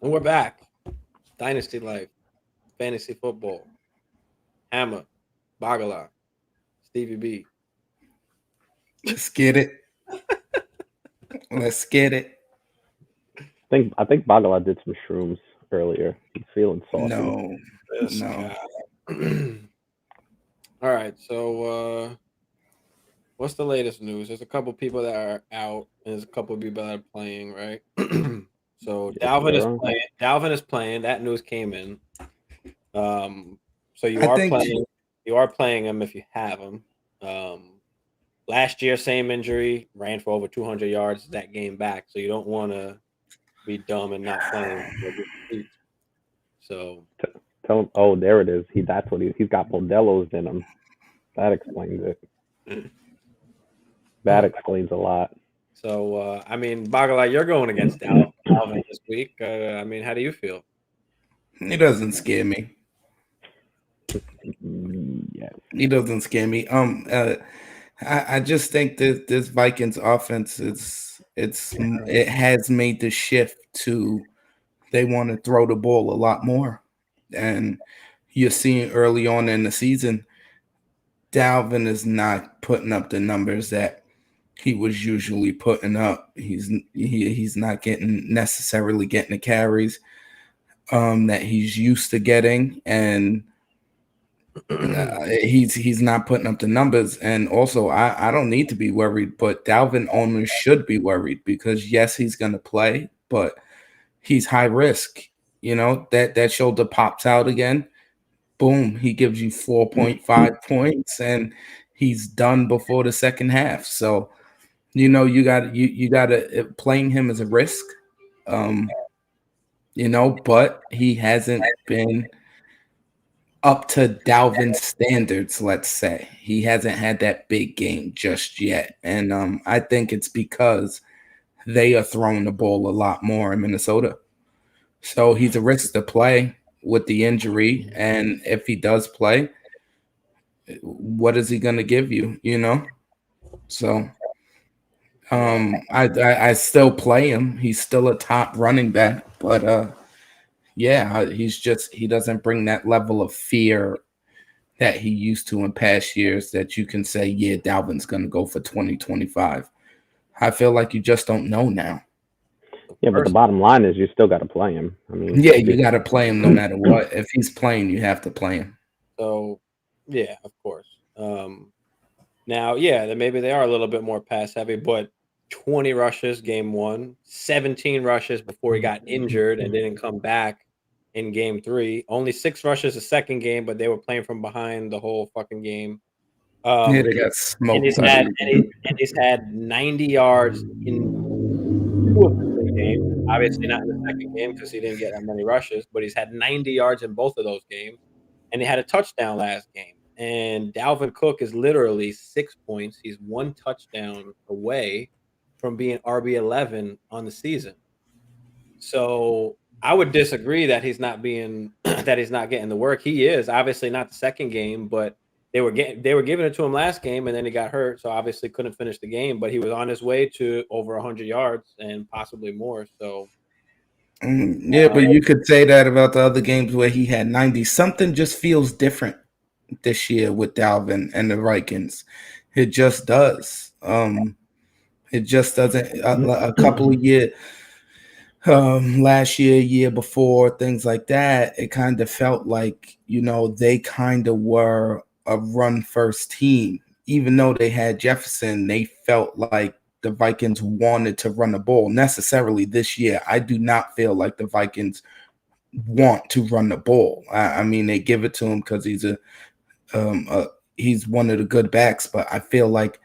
And we're back. Dynasty Life, Fantasy Football, Hammer, Bagala, Stevie B. Let's get it. Let's get it. I think Bagala did some shrooms earlier. He's feeling saucy. No, This no. guy. All right, so what's the latest news? There's a couple people that are out, and there's a couple people that are playing, right? So Yes, Dalvin is sir. playing. Dalvin is playing. That news came in. So you I are think playing. You are playing him if you have him. Um, Last year, same injury, ran for over 200 yards that game back. So you don't want to be dumb and not playing for a good seat. So Tell him. Oh, there it is. That's what he's got Modelo's in him. That explains it. That explains a lot. I mean, Bagala, you're going against Dalvin this week. I mean, how do you feel? it doesn't scare me. Yes. He doesn't scare me. I just think that this Vikings offense it has made the shift to they want to throw the ball a lot more, and you're seeing early on in the season, Dalvin is not putting up the numbers that he was usually putting up. He's not getting necessarily getting the carries that he's used to getting, and he's not putting up the numbers. And also, I don't need to be worried, but Dalvin owners should be worried because yes, he's going to play, but he's high risk. You know that shoulder pops out again. Boom, he gives you 4.5 points, and he's done before the second half. So you got to playing him as a risk. Um, but he hasn't been up to Dalvin's standards, let's say. He hasn't had that big game just yet. And I think it's because they are throwing the ball a lot more in Minnesota. So he's a risk to play with the injury. And if he does play, what is he going to give you, So I still play him. He's still a top running back, but yeah, he doesn't bring that level of fear that he used to in past years that you can say, yeah, Dalvin's going to go for 2025. I feel like you just don't know now. Yeah, but the First, bottom line is you still got to play him. I mean, Yeah, you got to play him no matter what. If he's playing, you have to play him. so yeah, of course. Now, yeah, then maybe they are a little bit more pass heavy, but 20 rushes game one, 17 rushes before he got injured and didn't come back in game three. Only 6 rushes the second game, but they were playing from behind the whole fucking game. Yeah, they Um, got and smoked by the he's had 90 yards in 2 of the 3 games. Obviously, not in the second game because he didn't get that many rushes, but he's had 90 yards in both of those games, and he had a touchdown last game. And Dalvin Cook is literally 6 points. He's one touchdown away from being RB11 on the season. So I would disagree that he's not being that he's not getting the work. He is obviously not the second game, but they were giving it to him last game, and then he got hurt, so obviously couldn't finish the game. But he was on his way to over 100 yards and possibly more. So Yeah, but you could say that about the other games where he had 90. Something just feels different this year with Dalvin and the Vikings. It just does. It just doesn't. A couple of years, last year before, things like that, it kind of felt like, they kind of were a run first team. Even though they had Jefferson, they felt like the Vikings wanted to run the ball. Necessarily this year, I do not feel like the Vikings want to run the ball. I mean, they give it to him because he's one of the good backs, but I feel like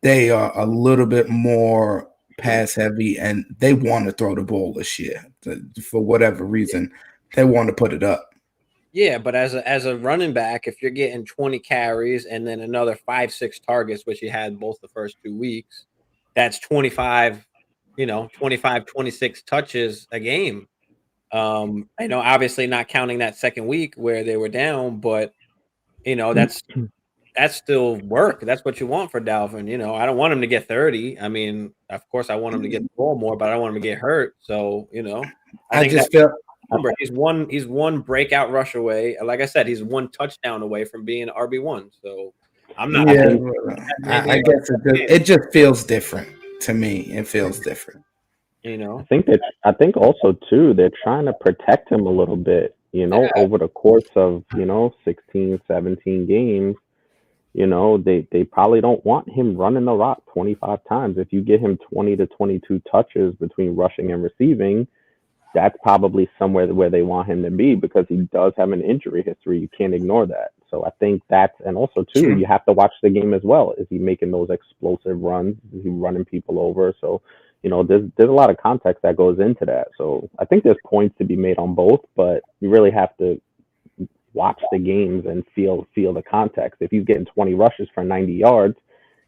they are a little bit more pass heavy, and they want to throw the ball this year for whatever reason. They want to put it up. yeah, but as a running back, if you're getting 20 carries and then another 5, 6 targets, which he had both the first 2 weeks, that's 25, 25, 26 touches a game. I know obviously not counting that second week where they were down, but that's that's still work. That's what you want for Dalvin. You know, I don't want him to get 30. I mean, of course, I want him to get the ball more, but I don't want him to get hurt. So, you know, I I think that just feel number. He's one breakout rush away. Like I said, he's one touchdown away from being RB1. So I'm not. yeah. I 90 guess it just feels different to me. It feels different. You know, I think also too they're trying to protect him a little bit, over the course of, 16, 17 games. They probably don't want him running the rock 25 times. If you get him 20 to 22 touches between rushing and receiving, that's probably somewhere where they want him to be because he does have an injury history. You can't ignore that. So I think and also too, True. you have to watch the game as well. Is he making those explosive runs? Is he running people over? So, there's a lot of context that goes into that. So I think there's points to be made on both, but you really have to watch the games and feel the context. If he's getting 20 rushes for 90 yards,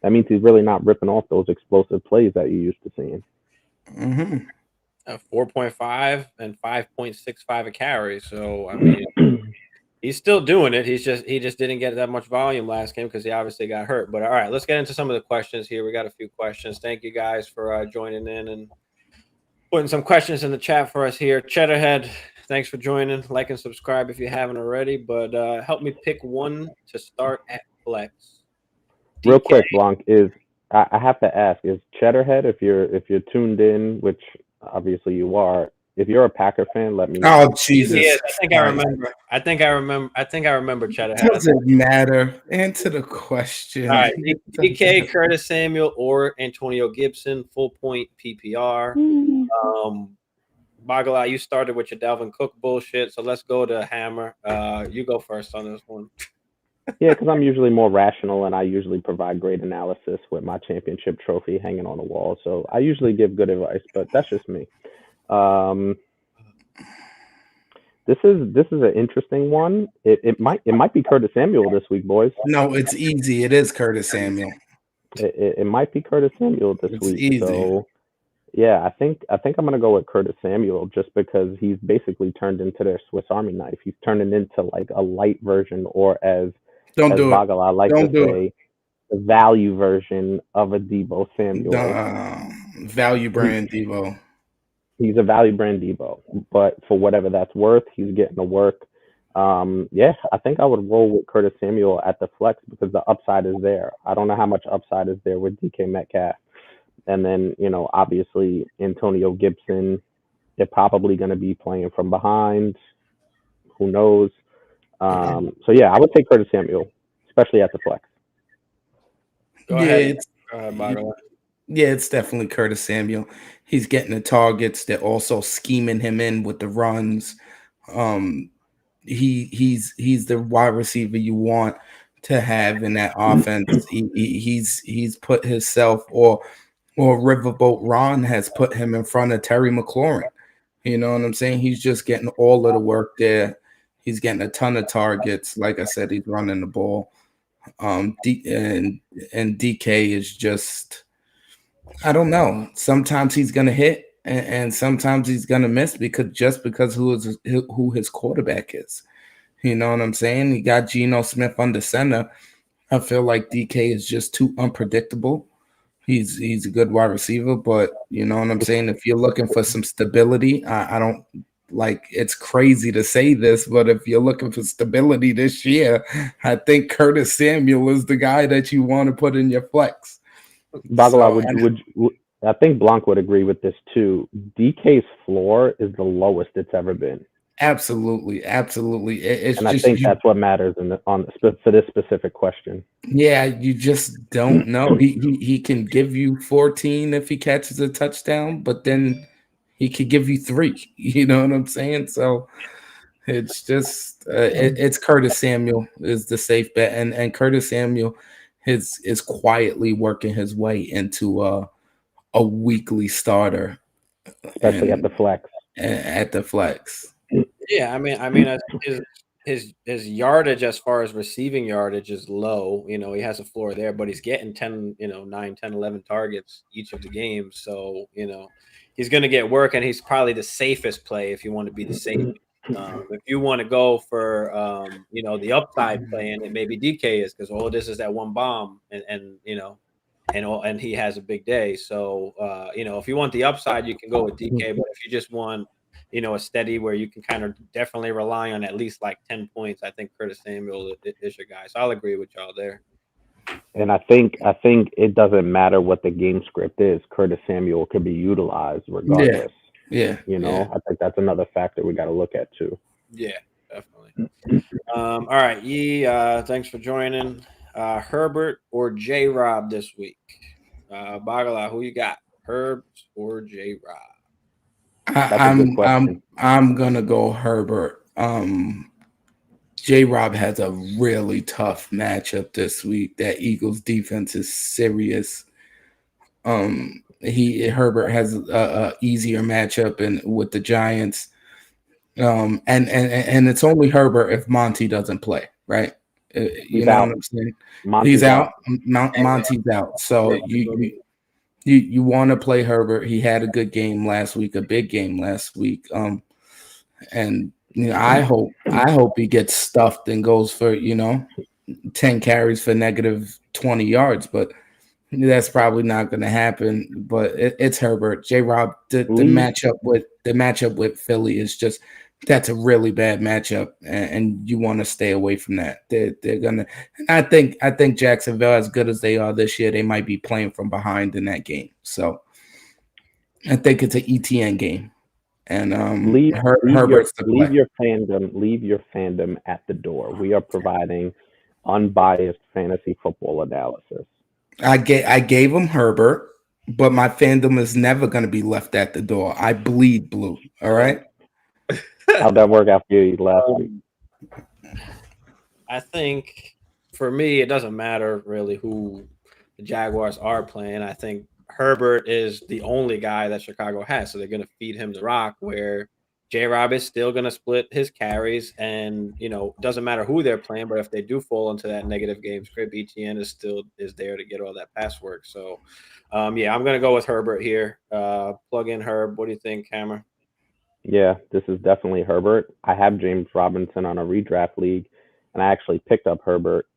that means he's really not ripping off those explosive plays that you're used to seeing. Mm-hmm. 4.5 and 5.65 a carry. So I mean, he's still doing it. He just didn't get that much volume last game because he obviously got hurt. But all right, let's get into some of the questions here. We got a few questions. Thank you guys for joining in and putting some questions in the chat for us here. Cheddarhead, thanks for joining. Like and subscribe if you haven't already. But help me pick one to start at flex. Real quick, Blanc, I have to ask, is Cheddarhead, if you're tuned in, which obviously you are, if you're a Packer fan, let me know. Oh Jesus! Yeah, I think I remember Cheddarhead. Doesn't matter. Answer the question. All right, DK, Curtis Samuel, or Antonio Gibson, full point PPR. Bagala, you started with your Dalvin Cook bullshit, so let's go to Hammer. You go first on this one. Yeah, because I'm usually more rational and I usually provide great analysis with my championship trophy hanging on the wall. So I usually give good advice, but that's just me. This is an interesting one. It might be Curtis Samuel this week, boys. No, it's easy. It is Curtis Samuel. It might be Curtis Samuel this week. Easy. So yeah, I think I'm gonna go with Curtis Samuel just because he's basically turned into their Swiss Army knife. He's turning into like a light version, or as Bagala like to say, the value version of a Debo Samuel. Value brand Debo. He's a value brand Debo, but for whatever that's worth, he's getting the work. Yeah, I think I would roll with Curtis Samuel at the flex because the upside is there. I don't know how much upside is there with DK Metcalf. And then, obviously Antonio Gibson, they're probably going to be playing from behind. Who knows? So yeah, I would take Curtis Samuel, especially at the flex. Go ahead. Yeah, it's definitely Curtis Samuel. He's getting the targets. They're also scheming him in with the runs. He's the wide receiver you want to have in that offense. He's put himself or Riverboat Ron has put him in front of Terry McLaurin. You know what I'm saying? He's just getting all of the work there. He's getting a ton of targets. Like I said, he's running the ball. And DK is just, I don't know. Sometimes he's gonna hit, and sometimes he's gonna miss because who his quarterback is. You know what I'm saying? He got Geno Smith under center. I feel like DK is just too unpredictable. He's a good wide receiver, but you know what I'm saying? If you're looking for some stability, I don't like, it's crazy to say this, but if you're looking for stability this year, I think Curtis Samuel is the guy that you want to put in your flex. Bagala, I think Blanc would agree with this too. DK's floor is the lowest it's ever been. Absolutely. And I think that's what matters for this specific question. Yeah, you just don't know. He can give you 14 if he catches a touchdown, but then he could give you 3. You know what I'm saying? So it's just it's Curtis Samuel is the safe bet, and Curtis Samuel is quietly working his way into a weekly starter, especially at the flex. At the flex. Yeah, I mean, his yardage as far as receiving yardage is low. He has a floor there, but he's getting 10, 9, 10, 11 targets each of the games. So, he's going to get work, and he's probably the safest play if you want to be the safe. If you want to go for the upside plan, it maybe DK is because all this is that one bomb, and and he has a big day. So if you want the upside, you can go with DK. But if you just want a steady where you can kind of definitely rely on at least like 10 points, I think Curtis Samuel is your guy. So I'll agree with y'all there. And I think it doesn't matter what the game script is. Curtis Samuel could be utilized regardless. Yeah. I think that's another factor we got to look at too. Yeah, definitely. All right, thanks for joining. Herbert or J Rob this week? Bagala, who you got? Herbs or J Rob? That's a good question. I'm gonna go Herbert. J Rob has a really tough matchup this week. That Eagles defense is serious. Herbert has a easier matchup with the Giants. And it's only Herbert if Monty doesn't play, right? You know what I'm saying? He's out. Monty's out. So you want to play Herbert. He had a good game last week, a big game last week. And I hope he gets stuffed and goes for 10 carries for negative 20 yards, but that's probably not going to happen. But it's Herbert. J Rob, the matchup with Philly is just that's a really bad matchup, and you want to stay away from that. They're gonna. I think Jacksonville, as good as they are this year, they might be playing from behind in that game. So I think it's an ETN game. And leave Herbert's your fandom at the door. We are providing unbiased fantasy football analysis. I gave him Herbert, but my fandom is never going to be left at the door. I bleed blue. All right. How'd that work out for you last week? I think for me, it doesn't matter really who the Jaguars are playing. I think Herbert is the only guy that Chicago has, so they're going to feed him the rock. Where J. Rob is still going to split his carries, and doesn't matter who they're playing. But if they do fall into that negative game script, ETN is there to get all that pass work. So, I'm going to go with Herbert here. Plug in Herb. What do you think, Hammer? Yeah, this is definitely Herbert. I have James Robinson on a redraft league, and I actually picked up Herbert.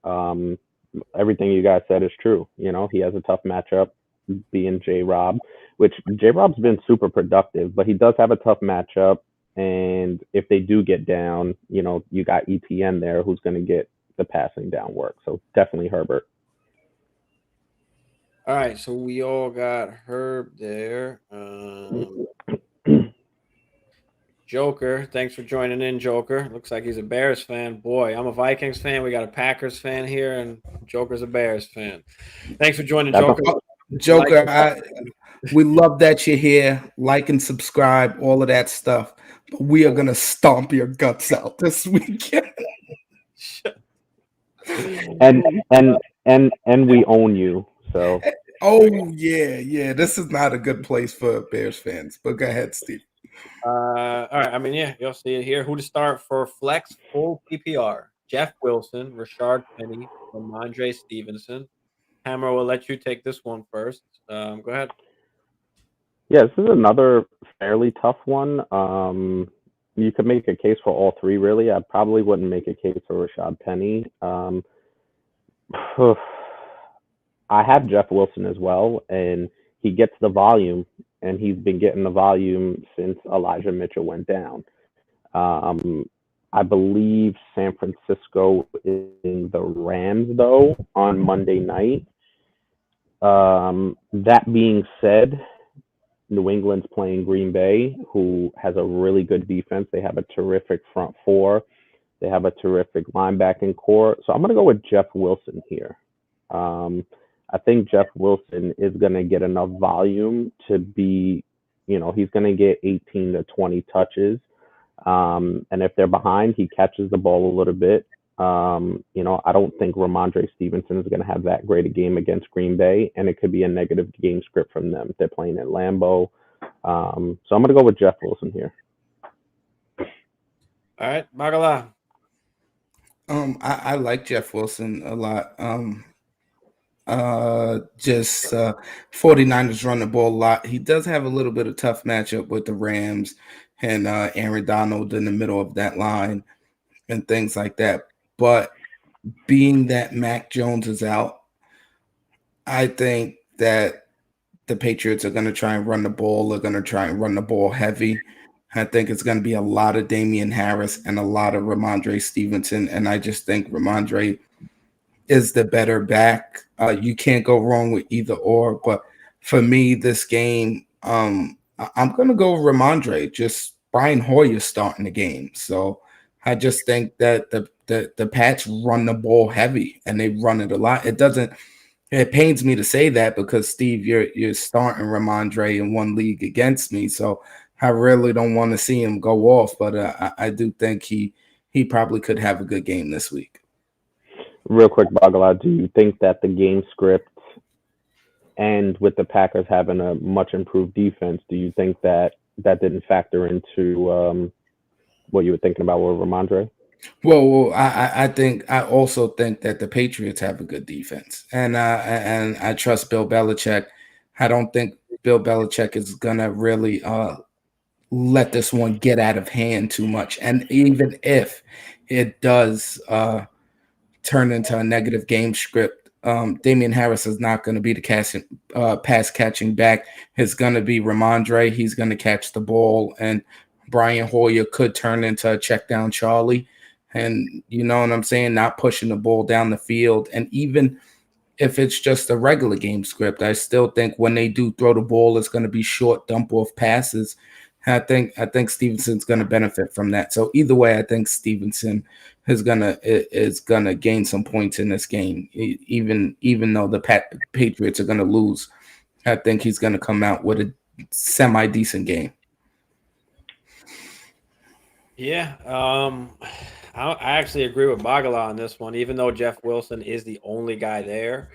Everything you guys said is true. He has a tough matchup being J Rob, which J Rob's been super productive, but he does have a tough matchup. And if they do get down, you got ETN there who's going to get the passing down work. So definitely Herbert. All right, so we all got Herb there. Joker, thanks for joining in, Joker. Looks like he's a Bears fan. Boy, I'm a Vikings fan. We got a Packers fan here, and Joker's a Bears fan. Thanks for joining, Joker. Joker, we love that you're here. Like and subscribe, all of that stuff. But we are gonna stomp your guts out this weekend. and we own you. So. Oh yeah. This is not a good place for Bears fans. But go ahead, Steve. All right. You'll see it here. Who to start for flex full PPR? Jeff Wilson, Rashard Penny, Ramondre Stevenson. Hammer will let you take this one first. Go ahead. Yeah, this is another fairly tough one. You could make a case for all three, really. I probably wouldn't make a case for Rashad Penny. I have Jeff Wilson as well, and he gets the volume, and he's been getting the volume since Elijah Mitchell went down. I believe San Francisco is in the Rams, though, on Monday night. That being said, New England's playing Green Bay, who has a really good defense. They have a terrific front four. They have a terrific linebacking core. So I'm going to go with Jeff Wilson here. I think Jeff Wilson is going to get enough volume to be, he's going to get 18 to 20 touches. And if they're behind, he catches the ball a little bit. I don't think Ramondre Stevenson is going to have that great a game against Green Bay, and it could be a negative game script from them. They're playing at Lambeau. So I'm going to go with Jeff Wilson here. All right, Bagala. I like Jeff Wilson a lot. Just 49ers run the ball a lot. He does have a little bit of tough matchup with the Rams and Aaron Donald in the middle of that line and things like that. But being that Mac Jones is out, I think that the Patriots are going to try and run the ball. They're going to try and run the ball heavy. I think it's going to be a lot of Damian Harris and a lot of Ramondre Stevenson. And I just think Ramondre is the better back. You can't go wrong with either or. But for me, this game, I'm going to go Ramondre. Just Brian Hoyer starting the game. So I just think that the Pats run the ball heavy and they run it a lot. It pains me to say that because Steve, you're starting Ramondre in one league against me, so I really don't want to see him go off. But I do think he probably could have a good game this week. Real quick, Bagala, do you think that the game script and with the Packers having a much improved defense, do you think that didn't factor into what you were thinking about with Ramondre? Well, I also think that the Patriots have a good defense, and I trust Bill Belichick. I don't think Bill Belichick is gonna really let this one get out of hand too much. And even if it does turn into a negative game script, Damian Harris is not going to be the pass catching back. It's going to be Ramondre. He's going to catch the ball, and Brian Hoyer could turn into a check down Charlie. And you know what I'm saying? Not pushing the ball down the field. And even if it's just a regular game script, I still think when they do throw the ball, it's going to be short dump off passes. I think Stevenson's going to benefit from that. So either way, I think Stevenson is gonna gain some points in this game, even though the Patriots are going to lose. I think he's going to come out with a semi decent game. Yeah, I actually agree with Bagala on this one. Even though Jeff Wilson is the only guy there,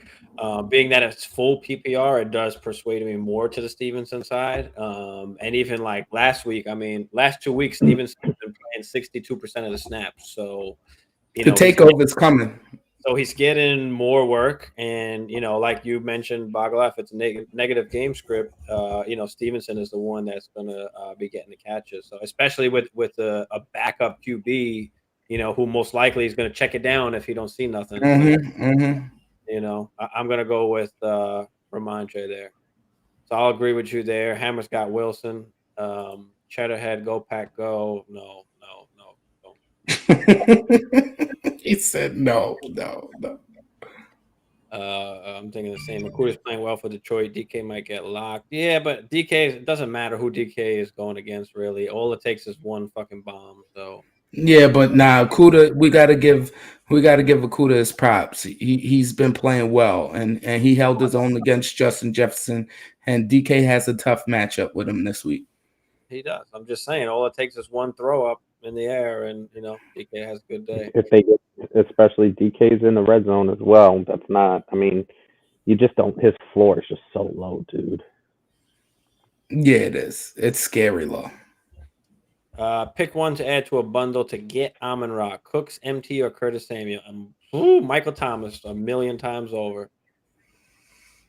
being that it's full PPR, it does persuade me more to the Stevenson side. And even like last week, I mean, last 2 weeks, Stevenson's been playing 62% of the snaps. So, The takeover is coming. So he's getting more work, and like you mentioned, Bagala, if it's a negative game script, Stevenson is the one that's going to be getting the catches. So especially with a backup QB, who most likely is going to check it down if he don't see nothing. I'm going to go with Ramondre there. So I'll agree with you there. Hammer's got Wilson. Cheddarhead, go Pack, go. No. He said no. I'm thinking the same. Akuda's playing well for Detroit. DK might get locked. Yeah, but DK, it doesn't matter who DK is going against, really. All it takes is one fucking bomb. So yeah, but now Akuda, we gotta give Akuda his props. He's been playing well, and he held his own against Justin Jefferson. And DK has a tough matchup with him this week. He does. I'm just saying, all it takes is one throw up in the air, and DK has a good day. If they get, especially DK's in the red zone as well, that's not. I mean, you just don't. His floor is just so low, dude. Yeah, it is. It's scary low. Pick one to add to a bundle to get Amon-Ra, Cooks, MT, or Curtis Samuel. Michael Thomas 1,000,000 times over.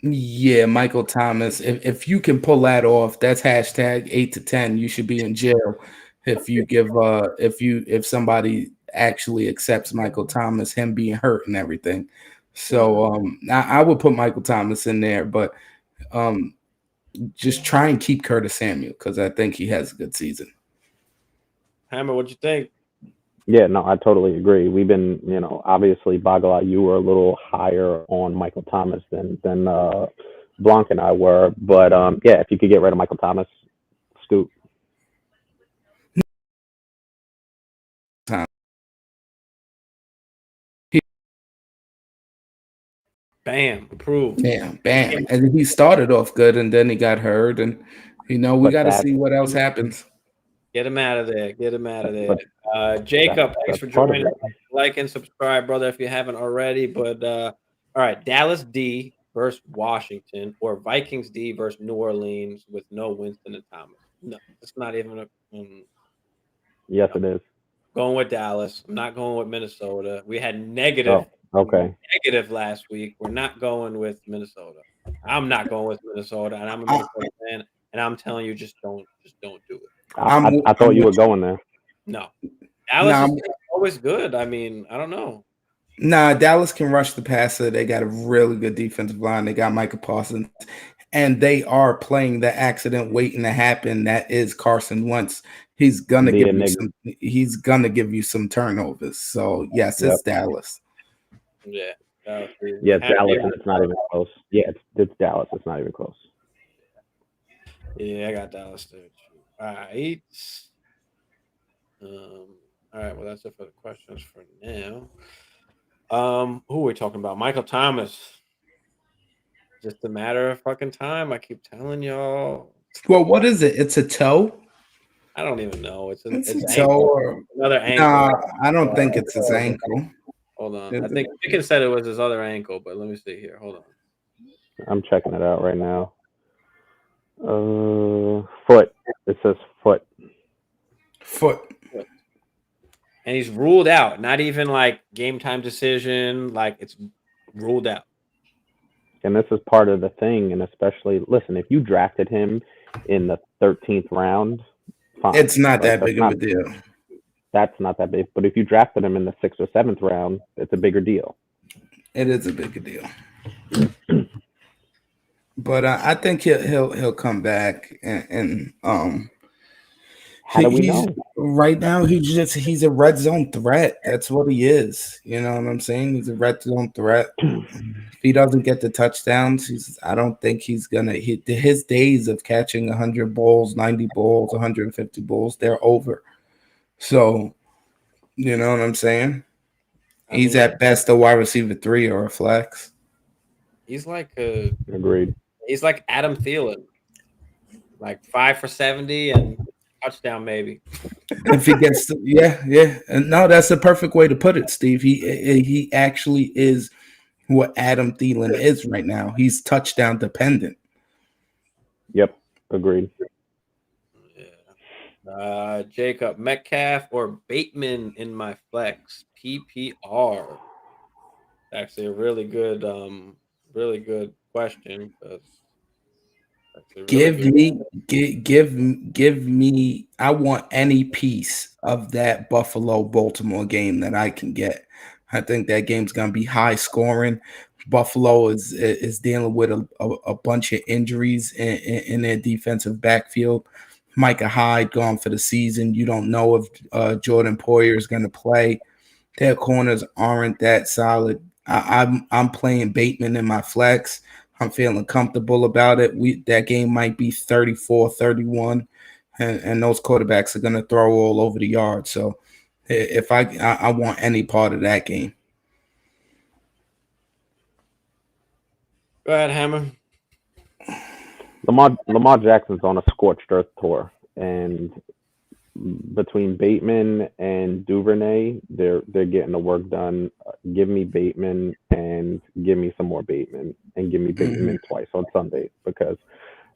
Yeah, Michael Thomas. If you can pull that off, that's hashtag 8 to 10. You should be in jail if you give if somebody actually accepts Michael Thomas, him being hurt and everything. So I would put Michael Thomas in there, but just try and keep Curtis Samuel because I think he has a good season. Hammer, what'd you think? Yeah, no, I totally agree. We've been, obviously, Bagala, you were a little higher on Michael Thomas than Blanc and I were. But, yeah, if you could get rid of Michael Thomas, scoop. Bam, approved. Yeah, bam. And he started off good, and then he got hurt. And, we got to see what else happens. Get him out of there. Jacob, thanks for joining. Like and subscribe, brother, if you haven't already. But all right, Dallas D versus Washington, or Vikings D versus New Orleans with no Winston and Thomas. No, it's not even a. Yes, it is. Going with Dallas. I'm not going with Minnesota. We had negative Okay. negative last week. We're not going with Minnesota. I'm not going with Minnesota, and I'm a I, Minnesota fan, and I'm telling you, just don't do it. I thought I'm you with were going there. No, Dallas nah, is always good. I mean, I don't know. nah. Dallas can rush the passer. They got a really good defensive line. They got Micah Parsons, and they are playing the accident waiting to happen. That is Carson Wentz. He's gonna The give you enigma. some. He's gonna give you some turnovers. So yes, Yep. it's Dallas. Yeah, Dallas is Yeah, it's happy. Dallas, and it's not even close. Yeah, it's Dallas. It's not even close. Yeah, I got Dallas too. All right. All right. Well, that's it for the questions for now. Who are we talking about? Michael Thomas. Just a matter of fucking time. I keep telling y'all. Well, what is it? It's a toe. I don't even know. It's It's a toe. ankle. Or, Another ankle. nah, I don't think it's his ankle. Hold on. I It's think Pickens said it was his other ankle, but let me see here. Hold on. I'm checking it out right now. Foot. It says foot. foot. And he's ruled out. Not even like game time decision. Like it's ruled out. And this is part of the thing. And especially, listen, if you drafted him in the 13th round, fine. It's not Right? that big of a deal. That's not that big. But if you drafted him in the 6th or 7th round, it's a bigger deal. It is a big deal. But I think he'll come back and How do we know? right now he's a red zone threat. That's what he is. You know what I'm saying? He's a red zone threat. If he doesn't get the touchdowns, I don't think he's gonna hit his days of catching 100 balls, 90 balls, 150 balls. They're over. So you know what I'm saying? He's at best a wide receiver 3 or a flex. He's like Agreed. he's like Adam Thielen. Like 5 for 70 and touchdown maybe. If he gets yeah, and no, that's the perfect way to put it, Steve. He actually is what Adam Thielen is right now. He's touchdown dependent. Yep. Agreed. Yeah. Jacob Metcalf or Bateman in my flex PPR. Actually, a really good question because Give me. I want any piece of that Buffalo Baltimore game that I can get. I think that game's gonna be high scoring. Buffalo is dealing with a bunch of injuries in their defensive backfield. Micah Hyde gone for the season. You don't know if Jordan Poyer is going to play. Their corners aren't that solid. I'm playing Bateman in my flex. I'm feeling comfortable about it. That game might be 34-31, and those quarterbacks are going to throw all over the yard. So if I want any part of that game. Go ahead, Hammer. Lamar Jackson's on a scorched earth tour, and between Bateman and Duvernay, they're getting the work done. Give me Bateman and give me some more Bateman and give me Bateman twice on Sunday because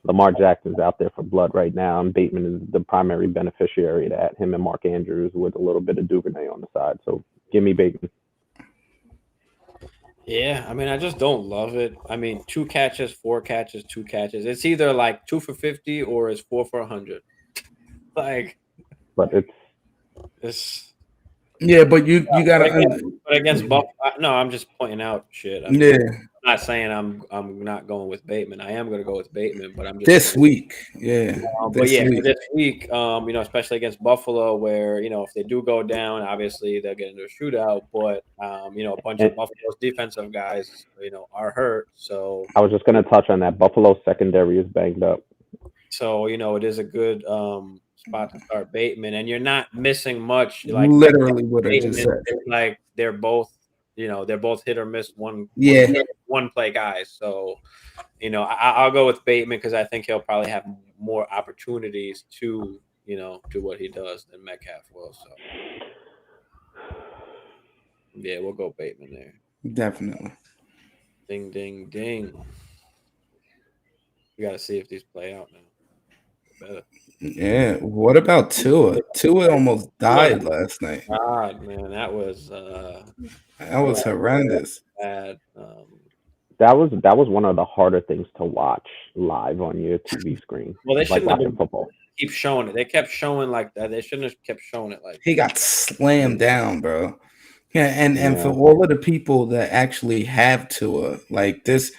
Lamar Jackson's out there for blood right now, and Bateman is the primary beneficiary of that. Him and Mark Andrews with a little bit of Duvernay on the side. So give me Bateman. Yeah, I mean, I just don't love it. I mean, 2 catches, 4 catches, 2 catches. It's either like 2 for 50 or it's 4 for 100. Like But it's Yeah, but you got but against Buff. No, I'm just pointing out shit. I'm not saying I'm not going with Bateman. I am going to go with Bateman, but I'm just this week. Yeah, but yeah, for this week, especially against Buffalo, where if they do go down, obviously they'll get into a shootout. But a bunch of Buffalo's defensive guys, are hurt. So I was just going to touch on that. Buffalo secondary is banged up. So it is a good spot to start Bateman, and you're not missing much. Like literally what Bateman, I just said. like they're both hit or miss one play guys. So I'll go with Bateman because I think he'll probably have more opportunities to do what he does than Metcalf will. So yeah, we'll go Bateman there. Definitely. Ding, ding, ding. We got to see if these play out now. better. Yeah. What about Tua? Tua almost died last night. God, man, that was horrendous. bad. That was one of the harder things to watch live on your TV screen, Well, they like shouldn't have watching been football. keep showing it. They kept showing like that. They shouldn't have kept showing it like He that. got slammed down, bro. Yeah, and for Yeah, all of the people that actually have Tua, like this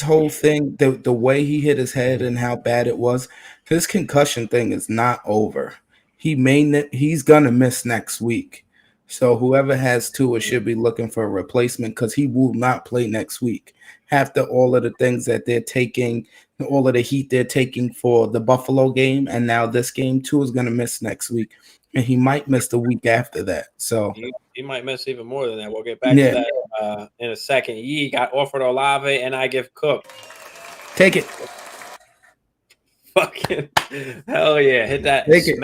whole thing, the way he hit his head and how bad it was, his concussion thing is not over. He's gonna miss next week. So whoever has Tua should be looking for a replacement because he will not play next week. After all of the things that they're taking, all of the heat they're taking for the Buffalo game, and now this game, Tua is gonna miss next week, and he might miss the week after that. So He might miss even more than that. We'll get back to yeah, that in a second. He got offered Olave, and I give Cook. take it. Fucking hell yeah! Hit that, Take it.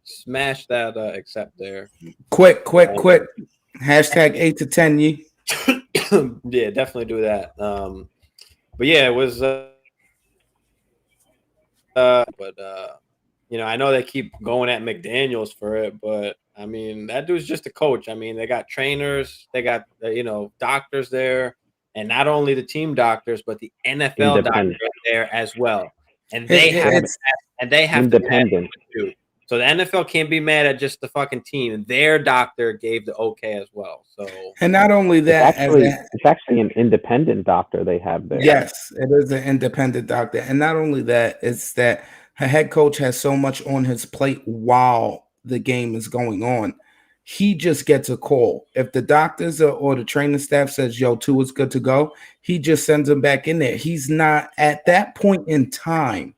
smash that accept there. Quick. Hashtag 8 to 10 ye. Yeah, definitely do that. But yeah, it was. You know, I know they keep going at McDaniels for it, but I mean, that dude's just a coach. I mean, they got trainers, they got doctors there, and not only the team doctors, but the NFL doctors there as well. And they have independent. to. So the NFL can't be mad at just the fucking team. Their doctor gave the okay as well. So and not only that, it's actually an independent doctor they have there. Yes, it is an independent doctor, and not only that, it's that her head coach has so much on his plate while the game is going on. He just gets a call. If the doctors or the training staff says, "Yo, Tua's good to go," he just sends him back in there. He's not at that point in time.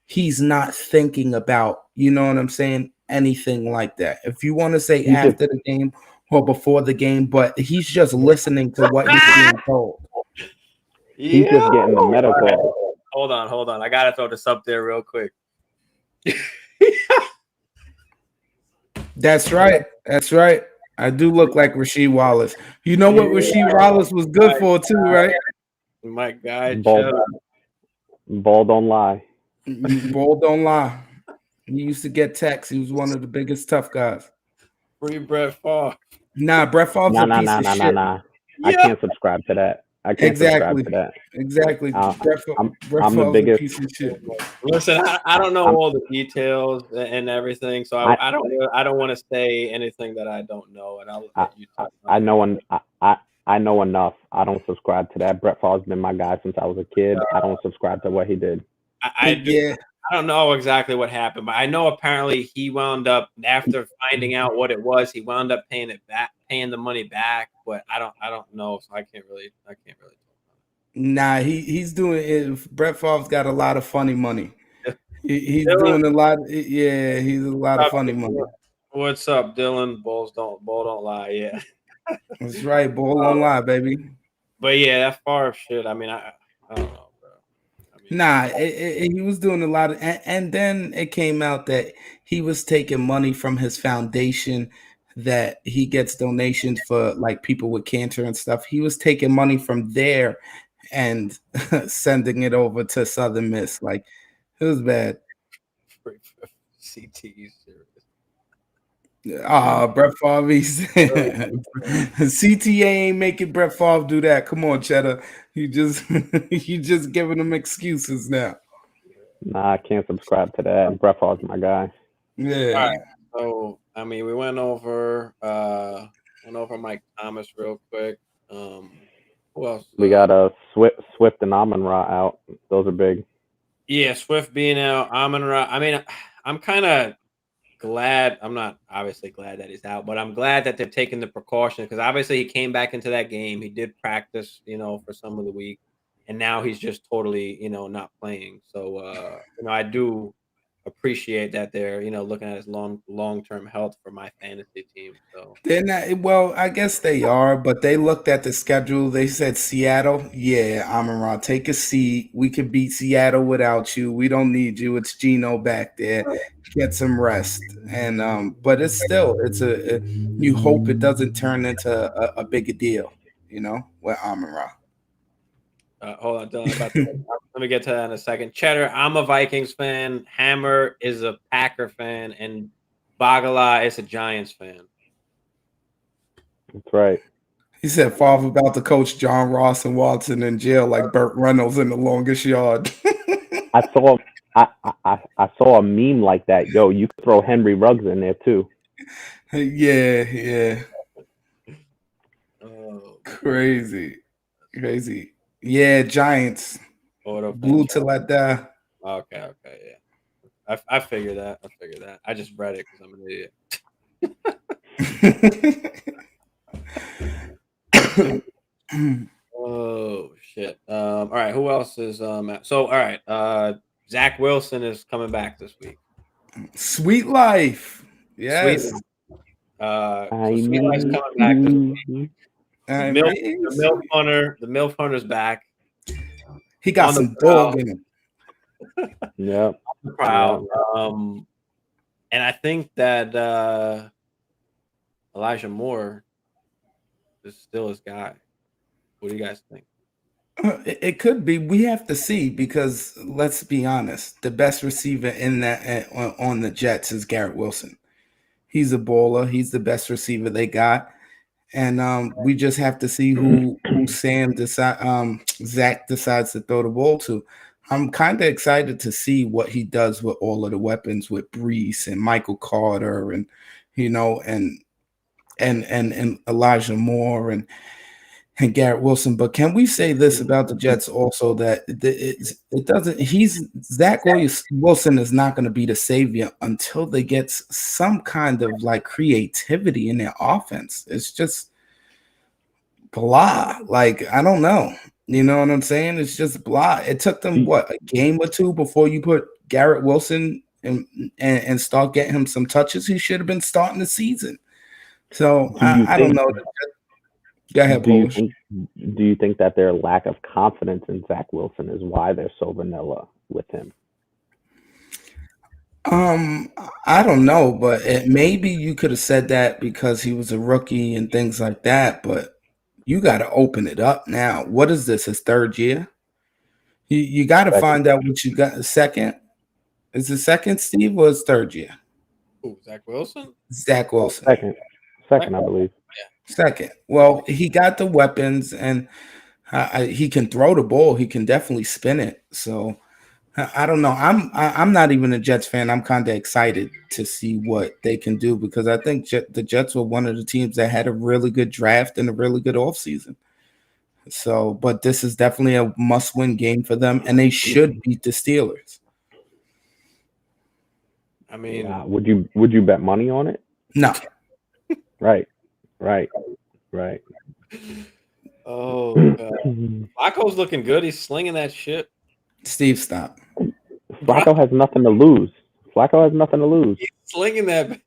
He's not thinking about, you know what I'm saying, anything like that. If you want to say after the game or before the game, but he's just listening to what he's being told. He's just getting the medical. Hold on. I gotta throw this up there real quick. That's right. I do look like Rasheed Wallace. You know what Rasheed Wallace was good for too, right? My guy, Ball don't lie. Ball don't lie. He used to get texts. He was one of the biggest tough guys. Free Brett Favre. Nah, Brett Favre's a piece of shit. Nah. I can't subscribe to that. I can't subscribe to that. Exactly. I'm the biggest piece of shit. Listen, I don't know all the details and everything, so I don't want to say anything that I don't know, and I'll let you talk. I know enough. I don't subscribe to that. Brett Favre's been my guy since I was a kid. I don't subscribe to what he did. I don't know exactly what happened, but I know apparently he wound up, after finding out what it was, he wound up paying the money back. But I don't know, so I can't really talk about it. Nah, he's doing it. Brett Favre's got a lot of funny money. He's doing a lot. Yeah, he's a lot of funny money. What's up, Dylan? Ball don't lie. Yeah, that's right. Ball don't lie, baby. But yeah, that Favre shit. I mean, I don't know. He was doing a lot of, and then it came out that he was taking money from his foundation that he gets donations for, like people with cancer and stuff. He was taking money from there and sending it over to Southern Miss. Like, it was bad. CTE serious. Brett Favre. CTA ain't making Brett Favre do that. Come on, Cheddar. You just giving them excuses now. Nah, I can't subscribe to that. Brett Favre's my guy. Yeah. All right. So I mean, we went over Mike Thomas real quick. Who else? We got a Swift and Amon-Ra out. Those are big. Yeah, Swift being out, Amon-Ra. I mean, I'm kind of glad. I'm not obviously glad that he's out, but I'm glad that they're taking the precaution, because obviously he came back into that game. He did practice, for some of the week, and now he's just totally, not playing. So, I do appreciate that they're, looking at his long-term health for my fantasy team. So they're not, well, I guess they are, but they looked at the schedule. They said, Seattle, yeah, Amon-Ra, take a seat. We could beat Seattle without you. We don't need you. It's Geno back there. Get some rest. And but it's still, you hope it doesn't turn into a bigger deal, with Amon-Ra. Hold on, Dylan. Let me get to that in a second. Cheddar, I'm a Vikings fan. Hammer is a Packer fan, and Bagala is a Giants fan. That's right. He said Favre about to coach John Ross and Watson in jail like Burt Reynolds in The Longest Yard. I saw I saw a meme like that. Yo, you could throw Henry Ruggs in there too. Yeah. Oh, Crazy. Yeah, Giants. Blue till I die. Okay, yeah. I figured that. I just read it because I'm an idiot. Oh shit. All right. Who else is So all right. Zach Wilson is coming back this week. Sweet Life. Yes. Sweet Life's coming back this week. The MILF Hunter's back. He got some dog in him. Yeah. Proud. And I think that Elijah Moore is still his guy. What do you guys think? It could be. We have to see because let's be honest, the best receiver in that on the Jets is Garrett Wilson. He's a baller. He's the best receiver they got, and we just have to see who Zach decides to throw the ball to. I'm kind of excited to see what he does with all of the weapons with Brees and Michael Carter and and Elijah Moore and Garrett Wilson. But can we say this about the Jets also that it doesn't? Zach Wilson is not going to be the savior until they get some kind of like creativity in their offense. It's just blah. Like I don't know. You know what I'm saying? It's just blah. It took them a game or two before you put Garrett Wilson and start getting him some touches. He should have been starting the season. So I don't know. Go ahead, do you think that their lack of confidence in Zach Wilson is why they're so vanilla with him? I don't know, but maybe you could have said that because he was a rookie and things like that, but you got to open it up now. What is this, his third year? You got to find out what you got. Second? Is it second, Steve, or his third year? Who, Zach Wilson? Zach Wilson. Second, I believe. Second. Well, he got the weapons, and he can throw the ball. He can definitely spin it. So I don't know. I'm not even a Jets fan. I'm kind of excited to see what they can do because I think the Jets were one of the teams that had a really good draft and a really good offseason. So, but this is definitely a must-win game for them, and they should beat the Steelers. I mean, would you bet money on it? No. Right. Oh, Flacco's looking good. He's slinging that shit. Steve, stop. Flacco has nothing to lose. He's slinging that.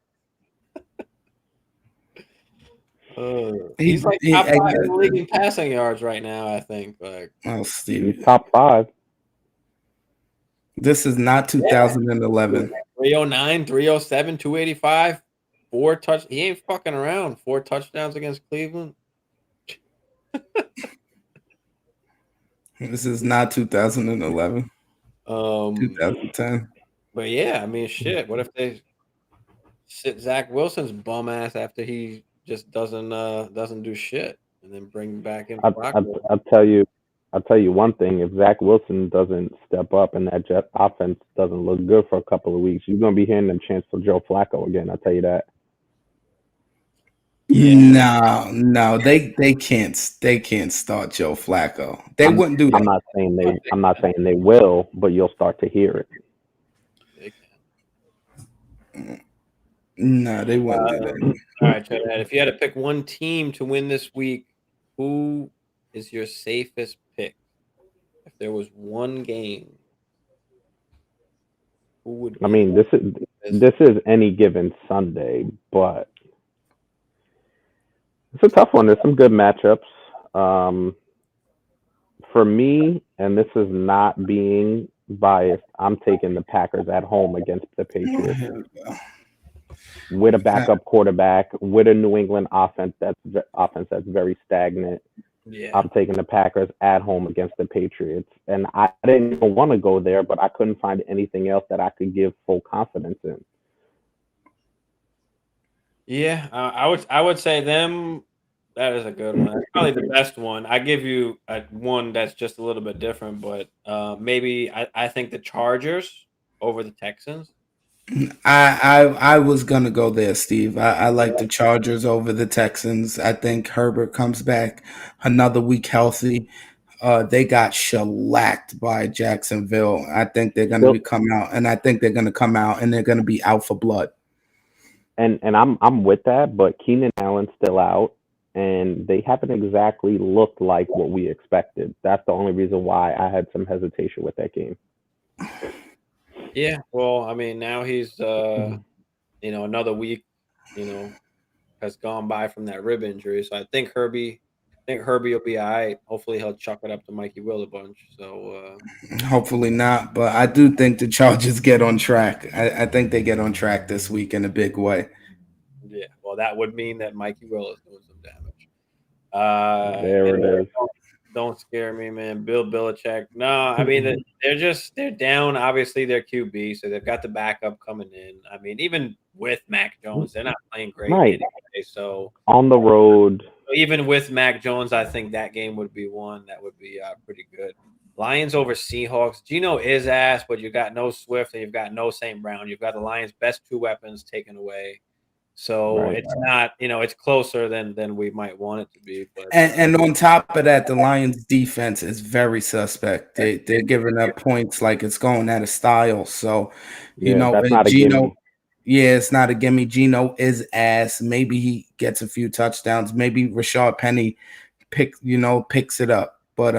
He's like top 5 in the league in passing yards right now, I think. Like, Steve. He's top 5. This is not 2011. 309, 307, 285. 4 touch. He ain't fucking around. 4 touchdowns against Cleveland. This is not 2011. 2010. But yeah, I mean, shit. What if they sit Zach Wilson's bum ass after he just doesn't do shit, and then bring back in? I'll tell you one thing. If Zach Wilson doesn't step up and that Jet offense doesn't look good for a couple of weeks, you're gonna be hearing them chants for Joe Flacco again. I'll tell you that. Yeah. No, they can't start Joe Flacco. They wouldn't do that. I'm not saying they will, but you'll start to hear it. No, they wouldn't do that. All right, Chad, if you had to pick one team to win this week, who is your safest pick? If there was one game, who would? I mean, this is any given Sunday, but it's a tough one. There's some good matchups. For me, and this is not being biased, I'm taking the Packers at home against the Patriots. With a backup quarterback, with a New England offense that's very stagnant. Yeah. I'm taking the Packers at home against the Patriots. And I didn't even want to go there, but I couldn't find anything else that I could give full confidence in. Yeah, I would say them. That is a good one. That's probably the best one. I give you one that's just a little bit different, but maybe I think the Chargers over the Texans. I was gonna go there, Steve. I like the Chargers over the Texans. I think Herbert comes back another week healthy. They got shellacked by Jacksonville. I think they're gonna Still, be come out, and I think they're gonna come out and they're gonna be out for blood. and I'm with that, but Keenan Allen's still out, and they haven't exactly looked like what we expected. That's the only reason why I had some hesitation with that game. Yeah, well, I mean, now he's another week, you know, has gone by from that rib injury. So I think Herbie will be all right. Hopefully he'll chuck it up to Mikey Will a bunch. So Hopefully not, but I do think the Chargers get on track. I think they get on track this week in a big way. yeah, well, that would mean that Mikey Will is doing some damage. There And it is. don't scare me, man. Bill Belichick. No, I mean they're down. Obviously, they're QB, so they've got the backup coming in. I mean, even with Mac Jones, they're not playing great Right. anyway. So On the road. even with Mac Jones, I think that game would be one that would be pretty good. Lions over Seahawks. Geno is ass, but you got no Swift and you've got no St. Brown. You've got the Lions' best two weapons taken away. So Right. it's not, it's closer than we might want it to be. But And on top of that, the Lions' defense is very suspect. They're giving up points like it's going out of style. So, Yeah, that's not a Gino, gimme. yeah, it's not a gimme. Gino is ass. Maybe he gets a few touchdowns. Maybe Rashard Penny picks it up. But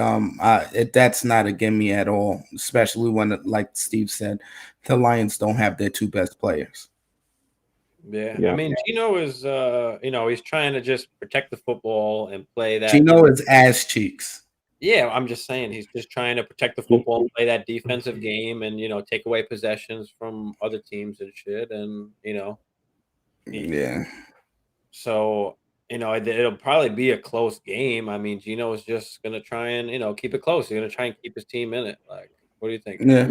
that's not a gimme at all, especially when, like Steve said, the Lions don't have their two best players. yeah, I Yeah. mean, Gino is, he's trying to just protect the football and play that. Gino is ass cheeks. Yeah, I'm just saying he's just trying to protect the football and play that defensive game and take away possessions from other teams and shit. And Yeah. so it'll probably be a close game. I mean, Gino is just gonna try and keep it close. He's gonna try and keep his team in it. Like, what do you think? Yeah.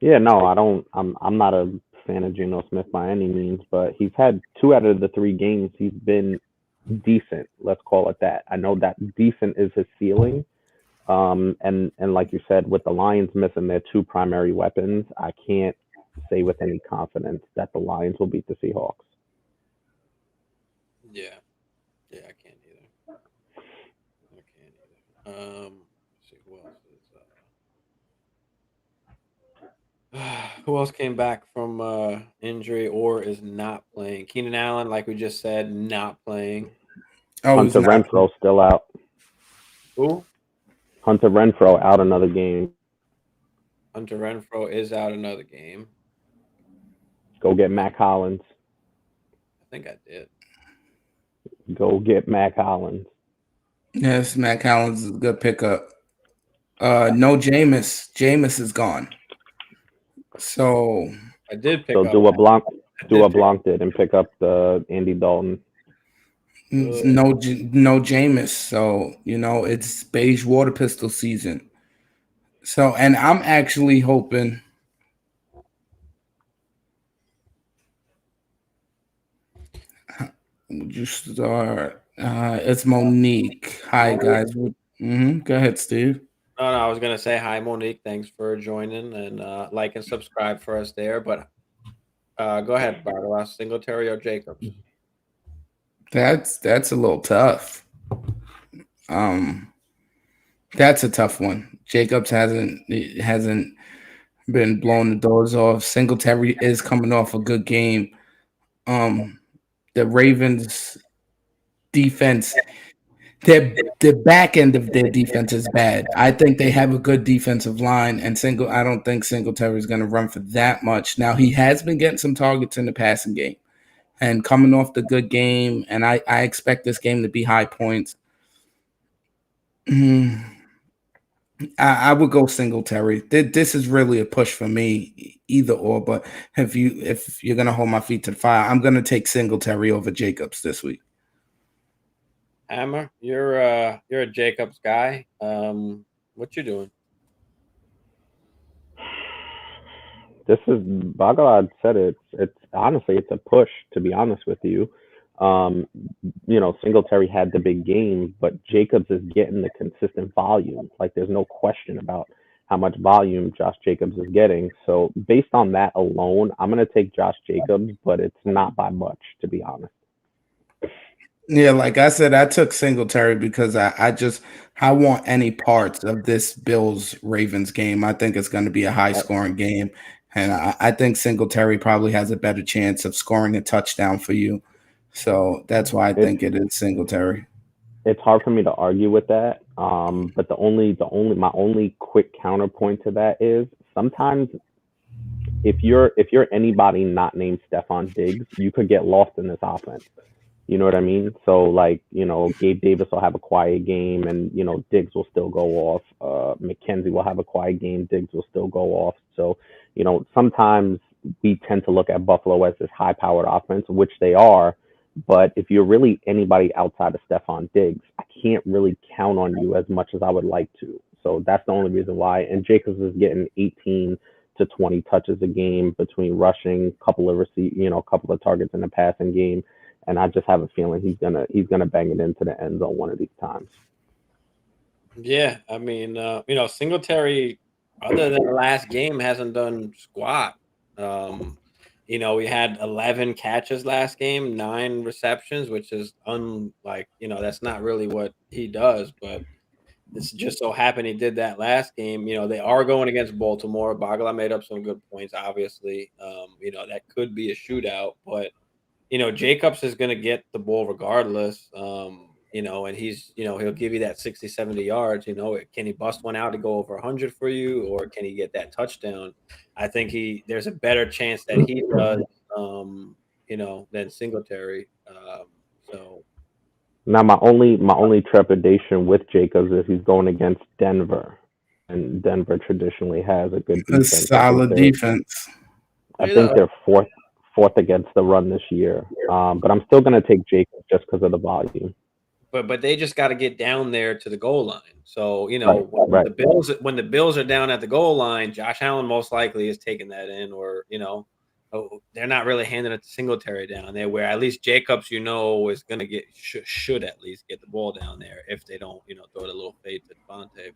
Yeah, no, I don't. I'm not a fan of Geno Smith by any means, but he's had 2 out of the 3 games. He's been decent. Let's call it that. I know that decent is his ceiling. And like you said, with the Lions missing their 2 primary weapons, I can't say with any confidence that the Lions will beat the Seahawks. Yeah, I can't either. Let's see who else is. Who else came back from injury or is not playing? Keenan Allen, like we just said, not playing. Oh, he's Hunter not. Renfro still out. Who? Hunter Renfro out another game. Hunter Renfro is out another game. Go get Mac Hollins. I think I did. Go get Mac Hollins. Yes, Matt Collins is a good pickup. No Jameis. Jameis is gone. So I did pick So up. do what Blanc I do did what pick- Blanc did and pick up the Andy Dalton. no Jameis. So it's beige water pistol season. So and I'm actually hoping. Would you start? It's Monique. Hi guys. Go ahead, Steve. No, I was gonna say hi, Monique. Thanks for joining and like and subscribe for us there. But go ahead, Bartolas, Singletary or Jacobs. That's a little tough. That's a tough one. Jacobs hasn't been blowing the doors off. Singletary is coming off a good game. The Ravens defense, the back end of their defense is bad. I think they have a good defensive line, and I don't think Singletary is going to run for that much. Now he has been getting some targets in the passing game, and coming off the good game, and I expect this game to be high points. I would go Singletary. This is really a push for me, either or. But if you're gonna hold my feet to the fire, I'm gonna take Singletary over Jacobs this week. Hammer, you're a Jacobs guy. What you doing? This is Bhagavad said it. It's honestly it's a push, to be honest with you. Um, Singletary had the big game, but Jacobs is getting the consistent volume. Like there's no question about how much volume Josh Jacobs is getting. So based on that alone, I'm gonna take Josh Jacobs, but it's not by much, to be honest. Yeah, like I said, I took Singletary because I want any parts of this Bills Ravens game. I think it's going to be a high scoring game. And I think Singletary probably has a better chance of scoring a touchdown for you. So that's why I think it is Singletary. It's hard for me to argue with that. But my only quick counterpoint to that is sometimes if you're anybody not named Stephon Diggs, you could get lost in this offense. You know what I mean? So like, Gabe Davis will have a quiet game and, Diggs will still go off. McKenzie will have a quiet game, Diggs will still go off. So, sometimes we tend to look at Buffalo as this high powered offense, which they are. But if you're really anybody outside of Stephon Diggs, I can't really count on you as much as I would like to. So that's the only reason why. And Jacobs is getting 18 to 20 touches a game between rushing, couple of targets in the passing game, and I just have a feeling he's gonna bang it into the end zone one of these times. Yeah, I mean, Singletary, other than the last game, hasn't done squat. We had 11 catches last game, 9 receptions, which is that's not really what he does, but it's just so happened he did that last game. They are going against Baltimore. Bagala made up some good points, obviously. That could be a shootout, but Jacobs is going to get the ball regardless. And he'll give you that 60, 70 yards. Can he bust one out to go over 100 for you, or can he get that touchdown? I think there's a better chance that he does, than Singletary. So now my only trepidation with Jacobs is he's going against Denver, and Denver traditionally has a good A defense. solid defense. I think they're fourth against the run this year. But I'm still going to take Jacobs just because of the volume. But they just got to get down there to the goal line. So Right. when the Bills are down at the goal line, Josh Allen most likely is taking that in, or they're not really handing it to Singletary down there. Where at least Jacobs, is going to get should at least get the ball down there if they don't throw it a little fade to Devonta.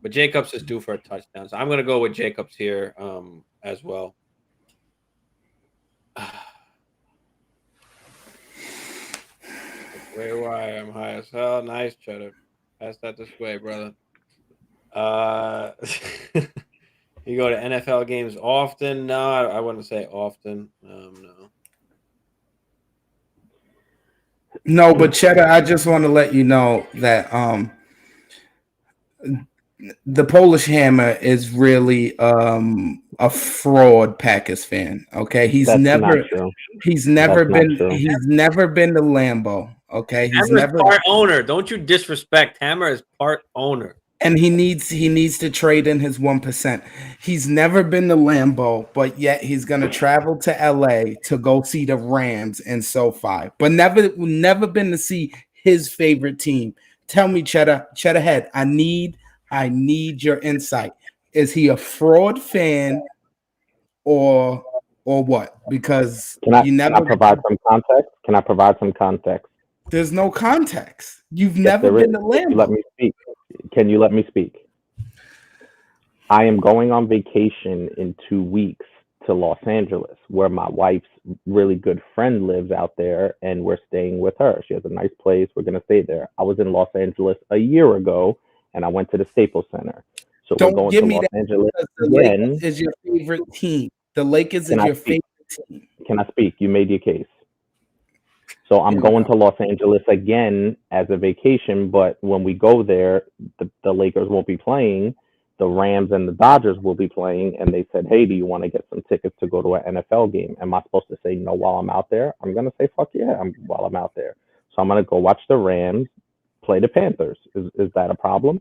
But Jacobs is due for a touchdown, so I'm going to go with Jacobs here as well. Where I am high as hell. Nice, Cheddar. Pass that this way, brother. You go to NFL games often? No, I wouldn't say often. No. No, but Cheddar, I just want to let you know that the Polish Hammer is really a fraud Packers fan. Okay, he's never been to Lambeau. Okay, he's Hammer's never part owner. Don't you disrespect Hammer is part owner. And he needs to trade in his 1%. He's never been to Lambeau, but yet he's gonna travel to LA to go see the Rams in SoFi, but never been to see his favorite team. Tell me, Cheddar Head, I need your insight. Is he a fraud fan or what? Because can I provide some context? Can I provide some context? There's no context. You've never been to Lambeau. Let me speak. Can you let me speak? I am going on vacation in 2 weeks to Los Angeles, where my wife's really good friend lives out there, and we're staying with her. She has a nice place. We're going to stay there. I was in Los Angeles a year ago, and I went to the Staples Center. So Don't we're going give to me Los that Angeles the again. Lakers is your favorite team. The Lakers is your favorite team. Can I speak? You made your case. So I'm going to Los Angeles again as a vacation, but when we go there, the Lakers won't be playing. The Rams and the Dodgers will be playing, and they said, "Hey, do you want to get some tickets to go to an NFL game?" Am I supposed to say no while I'm out there? I'm gonna say fuck yeah, while I'm out there. So I'm gonna go watch the Rams play the Panthers. Is that a problem?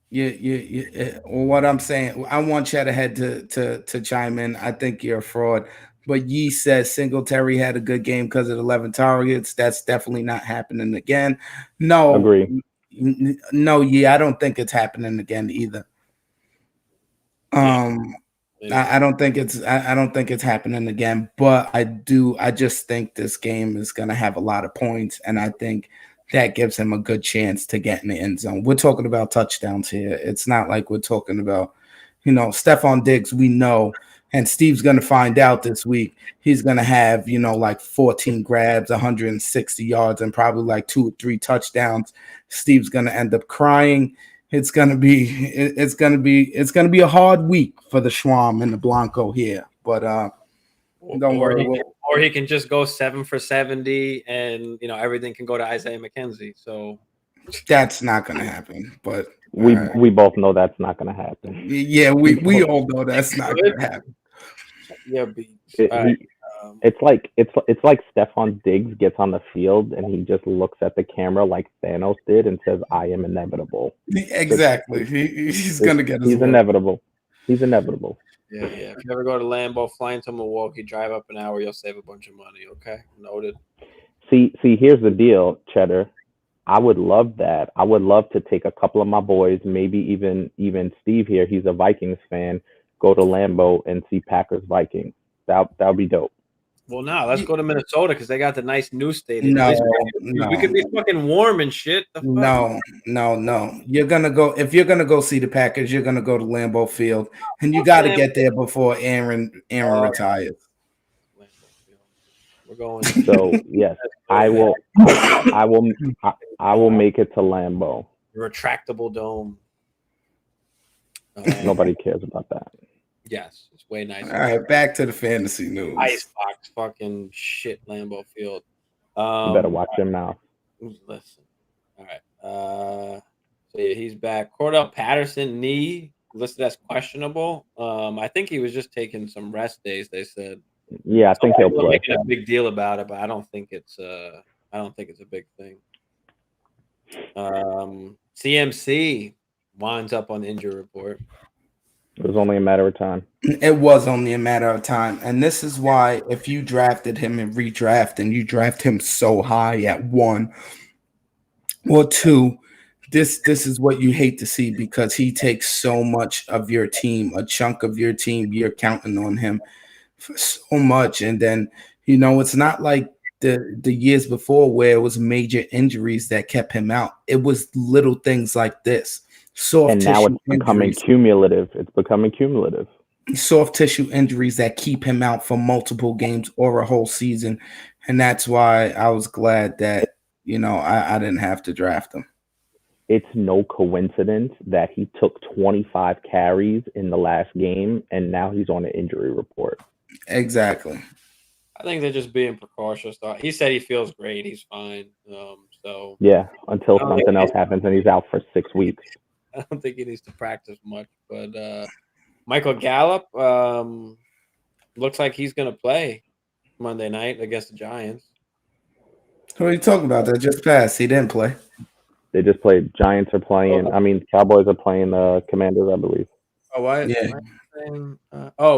Yeah. What I'm saying, I want Chatterhead to chime in. I think you're a fraud. But Yee says Singletary had a good game because of 11 targets. That's definitely not happening again. No, Agree. no, Yee, I don't think it's happening again either. I don't think it's happening again, but I just think this game is going to have a lot of points, and I think that gives him a good chance to get in the end zone. We're talking about touchdowns here. It's not like we're talking about, Stephon Diggs, we know, and Steve's going to find out this week. He's going to have, like 14 grabs, 160 yards, and probably like 2 or 3 touchdowns. Steve's going to end up crying. It's gonna be a hard week for the Schwam and the Blanco here, but don't worry. Or he can just go 7 for 70, and everything can go to Isaiah McKenzie. So that's not gonna happen. But we both know that's not gonna happen. Yeah, we all know that's not gonna happen. Yeah, it's like Stephon Diggs gets on the field and he just looks at the camera like Thanos did and says, "I am inevitable." Exactly. He's gonna get his He's work. inevitable. He's inevitable. Yeah. If you ever go to Lambeau, fly into Milwaukee, drive up an hour, you'll save a bunch of money. Okay, noted. See, here's the deal, Cheddar. I would love that. I would love to take a couple of my boys, maybe even Steve here. He's a Vikings fan. Go to Lambeau and see Packers Vikings. That would be dope. Well, now let's go to Minnesota because they got the nice new stadium. No. We could be fucking warm and shit. No. You're gonna go if you're gonna go see the Packers. You're gonna go to Lambeau Field, and you got to get there before Aaron retires. We're going. So yes, I will make it to Lambeau. Retractable dome. Nobody cares about that. Yes, it's way nicer. All right, back to the fantasy news. Icebox, fucking shit, Lambeau Field. You better watch your mouth. Listen. All right. So yeah, he's back. Cordell Patterson, knee listed as questionable. I think he was just taking some rest days. They said. Yeah, I think he'll play. Making a big deal about it, but I don't think it's a big thing. CMC winds up on the injury report. It was only a matter of time. It was only a matter of time. And this is why if you drafted him in redraft and you draft him so high at 1 or 2, this is what you hate to see because he takes so much of your team, a chunk of your team. You're counting on him for so much. And then, it's not like the years before where it was major injuries that kept him out. It was little things like this. And now it's becoming cumulative. Soft tissue injuries that keep him out for multiple games or a whole season. And that's why I was glad that, I didn't have to draft him. It's no coincidence that he took 25 carries in the last game and now he's on an injury report. Exactly. I think they're just being precautious. He said he feels great. He's fine. So yeah, until something else happens and he's out for 6 weeks. I don't think he needs to practice much, but Michael Gallup looks like he's going to play Monday night against the Giants. Who are you talking about? That just passed. He didn't play. They just played. Giants are playing. Cowboys are playing the Commanders, I believe. Oh, why? Yeah.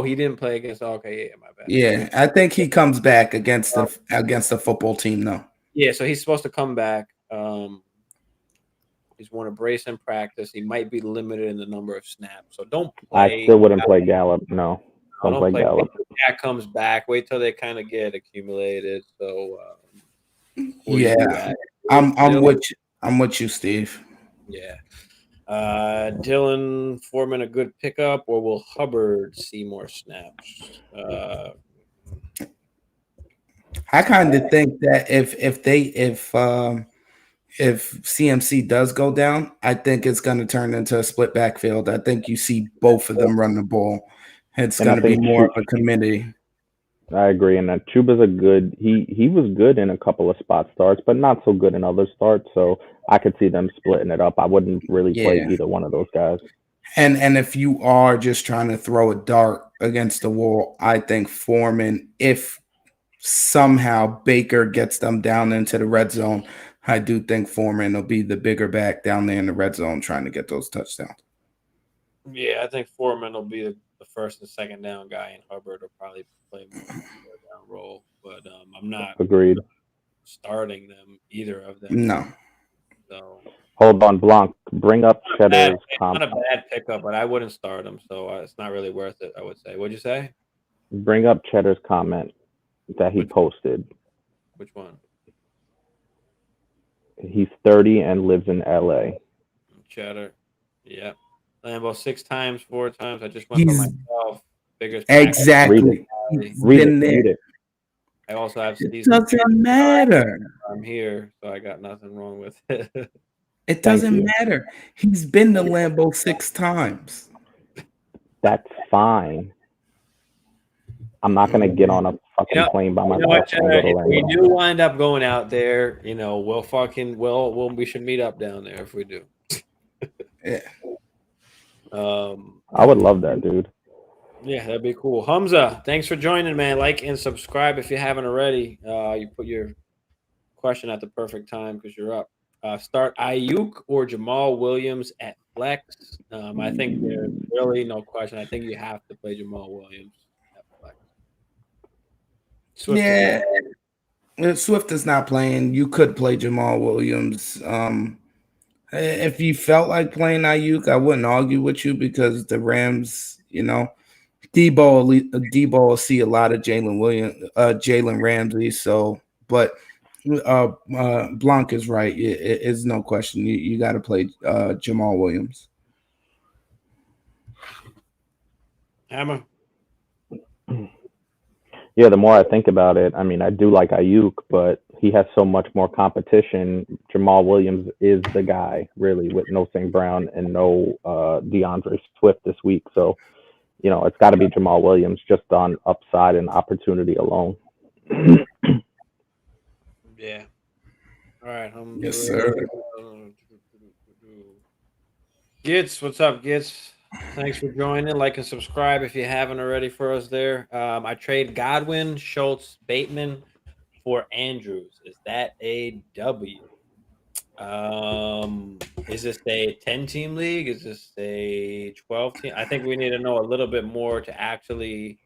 He didn't play against. Okay, yeah, my bad. Yeah, I think he comes back against the football team, though. Yeah, so he's supposed to come back. He's worn a brace in practice. He might be limited in the number of snaps. So don't play. I still wouldn't play Gallup. No. Don't play Gallup. Cat comes back. Wait till they kind of get accumulated. So yeah, I'm with you, Steve. Yeah. Dylan Foreman a good pickup, or will Hubbard see more snaps? I kind of think that if CMC does go down, I think it's going to turn into a split backfield. I think you see both of them run the ball. It's going to be more of a committee. I agree. And Chuba's he was good in a couple of spot starts, but not so good in other starts. So I could see them splitting it up. I wouldn't really play either one of those guys. And if you are just trying to throw a dart against the wall, I think Foreman, if somehow Baker gets them down into the red zone, I do think Foreman will be the bigger back down there in the red zone trying to get those touchdowns. Yeah, I think Foreman will be the first and second down guy, and Hubbard will probably play more down role, but I'm not Agreed. starting them either of them. No. So Hold on, Blanc. Bring up Cheddar's not a comment. bad pickup, but I wouldn't start him. So it's not really worth it. I would say. What'd you say? Bring up Cheddar's comment that he posted. Which one? He's 30 and lives in LA. Cheddar. Yep. Lambo 6 times, 4 times. I just went for He's myself. Biggest exactly. He's been there. Read it. I also have It doesn't matter. I'm here, so I got nothing wrong with it. It doesn't matter. He's been to Lambeau 6 times. That's fine. I'm not gonna get on a fucking plane by myself and go to if we Lambeau. do wind up going out there, we should meet up down there if we do. Yeah. I would love that, dude. Yeah, that'd be cool. Hamza, thanks for joining, man. Like and subscribe if you haven't already. You put your question at the perfect time because you're up. Start Ayuk or Jamal Williams at flex. I think there's really no question. I think you have to play Jamal Williams at flex. Swift is not playing. You could play Jamal Williams. If you felt like playing Ayuk, I wouldn't argue with you because the Rams, Debo will see a lot of Jalen Ramsey. So, but Blanc is right. It's no question. You got to play Jamal Williams. Hammer. Yeah, the more I think about it, I mean, I do like Ayuk, but he has so much more competition. Jamal Williams is the guy, really, with no St. Brown and no DeAndre Swift this week. So, it's got to be Jamal Williams just on upside and opportunity alone. Yeah. All right. Yes, sir. Gitz, what's up, Gitz? Thanks for joining. Like and subscribe if you haven't already for us there. I trade Godwin, Schultz, Bateman for Andrews. Is that a W? Is this a 10-team league? Is this a 12-team? I think we need to know a little bit more to actually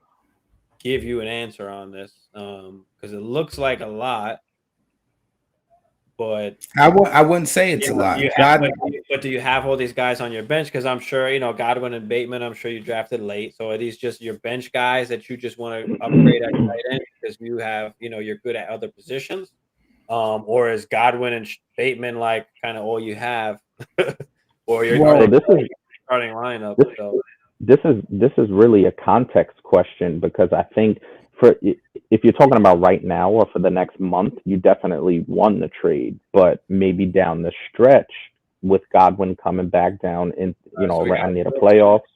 give you an answer on this. Because it looks like a lot. But I wouldn't say it's a lot. But do you have all these guys on your bench? Because I'm sure Godwin and Bateman. I'm sure you drafted late. So are these just your bench guys that you just want to upgrade at tight end because you have you're good at other positions, or is Godwin and Bateman like kind of all you have, or you're starting lineup? This is really a context question because I think if you're talking about right now or for the next month, you definitely won the trade. But maybe down the stretch with Godwin coming back down in around near the playoffs,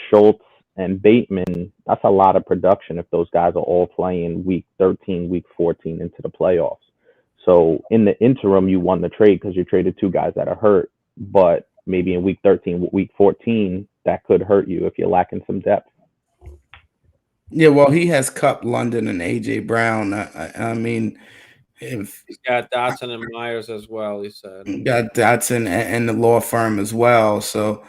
Schultz and Bateman, that's a lot of production if those guys are all playing week 13, week 14 into the playoffs. So in the interim, you won the trade because you traded 2 guys that are hurt. But maybe in week 13, week 14, that could hurt you if you're lacking some depth. Yeah, well, he has Cup, London, and AJ Brown. I mean, he's got Dotson and Myers as well. He said got Dotson and the law firm as well. So,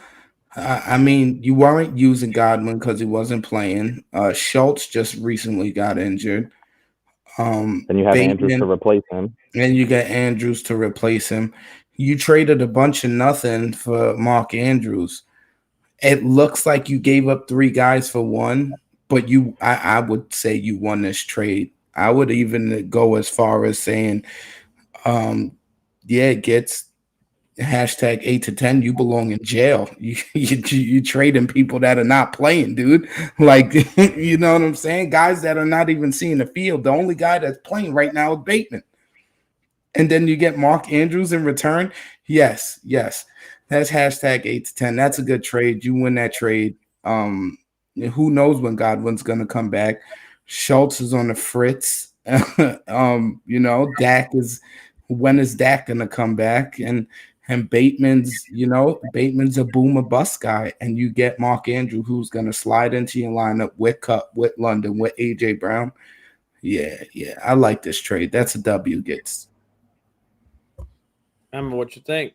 I mean, you weren't using Godwin because he wasn't playing. Schultz just recently got injured. And you have Andrews to replace him. And you got Andrews to replace him. You traded a bunch of nothing for Mark Andrews. It looks like you gave up 3 guys for 1. But I would say you won this trade. I would even go as far as saying, it gets hashtag 8 to 10. You belong in jail. You trading people that are not playing, dude. Like, you know what I'm saying? Guys that are not even seeing the field. The only guy that's playing right now is Bateman. And then you get Mark Andrews in return. Yes. That's hashtag 8 to 10. That's a good trade. You win that trade. Who knows when Godwin's going to come back? Schultz is on the fritz. Dak is. When is Dak going to come back? And Bateman's a boom or bust guy, and you get Mark Andrews who's going to slide into your lineup with Cup, with London, with AJ Brown. Yeah, I like this trade. That's a W. Gets. Emma, what you think?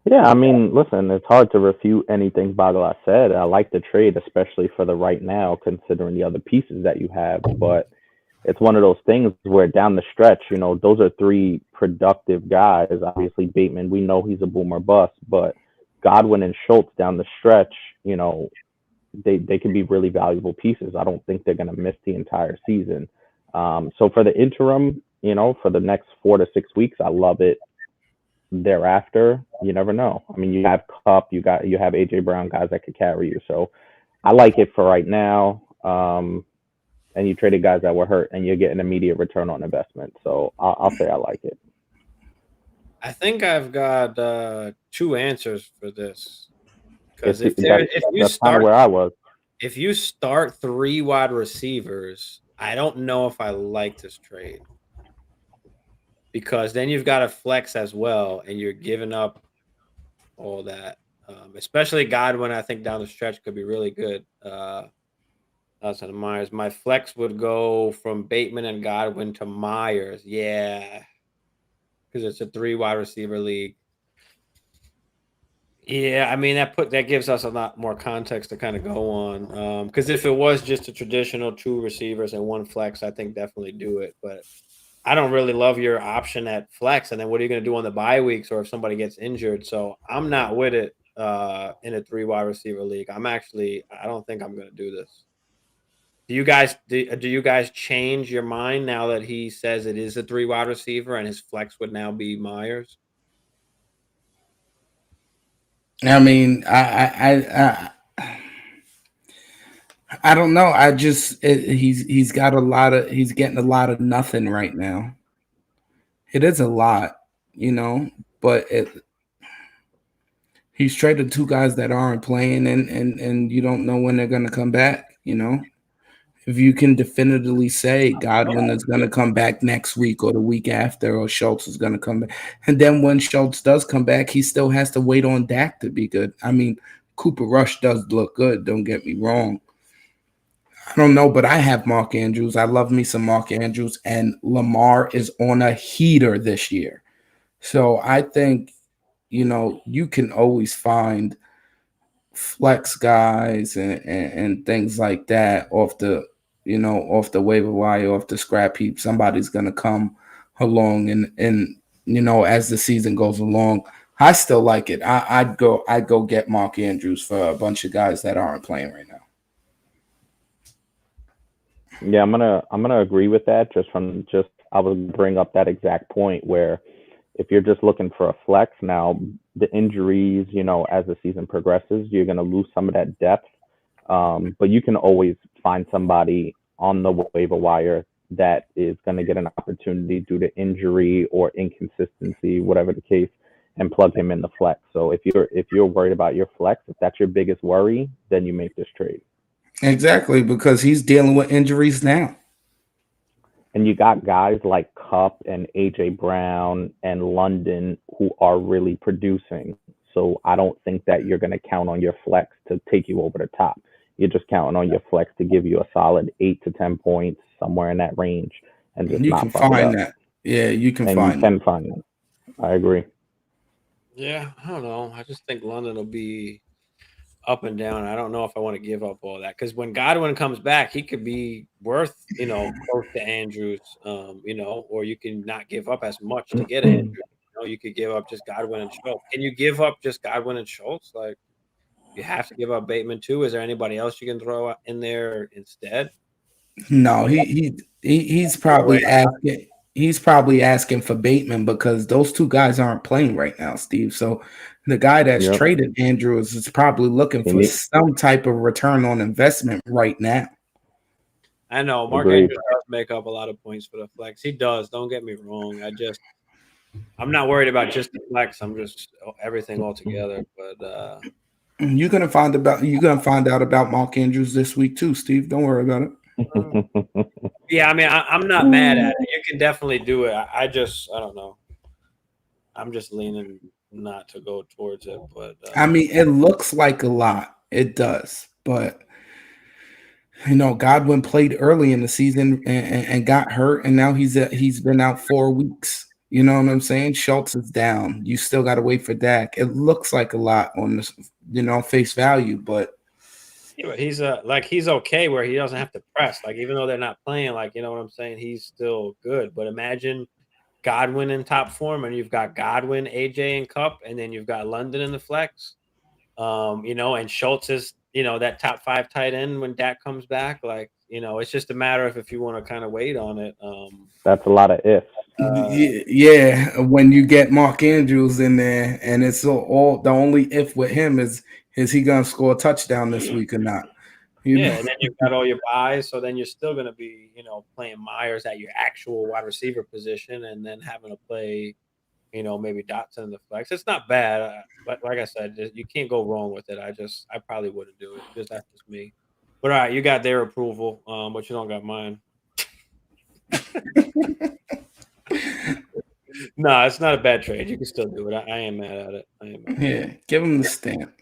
Yeah, I mean, listen, it's hard to refute anything Bagala said. I like the trade, especially for the right now, considering the other pieces that you have. But it's one of those things where down the stretch, those are three productive guys. Obviously, Bateman, we know he's a boomer bust, but Godwin and Schultz down the stretch, they can be really valuable pieces. I don't think they're going to miss the entire season. So for the interim, for the next 4 to 6 weeks, I love it. Thereafter, you never know. I mean, you have Cup, you have AJ Brown, guys that could carry you. So I like it for right now. And you traded guys that were hurt, and you're getting immediate return on investment. So I'll say I like it. I think I've got two answers for this. If Because that's kind of where I was. if you start three wide receivers, I don't know if I like this trade. Because then you've got to flex as well, and you're giving up all that. Especially Godwin, I think down the stretch could be really good. Outside of Myers, my flex would go from Bateman and Godwin to Myers. Yeah, because it's a three wide receiver league. Yeah, I mean that gives us a lot more context to kind of go on. Because if it was just a traditional two receivers and one flex, I think definitely do it. But I don't really love your option at flex. And then what are you going to do on the bye weeks or if somebody gets injured? So I'm not with it in a three wide receiver league. I don't think I'm going to do this. Do you guys change your mind now that he says it is a three wide receiver and his flex would now be Myers? I mean, I don't know. He's got he's getting a lot of nothing right now. It is a lot, but he's traded two guys that aren't playing, and you don't know when they're going to come back. If you can definitively say Godwin is going to come back next week or the week after, or Schultz is going to come back, and then when Schultz does come back, he still has to wait on Dak to be good. I mean, Cooper Rush does look good. Don't get me wrong. I don't know, but I have Mark Andrews. I love me some Mark Andrews, and Lamar is on a heater this year. So I think, you can always find flex guys and things like that off the waiver wire, off the scrap heap. Somebody's gonna come along and as the season goes along. I still like it. I'd go get Mark Andrews for a bunch of guys that aren't playing right now. Yeah, I'm gonna agree with that. I would bring up that exact point where if you're just looking for a flex now, the injuries, as the season progresses, you're gonna lose some of that depth. But you can always find somebody on the waiver wire that is gonna get an opportunity due to injury or inconsistency, whatever the case, and plug him in the flex. So if you're worried about your flex, if that's your biggest worry, then you make this trade. Exactly, because he's dealing with injuries now. And you got guys like Cup and AJ Brown and London who are really producing. So I don't think that you're going to count on your flex to take you over the top. You're just counting on your flex to give you a solid 8 to 10 points somewhere in that range, and just You not can fuck it find up. that. Yeah, you can And you find that. can find it. I agree. Yeah, I don't know. I just think London will be up and down. I don't know if I want to give up all that because when Godwin comes back, he could be worth close to Andrews, or you can not give up as much to get Andrews. You could give up just Godwin and Schultz. Can you give up just Godwin and Schultz? Like you have to give up Bateman too. Is there anybody else you can throw in there instead? No, he's probably asking. He's probably asking for Bateman because those two guys aren't playing right now, Steve. So the guy that's Yep. traded Andrews is probably looking for some type of return on investment right now. I know Mark Agreed. Andrews does make up a lot of points for the flex. He does. Don't get me wrong. I'm not worried about just the flex. I'm just everything altogether. But You're gonna find out about Mark Andrews this week too, Steve. Don't worry about it. yeah, I mean, I'm not mad at it. You can definitely do it. I don't know. I'm just leaning not to go towards it. But I mean, it looks like a lot. It does, but Godwin played early in the season and got hurt, and now he's been out 4 weeks. You know what I'm saying? Schultz is down. You still got to wait for Dak. It looks like a lot on this, face value, but he's he's okay where he doesn't have to press. Like even though they're not playing, like you know what I'm saying, he's still good. But imagine Godwin in top form, and you've got Godwin, AJ, and Cup, and then you've got London in the flex. And Schultz is that top 5 tight end when Dak comes back. Like it's just a matter of if you want to kind of wait on it. That's a lot of ifs. yeah, when you get Mark Andrews in there, and it's all the only if with him is he gonna score a touchdown this week or not? And then you've got all your buys, so then you're still going to be playing Myers at your actual wide receiver position, and then having to play maybe Dotson in the flex. It's not bad, but like I said, you can't go wrong with it. I probably wouldn't do it. That's just me. But all right, you got their approval, but you don't got mine. No, it's not a bad trade. You can still do it. I am mad at it. Give him the stamp.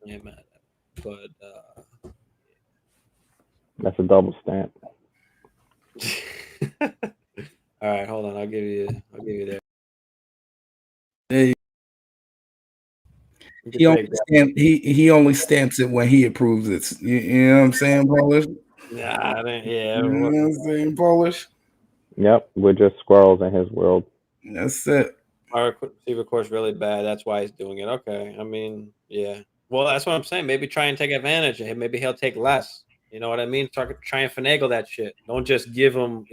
I am mad at it. But that's a double stamp. All right, hold on. I'll give you that. He only stamps it when he approves it. You know what I'm saying, Polish? Nah, yeah. You know what I'm saying, Polish? Yep, we're just squirrels in his world. That's it. Our receiver course really bad. That's why he's doing it. Okay, I mean, yeah. Well, that's what I'm saying. Maybe try and take advantage of him. Maybe he'll take less. You know what I mean? Try and finagle that shit. Don't just give him,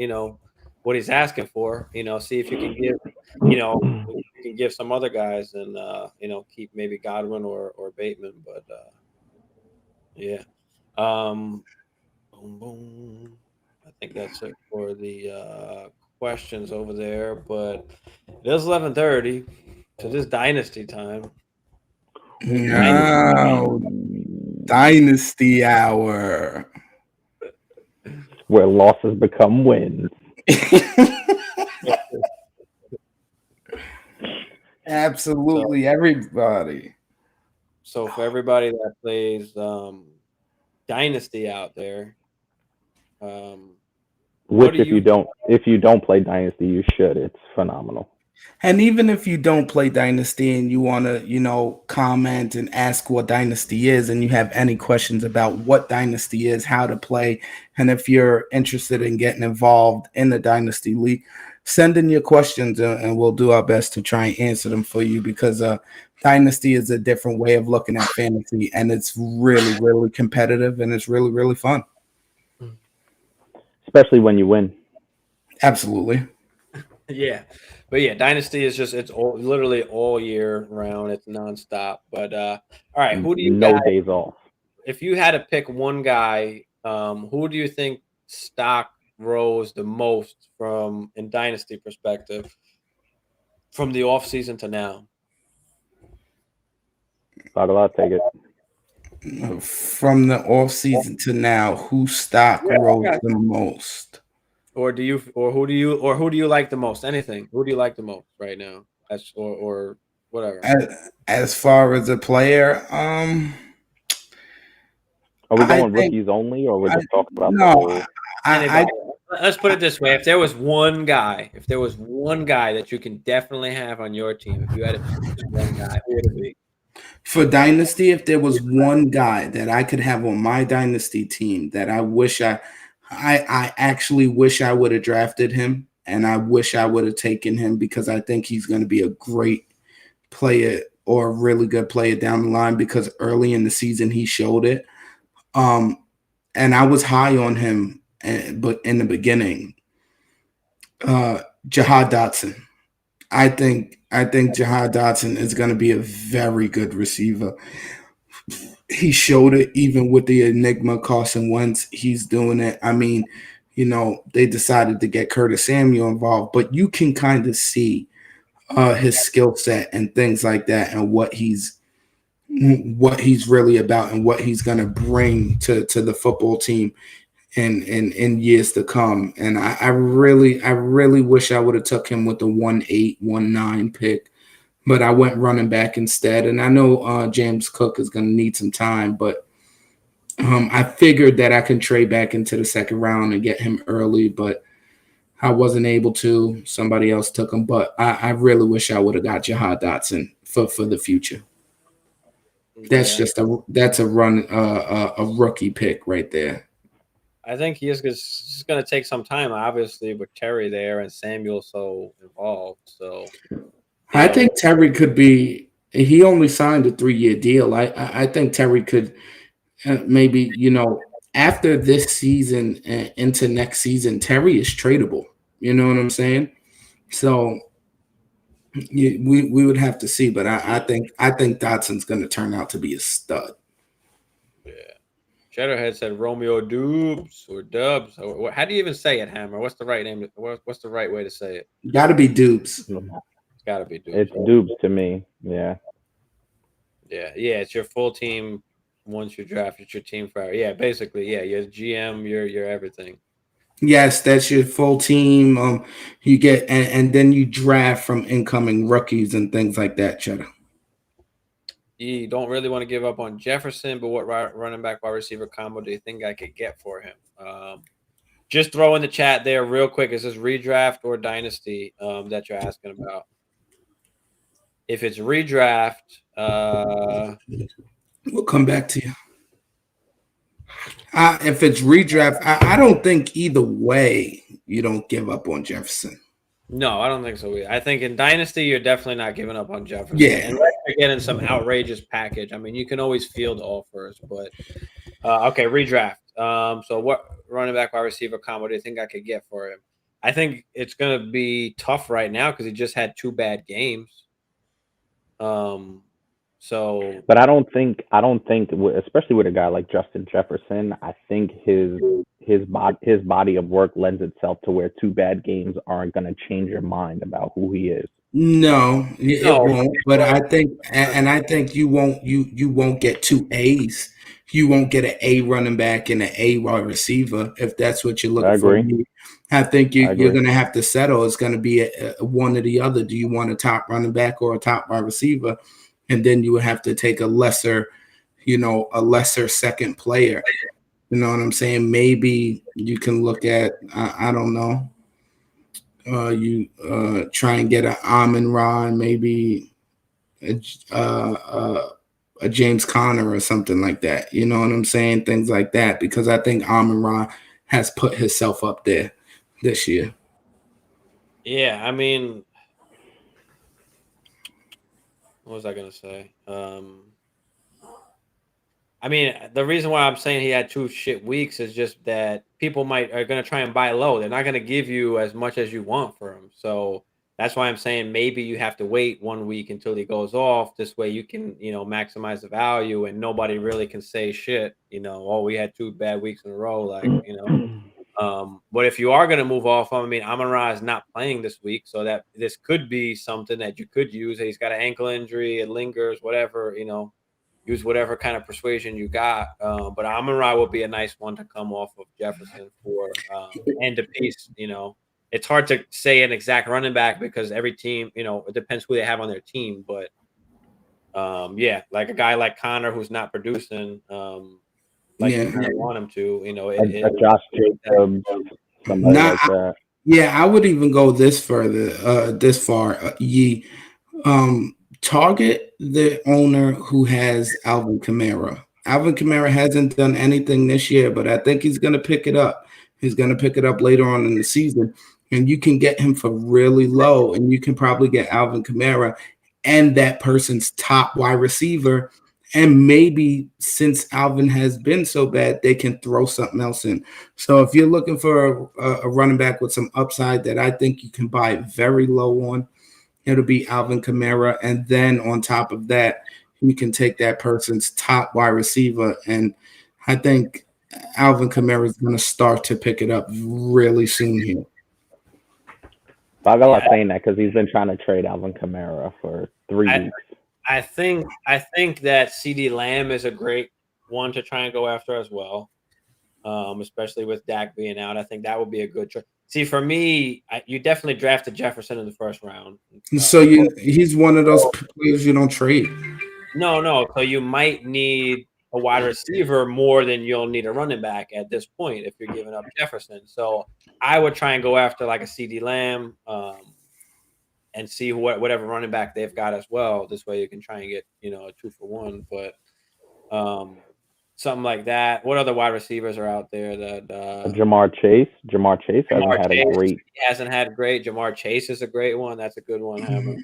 what he's asking for. See if you can give, you can give some other guys and keep maybe Godwin or Bateman. But yeah. Boom, boom. I think that's it for the questions over there. But it is 11:30, so this Dynasty time. Wow. Dynasty hour. Where losses become wins. Absolutely, everybody. So for everybody that plays Dynasty out there, which if you don't play Dynasty, you should. It's phenomenal. And even if you don't play Dynasty and you want to, comment and ask what Dynasty is, and you have any questions about what Dynasty is, how to play, and if you're interested in getting involved in the Dynasty League, send in your questions and we'll do our best to try and answer them for you, because Dynasty is a different way of looking at fantasy, and it's really, really competitive, and it's really, really fun. Especially when you win. Absolutely. Yeah. But yeah, Dynasty is just literally all year round. It's nonstop. But all right, who do you days off? If you had to pick one guy, who do you think stock rose the most from in Dynasty perspective from the off season to now? I'll take it. From the off season to now, who stock rose the most? Or who do you like the most? Anything. Who do you like the most right now? Or whatever. As far as a player, are we going rookies only, or we're just talking about the whole? Let's put it this way: if there was one guy that you can definitely have on your team, if you had to pick just one guy, who would it be? For Dynasty, if there was one guy that I could have on my Dynasty team that I wish I actually wish I would have drafted him, and I wish I would have taken him, because I think he's going to be a great player or a really good player down the line, because early in the season he showed it. And I was high on him, but in the beginning, Jahad Dotson. I think Jahad Dotson is going to be a very good receiver. He showed it even with the Enigma Carson Wentz. He's doing it. I mean, they decided to get Curtis Samuel involved, but you can kind of see his skill set and things like that, and what he's really about, and what he's going to bring to the football team in years to come. And I really wish I would have took him with the 1-8, 1-9 pick. But I went running back instead. And I know James Cook is going to need some time, but I figured that I can trade back into the second round and get him early. But I wasn't able to. Somebody else took him, but I really wish I would have got Jahad Dotson for the future. That's Yeah. just a rookie pick right there. I think he is just going to take some time, obviously, with Terry there and Samuel so involved. So, I think Terry could be. He only signed a 3-year deal. I think Terry could maybe after this season and into next season, Terry is tradable. You know what I'm saying? So we would have to see, but I think Dotson's going to turn out to be a stud. Yeah. Shedderhead said Romeo Dubs or Dubs. How do you even say it, Hammer? What's the right name? What's the right way to say it? Got to be Dubes. It's got to be Dubs. It's Dubs to me. Yeah. Yeah. It's your full team. Once you draft, it's your team forever. Yeah, basically, yeah. You're GM. You're everything. Yes, that's your full team. You get and then you draft from incoming rookies and things like that, Cheddar. You don't really want to give up on Jefferson, but what running back wide receiver combo do you think I could get for him? Just throw in the chat there real quick. Is this redraft or dynasty that you're asking about? If it's redraft, we'll come back to you. If it's redraft, I don't think either way you don't give up on Jefferson. No, I don't think so. I think in Dynasty, you're definitely not giving up on Jefferson. Yeah. Unless you're getting some outrageous package. I mean, you can always field offers, but okay, redraft. So what running back wide receiver combo do you think I could get for him? I think it's going to be tough right now because he just had 2 bad games. But I don't think, especially with a guy like Justin Jefferson, I think his body of work lends itself to where 2 bad games aren't going to change your mind about who he is. No, it won't. But I think, and I think you won't get 2 A's. You won't get an A running back and an A wide receiver if that's what you're looking for. I think you're going to have to settle. It's going to be a one or the other. Do you want a top running back or a top wide receiver? And then you would have to take a lesser second player. You know what I'm saying? Maybe you can look at, I don't know. You try and get an Amon-Ra and maybe a James Conner or something like that. You know what I'm saying? Things like that, because I think Amon-Ra has put himself up there this year. Yeah, I mean, what was I going to say? I mean, the reason why I'm saying he had 2 shit weeks is just that people are going to try and buy low. They're not going to give you as much as you want for him. So that's why I'm saying maybe you have to wait 1 week until he goes off. This way you can, maximize the value and nobody really can say shit. We had 2 bad weeks in a row. But if you are going to move off him, I mean, Amon-Ra is not playing this week. So that this could be something that you could use. He's got an ankle injury. It lingers, whatever, use whatever kind of persuasion you got. But Amon-Ra would be a nice one to come off of Jefferson for end of piece. It's hard to say an exact running back because every team, it depends who they have on their team. But like a guy like Connor who's not producing, you kind of want him to, Josh Jacobs, somebody like that. Yeah, I would even go this far. Target the owner who has Alvin Kamara. Alvin Kamara hasn't done anything this year, but I think he's going to pick it up. He's going to pick it up later on in the season, and you can get him for really low, and you can probably get Alvin Kamara and that person's top wide receiver, and maybe since Alvin has been so bad, they can throw something else in. So if you're looking for a running back with some upside that I think you can buy very low on, it'll be Alvin Kamara. And then on top of that, you can take that person's top wide receiver. And I think Alvin Kamara is going to start to pick it up really soon here. I got like saying that because he's been trying to trade Alvin Kamara for 3 weeks. I think that CD Lamb is a great one to try and go after as well, especially with Dak being out. I think that would be a good trade. See, for me, you definitely drafted Jefferson in the first round. So he's one of those players you don't trade. No. So you might need a wide receiver more than you'll need a running back at this point if you're giving up Jefferson. So I would try and go after like a CD Lamb and see whatever running back they've got as well. This way you can try and get, a 2-for-1. But something like that. What other wide receivers are out there that Jamar Chase. Jamar Chase hasn't had a great. He hasn't had great. Jamar Chase is a great one. That's a good one, Hammer.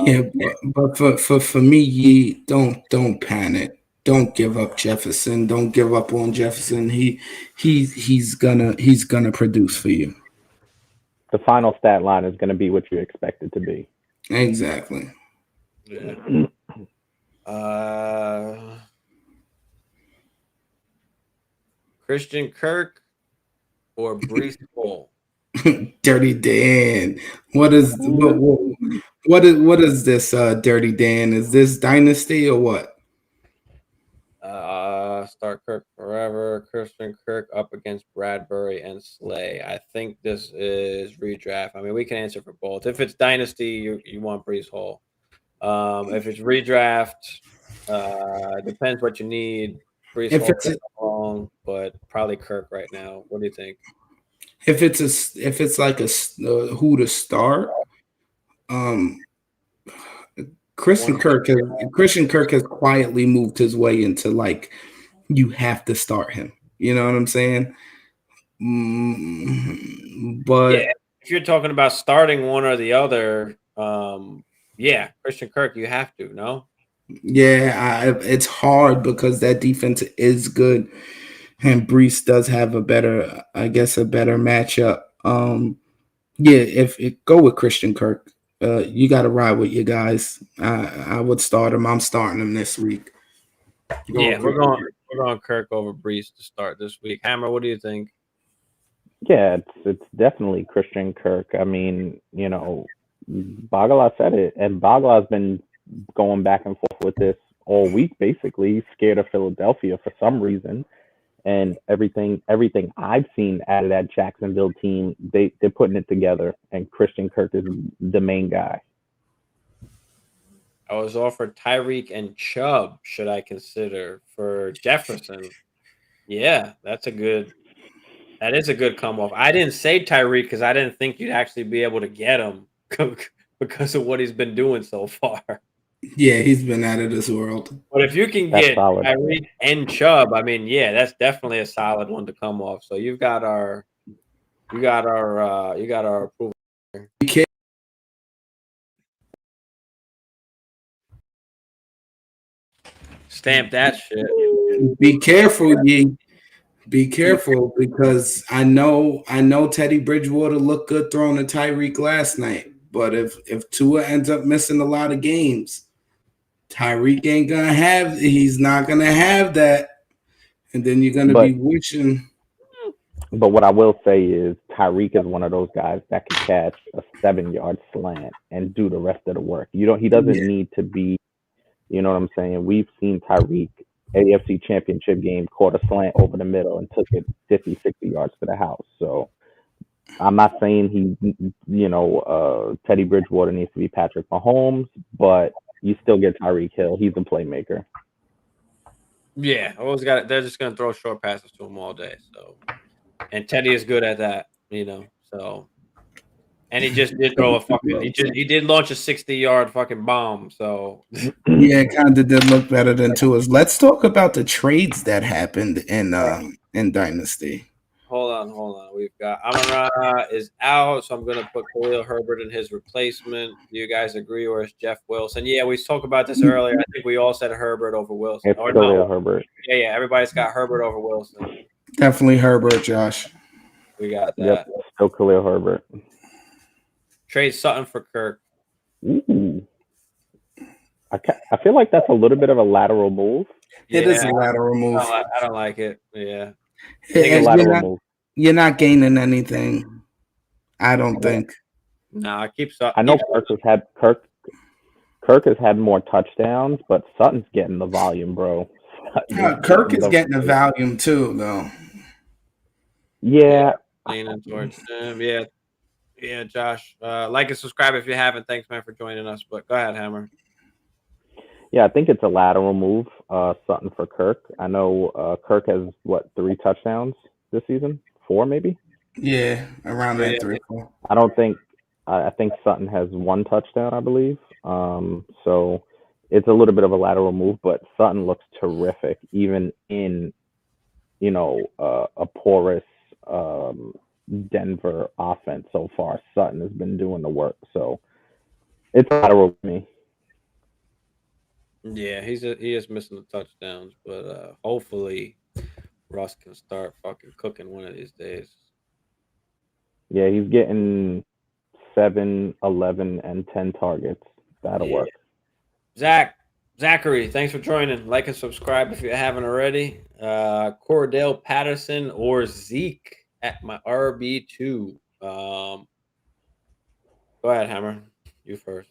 Yeah, but for me, ye don't panic. Don't give up Jefferson. Don't give up on Jefferson. He's gonna produce for you. The final stat line is gonna be what you expect it to be. Exactly. Yeah. Christian Kirk or Breece Hall? Dirty Dan. What is this Dirty Dan? Is this Dynasty or what? Start Kirk forever. Christian Kirk up against Bradbury and Slay. I think this is redraft. I mean, we can answer for both. If it's Dynasty, you want Breece Hall. If it's redraft, depends what you need. Breece Hall long, but probably Kirk right now. What do you think? If it's like a who to start, Christian Kirk has quietly moved his way into like you have to start him. You know what I'm saying? But yeah, if you're talking about starting one or the other, Christian Kirk, you have to, no? Yeah, it's hard because that defense is good, and Breece does have a better matchup. Go with Christian Kirk. You got to ride with your guys. I would start him. I'm starting him this week. We're going Kirk over Breece to start this week. Hammer, what do you think? Yeah, it's definitely Christian Kirk. I mean, Bagala said it, and Bagala's been going back and forth with this all week. Basically, he's scared of Philadelphia for some reason, and everything I've seen out of that Jacksonville team, they're putting it together, and Christian Kirk is the main guy. I was offered Tyreek and Chubb. Should I consider for Jefferson? Yeah, that is a good come off. I didn't say Tyreek because I didn't think you'd actually be able to get him because of what he's been doing so far. Yeah, he's been out of this world. But if you can get Tyreek and Chubb, I mean, that's definitely a solid one to come off. So you got our approval. Stamp that shit. Be careful, ye. Be careful because I know Teddy Bridgewater looked good throwing to Tyreek last night. But if Tua ends up missing a lot of games, Tyreek he's not gonna have that. And then you're gonna be wishing. But what I will say is Tyreek is one of those guys that can catch a 7-yard slant and do the rest of the work. He doesn't need to be, you know what I'm saying? We've seen Tyreek AFC Championship game caught a slant over the middle and took it 50, 60 yards to the house. So I'm not saying Teddy Bridgewater needs to be Patrick Mahomes, but you still get Tyreek Hill. He's a playmaker. Yeah, always got it. They're just gonna throw short passes to him all day. So, and Teddy is good at that, So, and he just did throw he did launch a 60-yard fucking bomb. So, yeah, it kind of did look better than Tua's. Let's talk about the trades that happened in Dynasty. Hold on. We've got Amon-Ra is out, so I'm going to put Khalil Herbert in his replacement. Do you guys agree, or is Jeff Wilson? Yeah, we talked about this earlier. I think we all said Herbert over Wilson. It's Khalil Herbert. Yeah, everybody's got Herbert over Wilson. Definitely Herbert, Josh. We got that. Yep, still Khalil Herbert. Trade Sutton for Kirk. Ooh. I feel like that's a little bit of a lateral move. It is a lateral move. I don't like it. Yeah. You're not gaining anything. I don't think. No, keep Sutton. I know Kirk has had more touchdowns, but Sutton's getting the volume, bro. Kirk is getting the volume too, though. Yeah. Leaning towards him. Yeah, Josh. Like and subscribe if you haven't. Thanks, man, for joining us. But go ahead, Hammer. Yeah, I think it's a lateral move. Sutton for Kirk. I know Kirk has what 3 touchdowns this season, 4 maybe. Yeah, around Yeah. that 3 or 4. I don't think I think Sutton has 1 touchdown, I believe. So it's a little bit of a lateral move, but Sutton looks terrific, even in a porous Denver offense so far. Sutton has been doing the work, so it's lateral with me. Yeah, he is missing the touchdowns, but hopefully Russ can start fucking cooking one of these days. Yeah, he's getting 7, 11, and 10 targets. That'll Yeah. work. Zachary, thanks for joining. Like and subscribe if you haven't already. Cordell Patterson or Zeke at my RB2. Go ahead, Hammer. You first.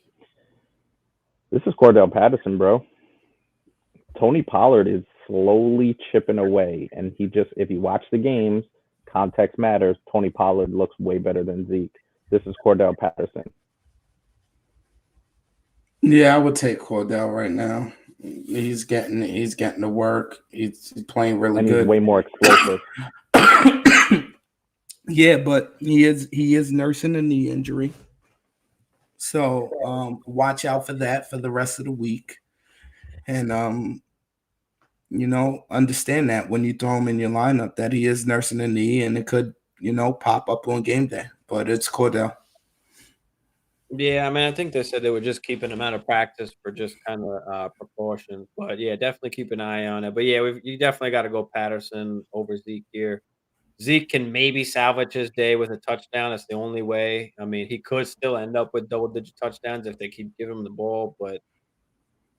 This is Cordell Patterson, bro. Tony Pollard is slowly chipping away, and if you watch the games, context matters. Tony Pollard looks way better than Zeke. This is Cordell Patterson. Yeah, I would take Cordell right now. He's getting the work. He's playing really And good. he's way more explosive. Yeah, but he is nursing a knee injury. So watch out for that for the rest of the week. And understand that when you throw him in your lineup that he is nursing a knee and it could, pop up on game day. But it's Cordell. Yeah, I mean, I think they said they were just keeping him out of practice for just kind of precautions. But yeah, definitely keep an eye on it. But yeah, you definitely got to go Patterson over Zeke here. Zeke can maybe salvage his day with a touchdown. That's the only way. I mean, he could still end up with double-digit touchdowns if they keep giving him the ball, but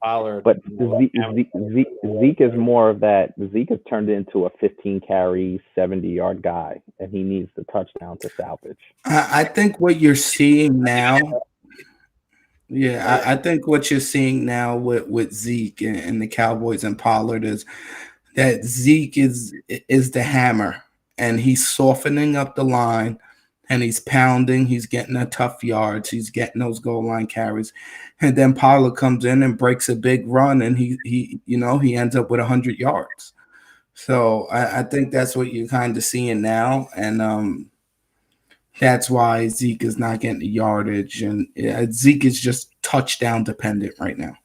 Pollard. But Zeke is more of that. Zeke has turned into a 15 carry, 70-yard guy, and he needs the touchdown to salvage. I think what you're seeing now, I think what you're seeing now with Zeke and the Cowboys and Pollard is that Zeke is the hammer, and he's softening up the line, and he's pounding. He's getting the tough yards. He's getting those goal line carries, and then Pollard comes in and breaks a big run, and he ends up with 100 yards. So I think that's what you're kind of seeing now, and that's why Zeke is not getting the yardage, and Zeke is just touchdown dependent right now.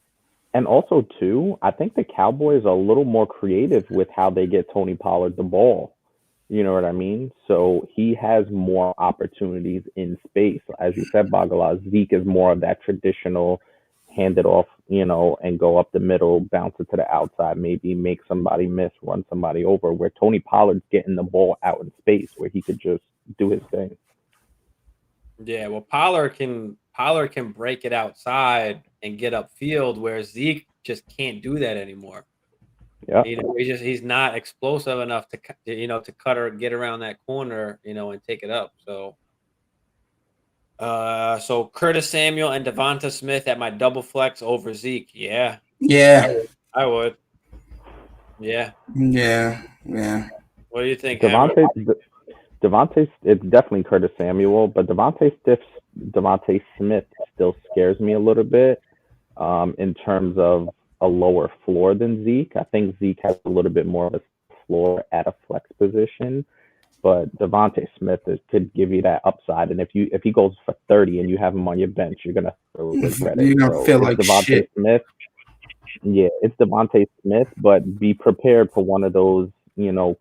And also, too, I think the Cowboys are a little more creative with how they get Tony Pollard the ball. You know what I mean? So he has more opportunities in space. As you said, Bagala, Zeke is more of that traditional hand it off, and go up the middle, bounce it to the outside, maybe make somebody miss, run somebody over, where Tony Pollard's getting the ball out in space where he could just do his thing. Yeah, well, Pollard can break it outside and get upfield, where Zeke just can't do that anymore. Yeah, he's not explosive enough to cut or get around that corner, and take it up. So Curtis Samuel and Devonta Smith at my double flex over Zeke. Yeah, I would. Yeah. What do you think, Devontae, it's definitely Curtis Samuel, but Devontae Smith still scares me a little bit in terms of a lower floor than Zeke. I think Zeke has a little bit more of a floor at a flex position, but Devontae Smith could give you that upside. And if he goes for 30 and you have him on your bench, you're gonna regret it. You're gonna feel like Devontae shit. Smith. Yeah, it's Devontae Smith, but be prepared for one of those,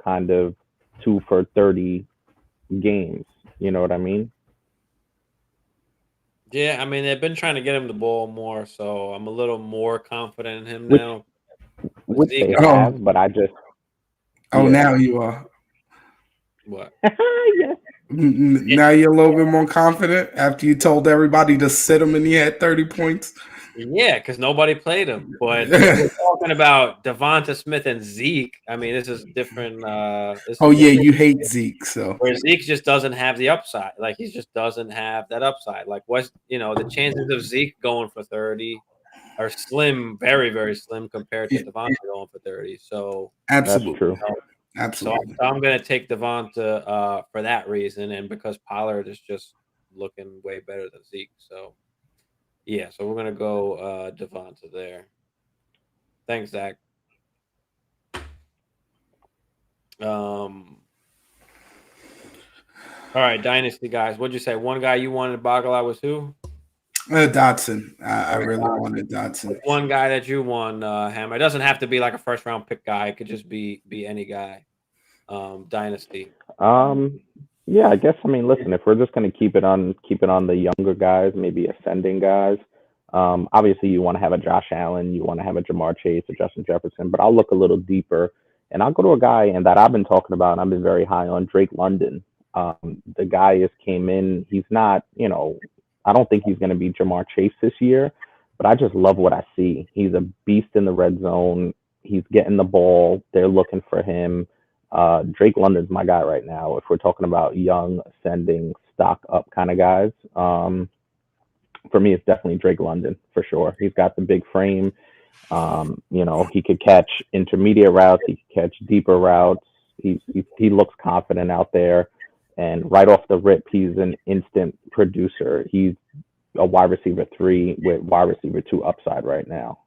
kind of 2 for 30 games. You know what I mean? Yeah, I mean, they've been trying to get him the ball more, so I'm a little more confident in him now. Which they have, but I just. Now you are. What? Yes. Now you're a little bit more confident after you told everybody to sit him and he had 30 points. Yeah, because nobody played him. But we're talking about Devonta Smith and Zeke. I mean, this is different. You hate Zeke, so where Zeke just doesn't have the upside. Like, he just doesn't have that upside. Like, the chances of Zeke going for 30 are slim, very, very slim compared to Devonta going for 30. So absolutely, that's true. Absolutely. So I'm going to take Devonta for that reason, and because Pollard is just looking way better than Zeke. So yeah, so we're going to go Devonta there. Thanks, Zach. All right, Dynasty guys. What'd you say? One guy you wanted to boggle out was who? Dotson. I Eric really Dotson. wanted Dotson. One guy that you won, Hammer. It doesn't have to be like a first round pick guy. It could just be any guy. Dynasty. Yeah, I guess listen, if we're just gonna keep it on the younger guys, maybe ascending guys. Obviously you want to have a Josh Allen, you want to have a Jamar Chase, a Justin Jefferson, but I'll look a little deeper and I'll go to a guy and that I've been talking about and I've been very high on, Drake London. The guy just came in. He's not, I don't think he's gonna be Jamar Chase this year, but I just love what I see. He's a beast in the red zone. He's getting the ball. They're looking for him. Drake London's my guy right now. If we're talking about young, ascending, stock up kind of guys, for me, it's definitely Drake London for sure. He's got the big frame. He could catch intermediate routes. He could catch deeper routes. He looks confident out there. And right off the rip, he's an instant producer. He's a wide receiver 3 with wide receiver 2 upside right now.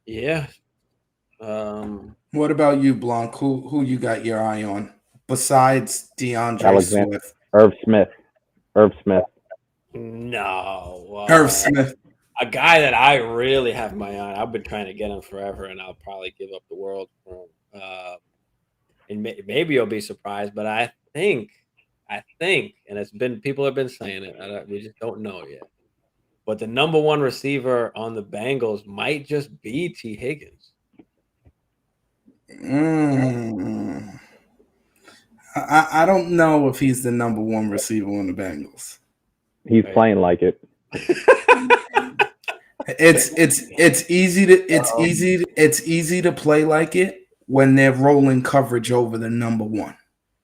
Yeah. What about you, Blanc? Who you got your eye on besides DeAndre Swift? Irv Smith. No. Irv Smith. A guy that I really have my eye on. I've been trying to get him forever, and I'll probably give up the world for him. And maybe you'll be surprised, but I think, and it's been people have been saying it. We just don't know yet. But the number one receiver on the Bengals might just be T. Higgins. I don't know if he's the number one receiver on the Bengals. He's playing like it. It's easy to play like it when they're rolling coverage over the number one.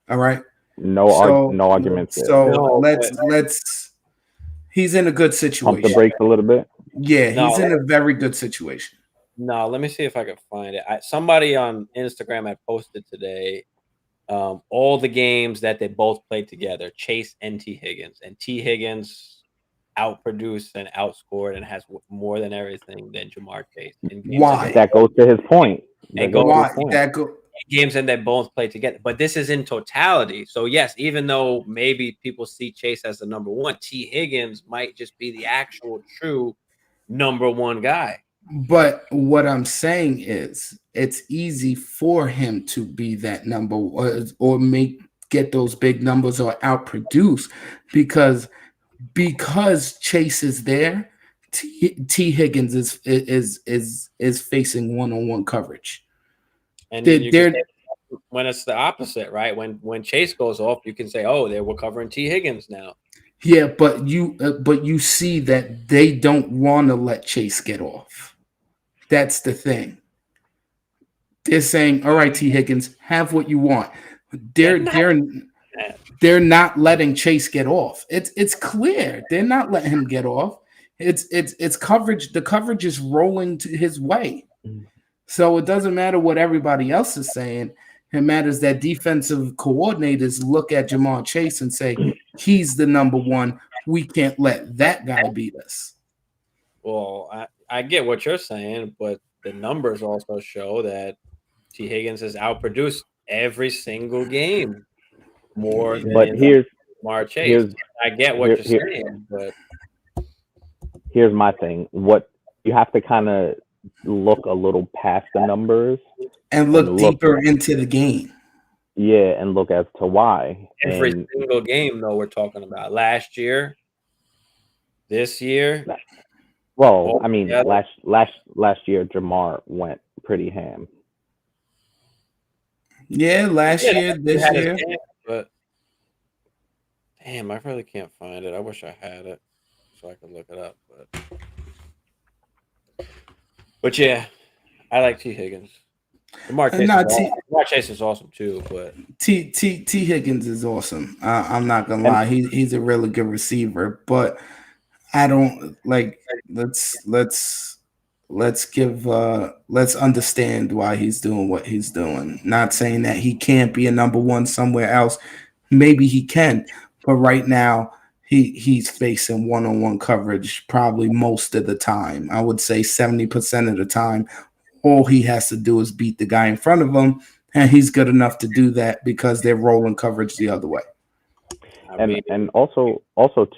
All right. No arguments. Let's. He's in a good situation. Pump the brakes a little bit. Yeah, he's in a very good situation. No, let me see if I can find it. Somebody on Instagram had posted today all the games that they both played together, Chase and T. Higgins. And T. Higgins outproduced and outscored and has more than everything than Jamar Chase. Why? That goes to his point. Games and they both played together. But this is in totality. So, yes, even though maybe people see Chase as the number one, T. Higgins might just be the actual true number one guy. But what I'm saying is it's easy for him to be that number or get those big numbers or outproduce because Chase is there. T. Higgins is facing one-on-one coverage. And when it's the opposite, right? When Chase goes off, you can say, "Oh, we're covering T. Higgins now." Yeah, but you see that they don't want to let Chase get off. That's the thing. They're saying, "All right, T. Higgins, have what you want." They're not letting Chase get off. It's clear they're not letting him get off. It's coverage. The coverage is rolling to his way. So it doesn't matter what everybody else is saying. It matters that defensive coordinators look at Jamar Chase and say, he's the number one. We can't let that guy beat us. Well, I get what you're saying, but the numbers also show that T. Higgins has outproduced every single game more than Jamar Chase. I get what you're saying, but here's my thing. What you have to kind of look a little past the numbers and look deeper into the game. Yeah, and look as to why. Every single game, though, we're talking about last year, this year. Well, I mean, last year Jamar went pretty ham. Yeah, last year, this year. But damn, I really can't find it. I wish I had it so I could look it up. But yeah, I like T. Higgins. Jamar Chase is awesome too, but T. Higgins is awesome. I'm not gonna lie, he's a really good receiver, but I don't like. Let's understand why he's doing what he's doing. Not saying that he can't be a number one somewhere else. Maybe he can, but right now he's facing one-on-one coverage probably most of the time. I would say 70% of the time, All he has to do is beat the guy in front of him, and he's good enough to do that because they're rolling coverage the other way. And also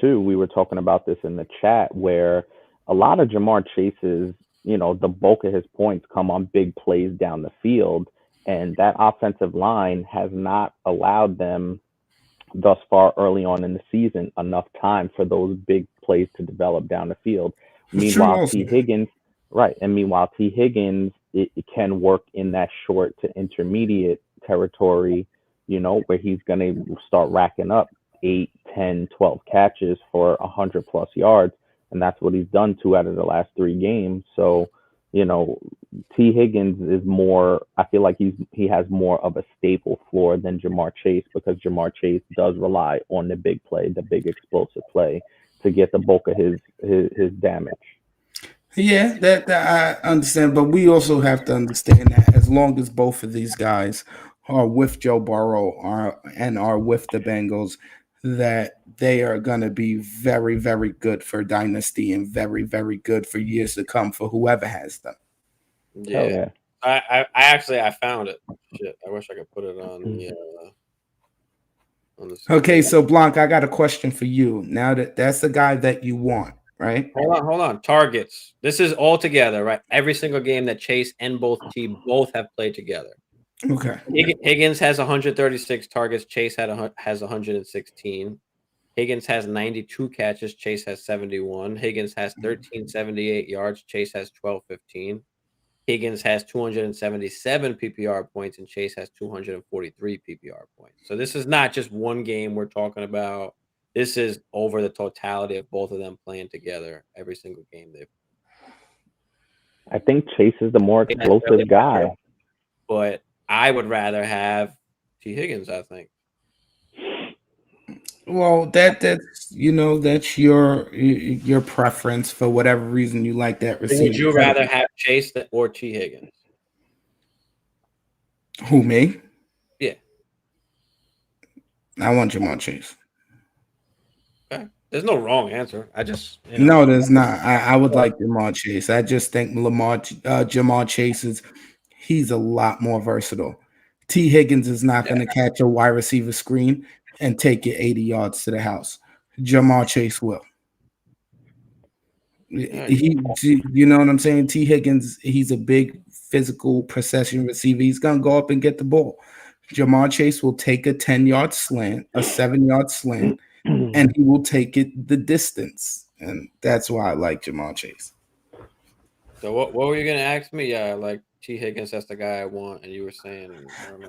too, we were talking about this in the chat where a lot of Jamar Chase's, the bulk of his points come on big plays down the field, and that offensive line has not allowed them thus far early on in the season enough time for those big plays to develop down the field. Meanwhile, T. Higgins, right, and meanwhile T. Higgins, it can work in that short to intermediate territory, where he's going to start racking up 8, 10, 12 catches for 100 plus yards. And that's what he's done 2 out of the last 3 games. So, T. Higgins is more, I feel like he has more of a stable floor than Jamar Chase, because Jamar Chase does rely on the big play, the big explosive play to get the bulk of his damage. Yeah, that I understand, but we also have to understand that as long as both of these guys are with Joe Burrow are with the Bengals, that they are going to be very, very good for Dynasty and very, very good for years to come for whoever has them. Yeah. I actually found it. Shit, I wish I could put it on the Okay, so Blanc, I got a question for you. Now that's the guy that you want, right? Hold on. Targets. This is all together, right? Every single game that Chase and both have played together. Okay. Higgins has 136 targets. Chase has 116. Higgins has 92 catches. Chase has 71. Higgins has 1378 yards. Chase has 1215. Higgins has 277 PPR points, and Chase has 243 PPR points. So this is not just one game we're talking about. This is over the totality of both of them playing together every single game they've. I think Chase is the more explosive guy, but I would rather have T. Higgins, I think. Well, that's your preference for whatever reason you like that receiver. Would you rather have Chase or T. Higgins? Who, me? Yeah. I want Jamar Chase. Okay. There's no wrong answer. I just No, there's not. I would like Jamar Chase. I just think Jamar Chase he's a lot more versatile. T. Higgins is not going to catch a wide receiver screen and take it 80 yards to the house. Jamar Chase will. You know what I'm saying? T. Higgins, he's a big physical possession receiver. He's going to go up and get the ball. Jamar Chase will take a 10-yard slant, a 7-yard slant, and he will take it the distance. And that's why I like Jamar Chase. So what were you going to ask me? Yeah, like T. Higgins, that's the guy I want. And you were saying.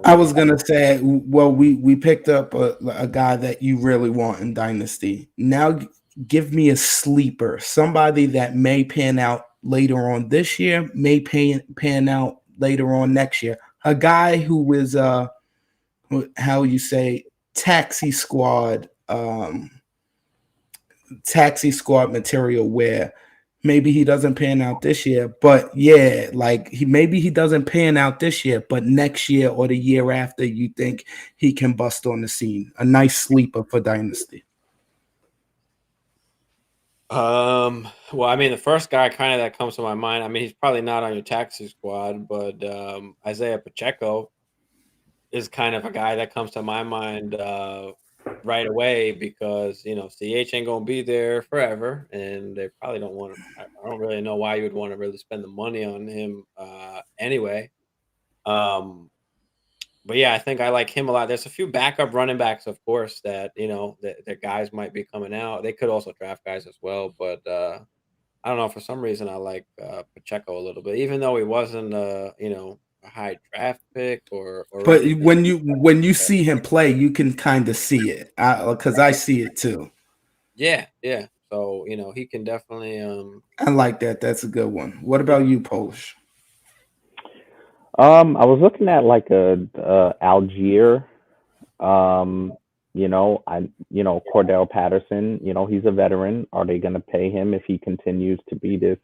I was going to say, well, we picked up a guy that you really want in Dynasty. Now give me a sleeper, somebody that may pan out later on this year, may pan out later on next year. A guy who is, how you say, taxi squad material, where maybe he doesn't pan out this year, but yeah, like maybe he doesn't pan out this year, but next year or the year after, you think he can bust on the scene. A nice sleeper for Dynasty. Well, I mean, the first guy kind of that comes to my mind, I mean, he's probably not on your taxi squad, but Isaiah Pacheco is kind of a guy that comes to my mind right away, because CH ain't gonna be there forever, and they probably don't want to. I don't really know why you would want to really spend the money on him anyway. But yeah, I think I like him a lot. There's a few backup running backs, of course, that that guys might be coming out. They could also draft guys as well, but I don't know. For some reason, I like Pacheco a little bit, even though he wasn't a high draft pick or but anything. when you see him play, you can kind of see it, because I see it too. Yeah. So he can definitely. I like that. That's a good one. What about you, Polish? I was looking at like a Algier. Cordell Patterson. He's a veteran. Are they going to pay him if he continues to be this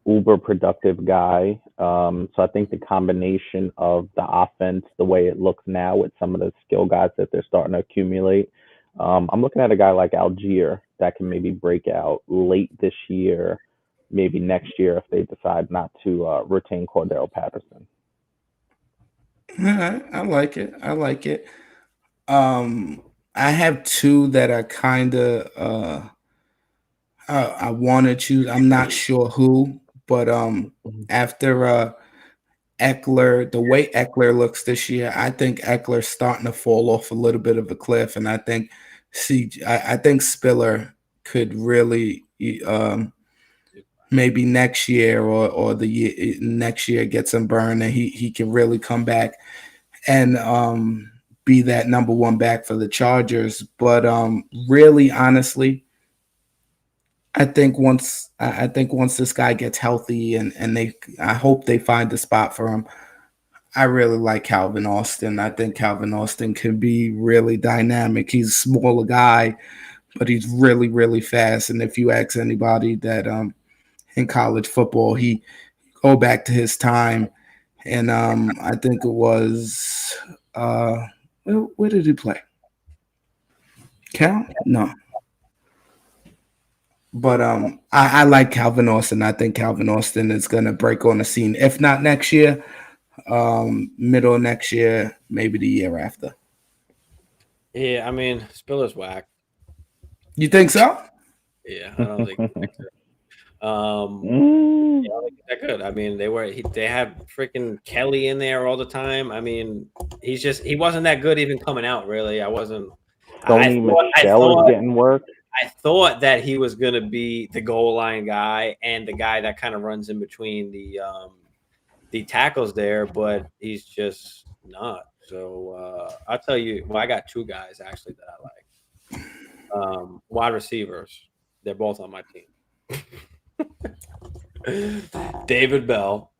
uber productive guy? So I think the combination of the offense, the way it looks now with some of the skill guys that they're starting to accumulate, I'm looking at a guy like Algier that can maybe break out late this year, maybe next year if they decide not to retain Cordell Patterson. I like it. I like it. I have two that are kind of I want to choose. I'm not sure who, but after Eckler, the way Eckler looks this year, I think Eckler's starting to fall off a little bit of a cliff, and I think I think Spiller could really maybe next year or the year next year get some burn, and he can really come back and be that number one back for the Chargers. But really, honestly, I think once this guy gets healthy and I hope they find a spot for him. I really like Calvin Austin. I think Calvin Austin can be really dynamic. He's a smaller guy, but he's really, really fast. And if you ask anybody that in college football, he go back to his time, and I think it was where did he play? Cal? No. But I like Calvin Austin. I think Calvin Austin is going to break on the scene. If not next year, middle of next year, maybe the year after. Yeah, I mean, Spiller's whack. You think so? Yeah, I don't think so. Yeah, I don't think that good. I mean, they had freaking Kelly in there all the time. I mean, he wasn't that good even coming out. Really, I wasn't. Sony Michelle is getting work. I thought that he was going to be the goal line guy and the guy that kind of runs in between the tackles there, but he's just not. So I'll tell you. Well, I got two guys actually that I like. Wide receivers. They're both on my team. David Bell.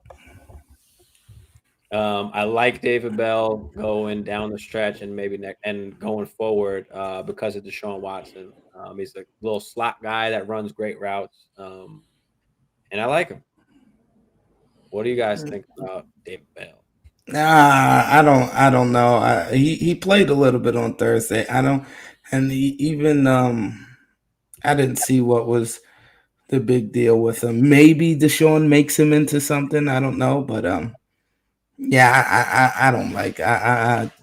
I like David Bell going down the stretch and maybe and going forward because of Deshaun Watson. He's a little slot guy that runs great routes, and I like him. What do you guys think about David Bell? I don't know. He played a little bit on Thursday. I didn't see what was the big deal with him. Maybe Deshaun makes him into something. I don't know, but yeah, I don't like.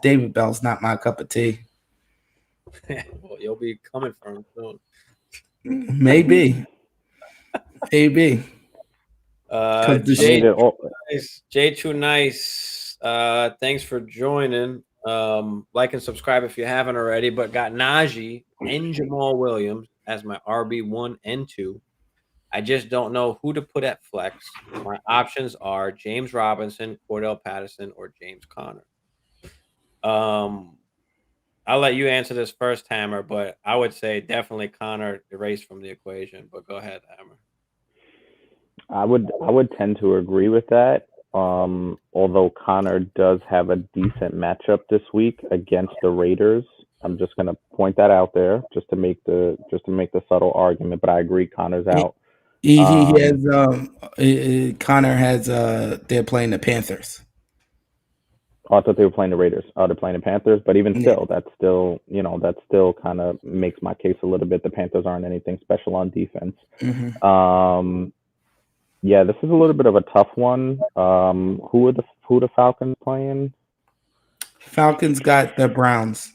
David Bell's not my cup of tea. Well, you'll be coming for him soon. Maybe. Jay Too Nice. Thanks for joining. Like and subscribe if you haven't already. But got Najee and Jamal Williams as my RB1 and 2. I just don't know who to put at flex. My options are James Robinson, Cordell Patterson, or James Conner. I'll let you answer this first, Hammer, but I would say definitely Conner erased from the equation. But go ahead, Hammer. I would tend to agree with that. Although Conner does have a decent matchup this week against the Raiders. I'm just gonna point that out there just to make the subtle argument. But I agree, Conner's out. He has Conner has they're playing the Panthers. Oh, I thought they were playing the Raiders. Oh, they're playing the Panthers, but even still, that still kind of makes my case a little bit. The Panthers aren't anything special on defense. Mm-hmm. Yeah, this is a little bit of a tough one. Who are the Falcons playing? Falcons got the Browns.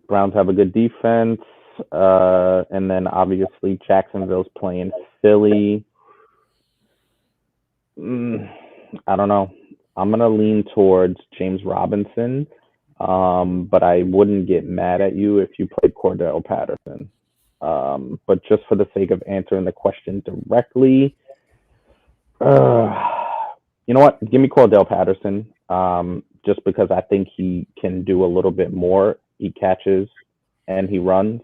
Browns have a good defense. And then obviously Jacksonville's playing Philly. I don't know. I'm going to lean towards James Robinson, but I wouldn't get mad at you if you played Cordell Patterson. But just for the sake of answering the question directly, you know what? Give me Cordell Patterson, just because I think he can do a little bit more. He catches and he runs.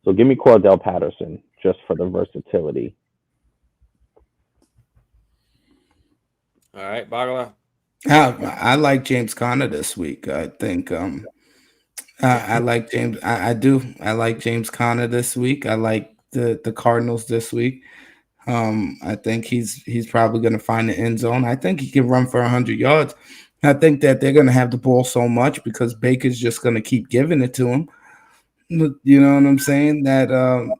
So give me Cordell Patterson just for the versatility. All right, Bagala. I like James Conner this week. I think I like James. I do. I like James Conner this week. I like the Cardinals this week. I think he's probably going to find the end zone. I think he can run for 100 yards. I think that they're going to have the ball so much because Baker's just going to keep giving it to him You know what I'm saying? That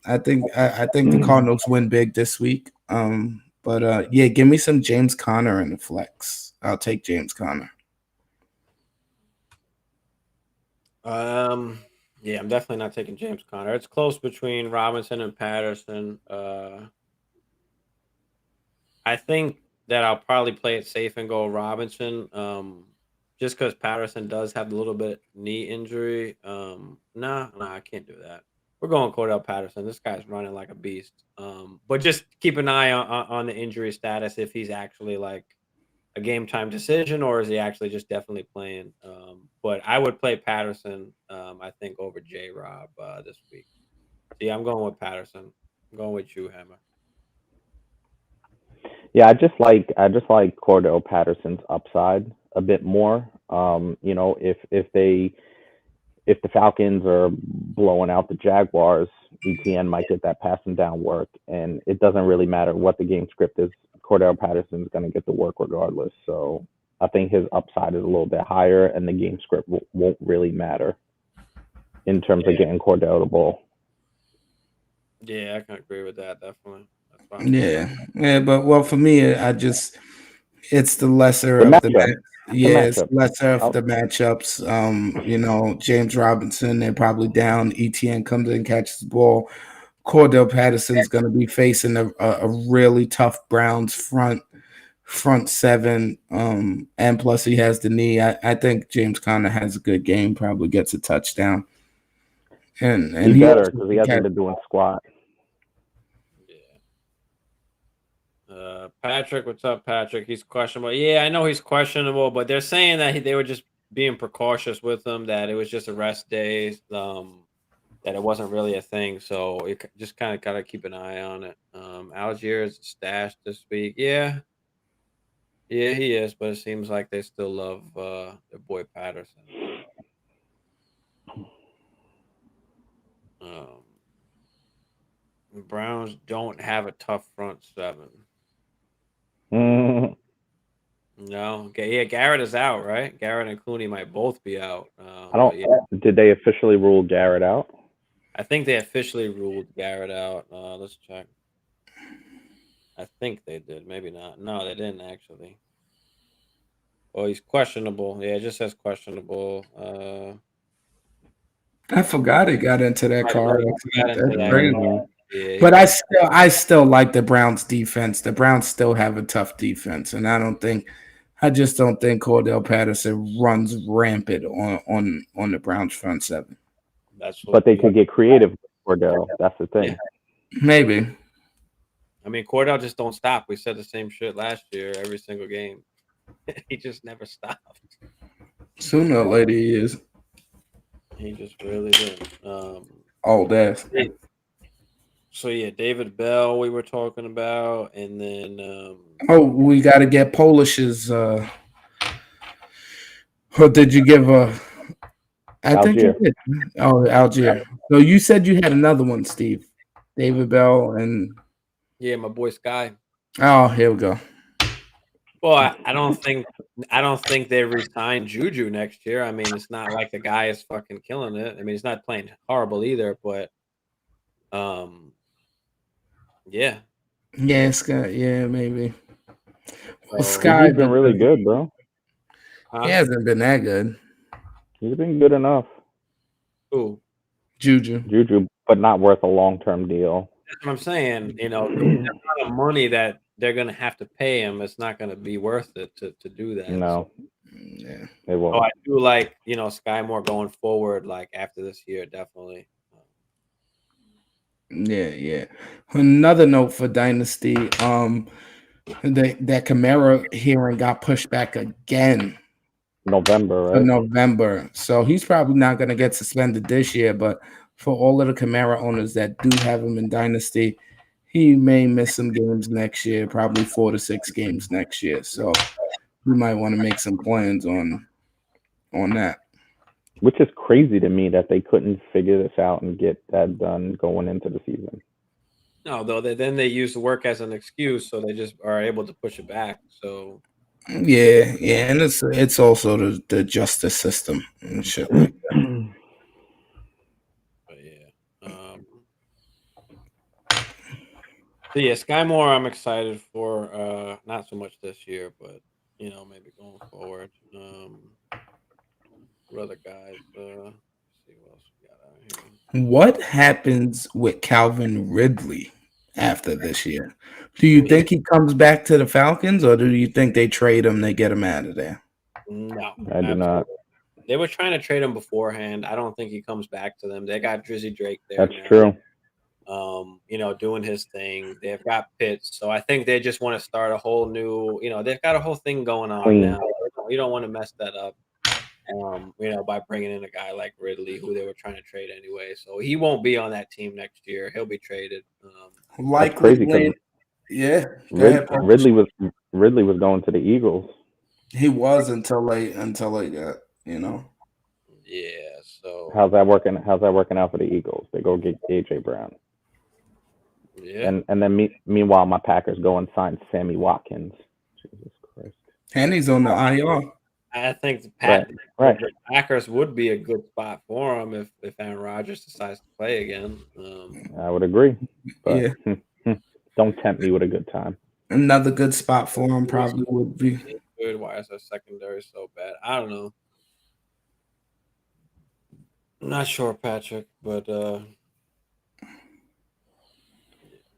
I think the Cardinals win big this week. But yeah, give me some James Conner in the flex. I'll take James Conner. Yeah, I'm definitely not taking James Conner. It's close between Robinson and Patterson. I think that I'll probably play it safe and go Robinson. Just because Patterson does have a little bit knee injury. Nah, I can't do that. We're going Cordell Patterson. This guy's running like a beast. But just keep an eye on the injury status if he's actually like a game time decision or is he actually just definitely playing. But I would play Patterson. I think over J Rob this week. See, I'm going with Patterson. I'm going with you, Hammer. Yeah, I just like Cordell Patterson's upside a bit more. If the Falcons are blowing out the Jaguars, ETN might get that passing down work, and it doesn't really matter what the game script is. Cordell Patterson's going to get the work regardless. So I think his upside is a little bit higher, and the game script won't really matter in terms of getting Cordell the ball. Yeah, I can agree with that. Definitely. That's fine. Yeah, but well, for me, it's the lesser The of the matchup, the it's matchup. lesser of Oh, the matchups. James Robinson, they're probably down. ETN comes in, catches the ball. Cordell Patterson's going to be facing a really tough Browns front seven. And plus he has the knee. I think James Conner has a good game, probably gets a touchdown. And he he better also because he hasn't been doing squat. Yeah. Patrick, what's up, Patrick? He's questionable. Yeah, I know he's questionable, but they're saying that they were just being precautious with him, that it was just a rest day, that it wasn't really a thing. So it just kind of got to keep an eye on it. Algier is stashed this week. Yeah, he is, but it seems like they still love their boy Patterson. Um, Browns don't have a tough front seven. Mm, No, okay, yeah, Garrett is out, right? Garrett and Clooney might both be out. I don't. But yeah, Did they officially rule Garrett out? I think they officially ruled Garrett out. Let's check. I think they did. Maybe not. No, they didn't actually. Oh, he's questionable. Yeah, it just says questionable. I forgot he got into that Right, car right. He got accident. into That's that. crazy. Hmm. Yeah, he But got. I still like the Browns defense. The Browns still have a tough defense, and I just don't think Cordell Patterson runs rampant on the Browns front seven. That's what. But they Yeah, could get creative with Cordell. That's the yeah. thing. Maybe I mean, Cordell just don't stop. We said the same shit last year, every single game. He just never stopped. sooner or later he is. He just really did. Oh, that's So yeah, David Bell we were talking about, and then we got to get Polish's. Or did you give a? I think you Algier. did. Oh, Algier. So you said you had another one, Steve. David Bell and yeah, my boy Sky. oh, here we go. Well, I don't think they resign Juju next year. I mean, it's not like the guy is fucking killing it. I mean, he's not playing horrible either, but um, yeah. Yeah, Scott. Yeah, maybe. Well, So, Sky Juju's been really good, bro. he huh? hasn't been that good. He's been good enough. Ooh, Juju. Juju, but not worth a long-term deal. that's what I'm saying. The amount of money that they're gonna have to pay him, it's not gonna be worth it to do that. So, No, Yeah. it so won't. I do like Sky Moore going forward, like after this year, definitely. Yeah. Another note for Dynasty. That Kamara hearing got pushed back again November, for right? November. So he's probably not gonna get suspended this year, but for all of the Kamara owners that do have him in Dynasty, he may miss some games next year, probably 4 to 6 games next year. So you might want to make some plans on that. Which is crazy to me that they couldn't figure this out and get that done going into the season. No, though then they use the work as an excuse, so they just are able to push it back. So Yeah, and it's also the justice system and shit like that. but So yeah, Sky Moore, I'm excited for. Not so much this year, but maybe going forward. What other guys? Let's see what else we got out here. What happens with Calvin Ridley after this year? Do you think he comes back to the Falcons, or do you think they trade him, they get him out of there? No, I do not. They were trying to trade him beforehand. I don't think he comes back to them. They got Drizzy Drake there. That's true. Doing his thing. They've got Pitts, so I think they just want to start a whole new. They've got a whole thing going on Clean. now. You don't want to mess that up. By bringing in a guy like Ridley, who they were trying to trade anyway. So he won't be on that team next year. He'll be traded. That's crazy because Ridley was going to the Eagles. He was until they got, Yeah. So how's that working? How's that working out for the Eagles? They go get AJ Brown. Yeah. And then meanwhile, my Packers go and sign Sammy Watkins. Jesus Christ. And he's on the IR. I think the Packers would be a good spot for him if Aaron Rodgers decides to play again. I would agree. But don't tempt me with a good time. Another good spot for him probably would be. Good. Why is our secondary so bad? I don't know. I'm not sure, Patrick, but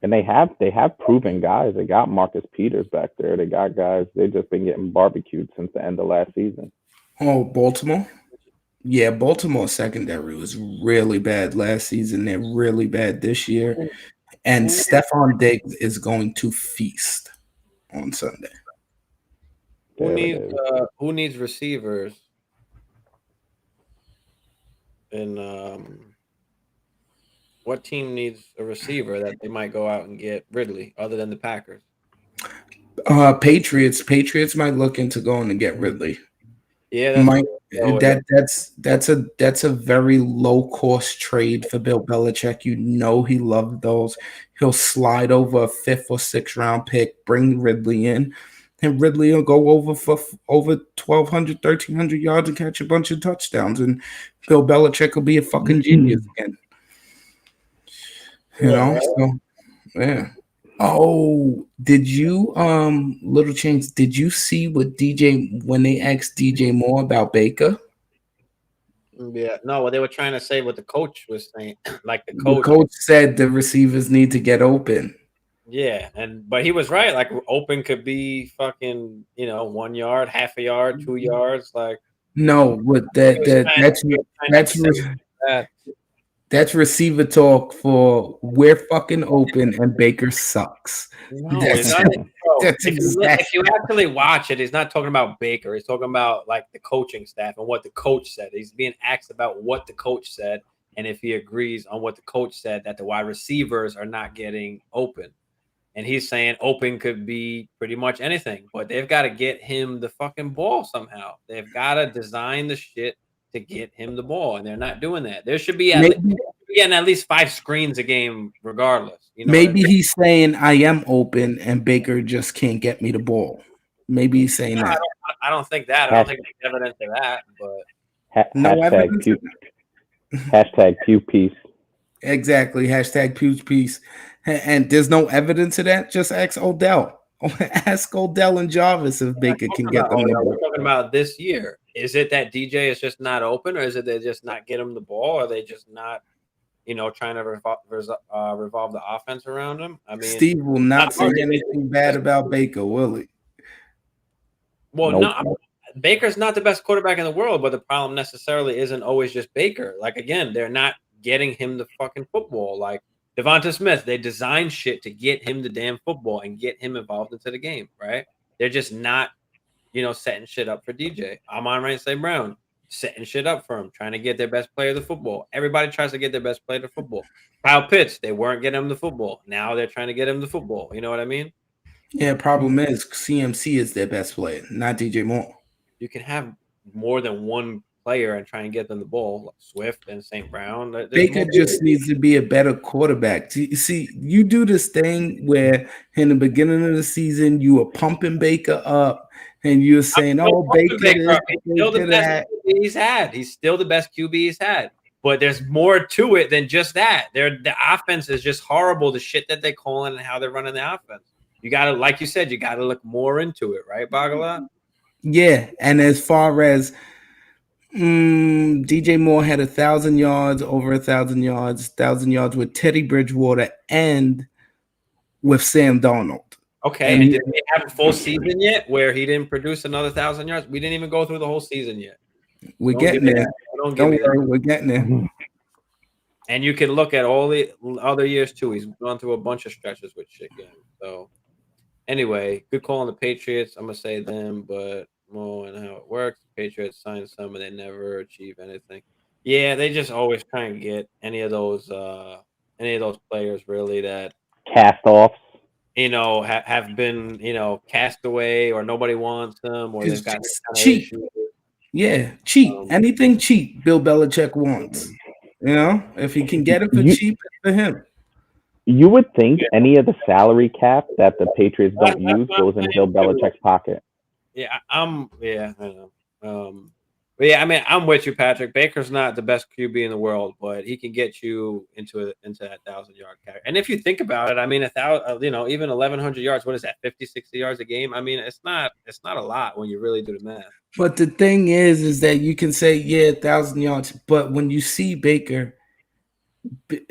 and they have proven guys. They got Marcus Peters back there. They got guys. They've just been getting barbecued since the end of last season. Oh, Baltimore? Yeah, Baltimore secondary was really bad last season. They're really bad this year. And Stephon Diggs is going to feast on Sunday. Who needs receivers? And what team needs a receiver that they might go out and get Ridley other than the Packers? Patriots. Patriots might look into going to get Ridley. Yeah, that's a very low cost trade for Bill Belichick. He loved those. He'll slide over a 5th or 6th round pick, bring Ridley in, and Ridley will go over for over 1,200, 1,300 yards and catch a bunch of touchdowns. And Bill Belichick will be a fucking genius again. So yeah. Oh, did you little change? Did you see what when they asked DJ Moore about Baker? Yeah, no, what they were trying to say what the coach was saying. Like the coach said the receivers need to get open. Yeah, but he was right. Like open could be fucking 1 yard, half a yard, 2 yards. Like no, but that's receiver talk for we're fucking open and Baker sucks. No, that's exactly. If you actually watch it, he's not talking about Baker. He's talking about like the coaching staff and what the coach said. He's being asked about what the coach said and if he agrees on what the coach said that the wide receivers are not getting open. And he's saying open could be pretty much anything, but they've got to get him the fucking ball somehow. They've got to design the shit to get him the ball, and they're not doing that. There should be at least 5 screens a game, regardless. Maybe he's saying I am open, and Baker just can't get me the ball. Maybe he's saying that. I don't think that. I don't think there's evidence of that. But no evidence. Hashtag Pew Peace. Exactly. Hashtag Pew Peace. And there's no evidence of that. Just ask Odell. Ask Odell and Jarvis if Baker can get them the ball. We're talking about this year. Is it that DJ is just not open, or is it they just not get him the ball, or are they just not, trying to revolve the offense around him? I mean, Steve will not say anything bad about Baker, will he? Well, no. Baker's not the best quarterback in the world, but the problem necessarily isn't always just Baker. Like, again, they're not getting him the fucking football. Like Devonta Smith, they designed shit to get him the damn football and get him involved into the game, right? They're just not, setting shit up for DJ. Amon-Ra St. Brown, setting shit up for him, trying to get their best player the football. Everybody tries to get their best player the football. Kyle Pitts, they weren't getting him the football. Now they're trying to get him the football. You know what I mean? Yeah, problem is CMC is their best player, not DJ Moore. You can have more than one player and try and get them the ball, like Swift and St. Brown. Baker just needs to be a better quarterback. You see, you do this thing where in the beginning of the season you were pumping Baker up and you're saying, "Oh, Baker is still the best QB he's had. He's still the best QB he's had." but there's more to it than just that. The offense is just horrible. The shit that they call and how they're running the offense. You gotta, like you said, you gotta look more into it, right, Bagala? Yeah, and as far as DJ Moore had 1,000 yards, over 1,000 yards with Teddy Bridgewater and with Sam Darnold. Okay, and did they have a full season yet where he didn't produce another 1,000 yards? We didn't even go through the whole season yet. We're getting there. Don't worry, we're getting there. And you can look at all the other years too. He's gone through a bunch of stretches with shit games. So anyway, good call on the Patriots. I'm gonna say them, but more and how it works. The Patriots signed some and they never achieve anything. Yeah, they just always try and get any of those players really that cast offs. Have been cast away or nobody wants them or they've got cheap. Yeah, cheap. Anything cheap, Bill Belichick wants. If he can get it for cheap, it's for him. You would think any of the salary cap that the Patriots don't use goes in Bill Belichick's pocket. Yeah, I know. But yeah, I mean, I'm with you, Patrick. Baker's not the best QB in the world, but he can get you into that 1,000-yard category. And if you think about it, I mean, even 1,100 yards, what is that, 50, 60 yards a game? I mean, it's not a lot when you really do the math. But the thing is that you can say, 1,000 yards, but when you see Baker, the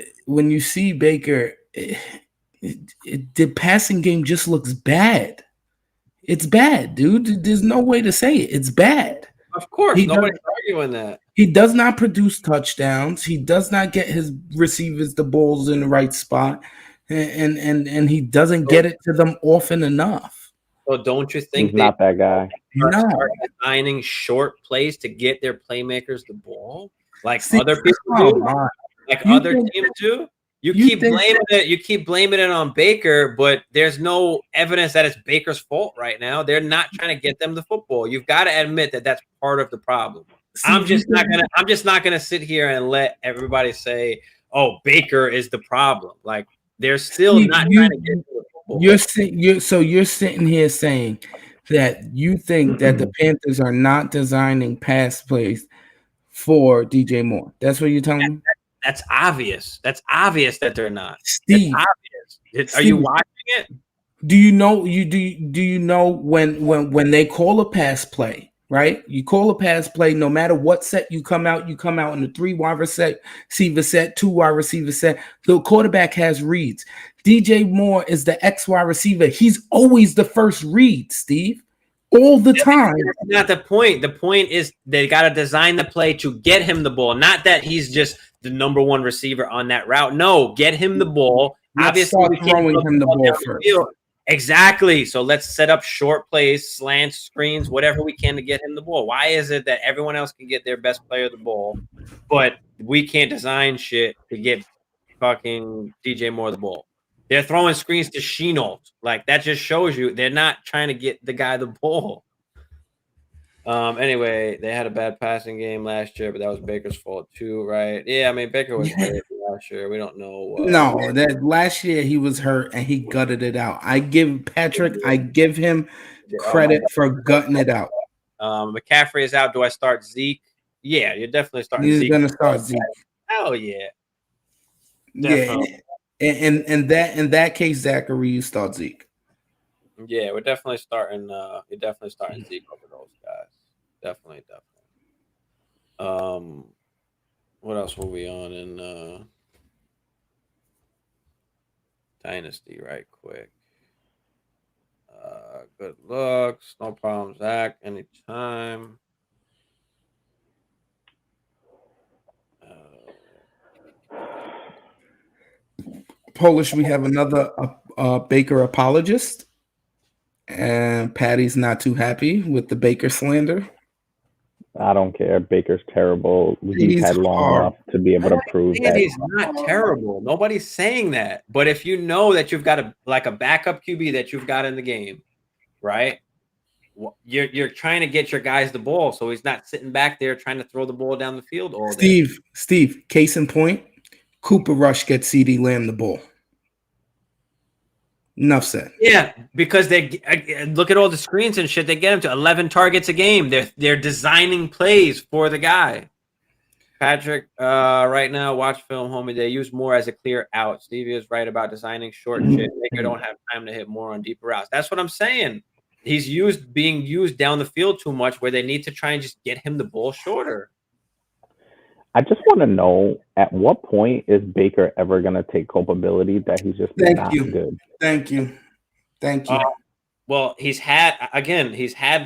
passing game just looks bad. It's bad, dude. There's no way to say it. It's bad. Of course, nobody's arguing that. He does not produce touchdowns. He does not get his receivers the balls in the right spot, and he doesn't get it to them often enough. So don't you think he's not that guy? Start designing short plays to get their playmakers the ball, like other people do, like other teams do? You keep blaming it on Baker, but there's no evidence that it's Baker's fault right now. They're not trying to get them the football. You've got to admit that that's part of the problem. I'm just not gonna sit here and let everybody say, "Oh, Baker is the problem." Like they're still not trying to get to the football. You're sitting here saying that you think that the Panthers are not designing pass plays for DJ Moore. That's what you're telling me? That's obvious. That's obvious that they're not. Steve, are you watching it? Do you know when they call a pass play, right? You call a pass play, no matter what set you come out in the 3 wide receiver set, 2 wide receiver set. The quarterback has reads. DJ Moore is the X wide receiver. He's always the first read, Steve. All the time. That's not the point. The point is they got to design the play to get him the ball, not that he's just the number 1 receiver on that route. No, get him the ball. Obviously, we throwing him the ball first. Exactly. So let's set up short plays, slants, screens, whatever we can to get him the ball. Why is it that everyone else can get their best player the ball, but we can't design shit to get fucking DJ Moore the ball? They're throwing screens to Shenault. Like, that just shows you they're not trying to get the guy the ball. Anyway, they had a bad passing game last year, but that was Baker's fault too, right? Yeah, I mean, Baker was hurt last year. We don't know. No, that last year he was hurt and he gutted it out. I give him credit for gutting it out. McCaffrey is out. Do I start Zeke? Yeah, you're definitely starting Zeke. Zeke. You're going to start Zeke. Hell yeah. Definitely. Yeah. In that case, Zachary, you start Zeke. Yeah, we're definitely starting. You're definitely starting Zeke over those guys. Definitely. What else were we on in Dynasty? Right quick. Good looks, no problem, Zach. Anytime. Polish, we have another Baker apologist, and Patty's not too happy with the Baker slander. I don't care. Baker's terrible. He's had long enough to be able to prove that he's not terrible. Nobody's saying that. But if you know that you've got a backup QB that you've got in the game, right? You're trying to get your guys the ball, so he's not sitting back there trying to throw the ball down the field all day. Steve, case in point. Cooper Rush gets CeeDee Lamb the ball. Enough said. Yeah, because they look at all the screens and shit. They get him to 11 targets a game. They're designing plays for the guy. Patrick, right now, watch film, homie. They use more as a clear out. Stevie is right about designing short shit. Baker don't have time to hit more on deeper routes. That's what I'm saying. He's being used down the field too much where they need to try and just get him the ball shorter. I just want to know, at what point is Baker ever going to take culpability that he's just not good? Thank you. Well, he's had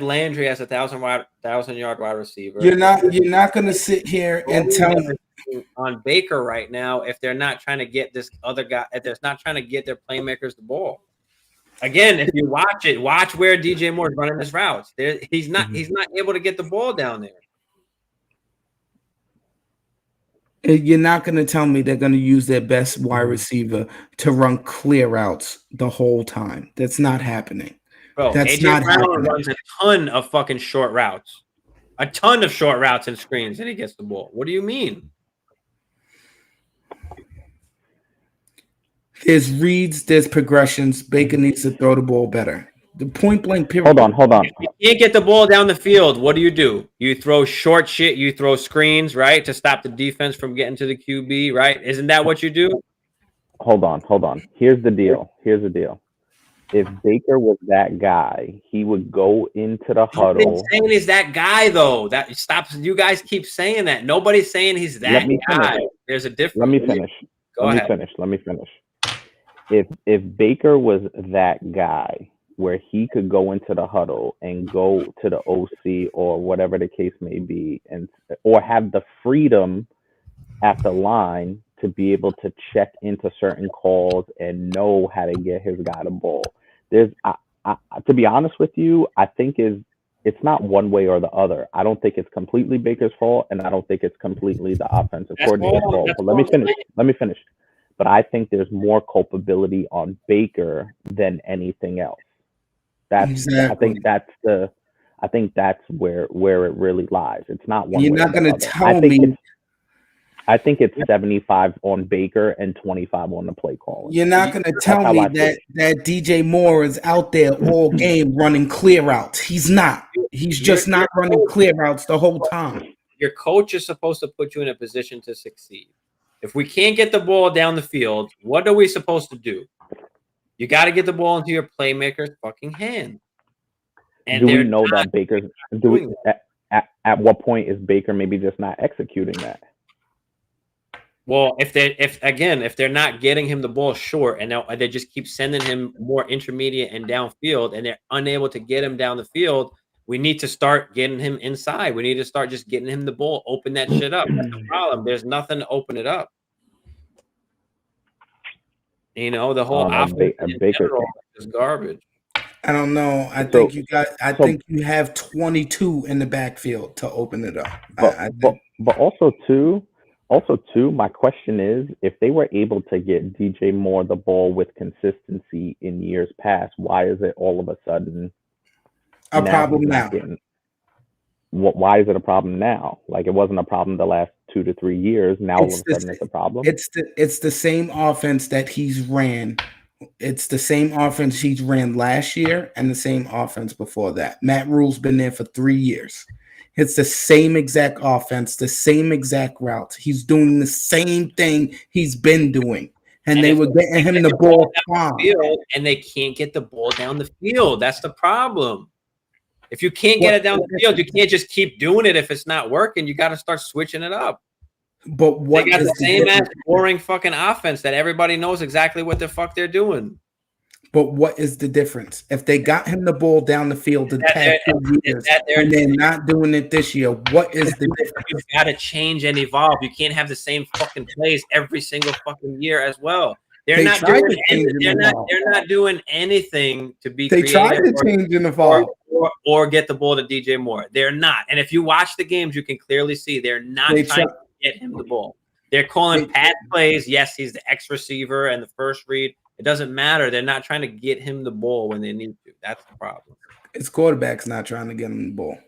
Landry as a 1,000-yard wide receiver. You're not going to sit here and tell me on Baker right now if they're not trying to get this other guy, if they're not trying to get their playmakers the ball. Again, if you watch where DJ Moore is running his routes. He's not able to get the ball down there. You're not going to tell me they're going to use their best wide receiver to run clear routes the whole time. That's not happening. Bro, that's AJ not Brown happening. Runs a ton of fucking short routes. A ton of short routes and screens, and he gets the ball. What do you mean? There's reads, there's progressions. Baker needs to throw the ball better. The point blank period. Hold on. If you can't get the ball down the field, what do? You throw short shit, you throw screens, right? To stop the defense from getting to the QB, right? Isn't that what you do? Hold on. Here's the deal. If Baker was that guy, he would go into the huddle. Nobody's saying he's that guy, though. That stops. You guys keep saying that. Nobody's saying he's that guy. There's a difference. Let me finish. Let me finish. If Baker was that guy where he could go into the huddle and go to the OC or whatever the case may be, or have the freedom at the line to be able to check into certain calls and know how to get his guy the ball. To be honest with you, I think it's not one way or the other. I don't think it's completely Baker's fault, and I don't think it's completely the offensive coordinator's fault. But let me finish. But I think there's more culpability on Baker than anything else. Exactly. I think that's where it really lies. It's not one. You're way not going to tell me. I think it's 75 on Baker and 25 on the play calling. You're not going to tell me that DJ Moore is out there all game running clear routes. He's not. He's just not running clear routes the whole time. Your coach is supposed to put you in a position to succeed. If we can't get the ball down the field, what are we supposed to do? You got to get the ball into your playmaker's fucking hand. And do we know that Baker's at what point is Baker maybe just not executing that? Well, if they're not getting him the ball short and they just keep sending him more intermediate and downfield and they're unable to get him down the field, we need to start getting him inside. We need to start just getting him the ball, open that shit up. That's the problem. There's nothing to open it up. You know, the whole offense is garbage. I don't know. I think you have 22 in the backfield to open it up. But also too, my question is, if they were able to get DJ Moore the ball with consistency in years past, why is it all of a sudden a problem now? Why is it a problem now? Like, it wasn't a problem the last 2 to 3 years. Now all of a sudden it's a problem. It's the same offense that he's ran. It's the same offense he's ran last year and the same offense before that. Matt Rule's been there for 3 years. It's the same exact offense, the same exact routes. He's doing the same thing he's been doing. And they were getting him the ball down the field, and they can't get the ball down the field. That's the problem. If you can't get it down the field, you can't just keep doing it if it's not working. You got to start switching it up. But what they got the same ass boring fucking offense that everybody knows exactly what the fuck they're doing. But what is the difference? If they got him the ball down the field the past 2 years and they're not doing it this year, what is the difference? You've got to change and evolve. You can't have the same fucking plays every single fucking year as well. They're not doing anything to be creative. They tried to change and evolve. Or get the ball to DJ Moore. They're not. And if you watch the games, you can clearly see they're not trying to get him the ball. They're calling pass plays. Yes, he's the X receiver and the first read. It doesn't matter. They're not trying to get him the ball when they need to. That's the problem. His quarterback's not trying to get him the ball.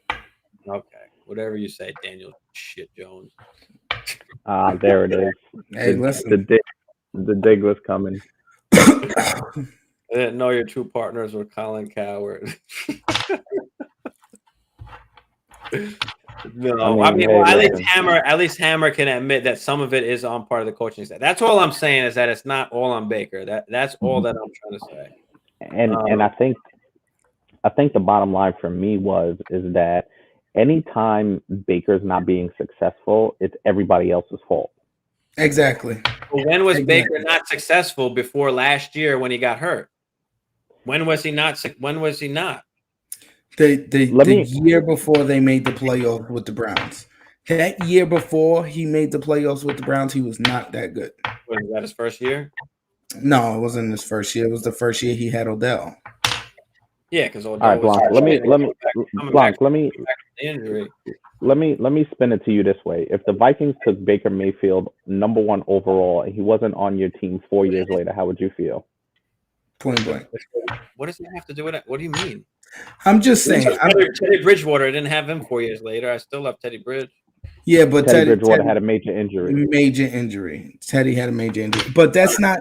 Okay. Whatever you say, Daniel Shit Jones. There it is. Hey, listen. The dig was coming. I didn't know your true partners were Colin Coward. No, I mean, hey, at least Hammer can admit that some of it is on part of the coaching staff. That's all I'm saying is that it's not all on Baker. That's all that I'm trying to say. and I think the bottom line for me is that anytime Baker's not being successful, it's everybody else's fault. Exactly. But when was Baker not successful before last year when he got hurt? When was he not? When was he not? The year before they made the playoffs with the Browns. That year before he made the playoffs with the Browns, he was not that good. Was that his first year? No, it wasn't his first year. It was the first year he had Odell. Yeah, because Odell. All right, Blanc. Let me spin it to you this way. If the Vikings took Baker Mayfield #1 overall and he wasn't on your team 4 years later, how would you feel? Point blank. What does it have to do with it? What do you mean? I'm just saying. Teddy Bridgewater, I didn't have him 4 years later. I still love Teddy Bridge. Yeah, but Teddy Bridgewater had a major injury. Teddy had a major injury. But that's not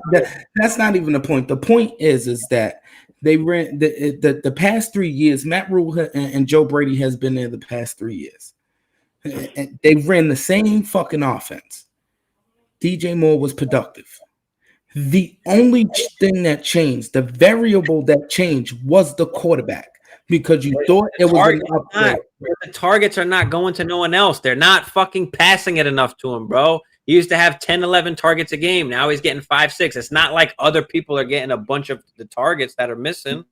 even the point. The point is that they ran the past 3 years. Matt Rule and Joe Brady has been there the past 3 years. And they ran the same fucking offense. DJ Moore was productive. The only thing that changed, the variable that changed, was the quarterback. Because you thought it was an upgrade. The targets are not going to no one else. They're not fucking passing it enough to him, bro. He used to have 10, 11 targets a game. Now he's getting 5, 6. It's not like other people are getting a bunch of the targets that are missing.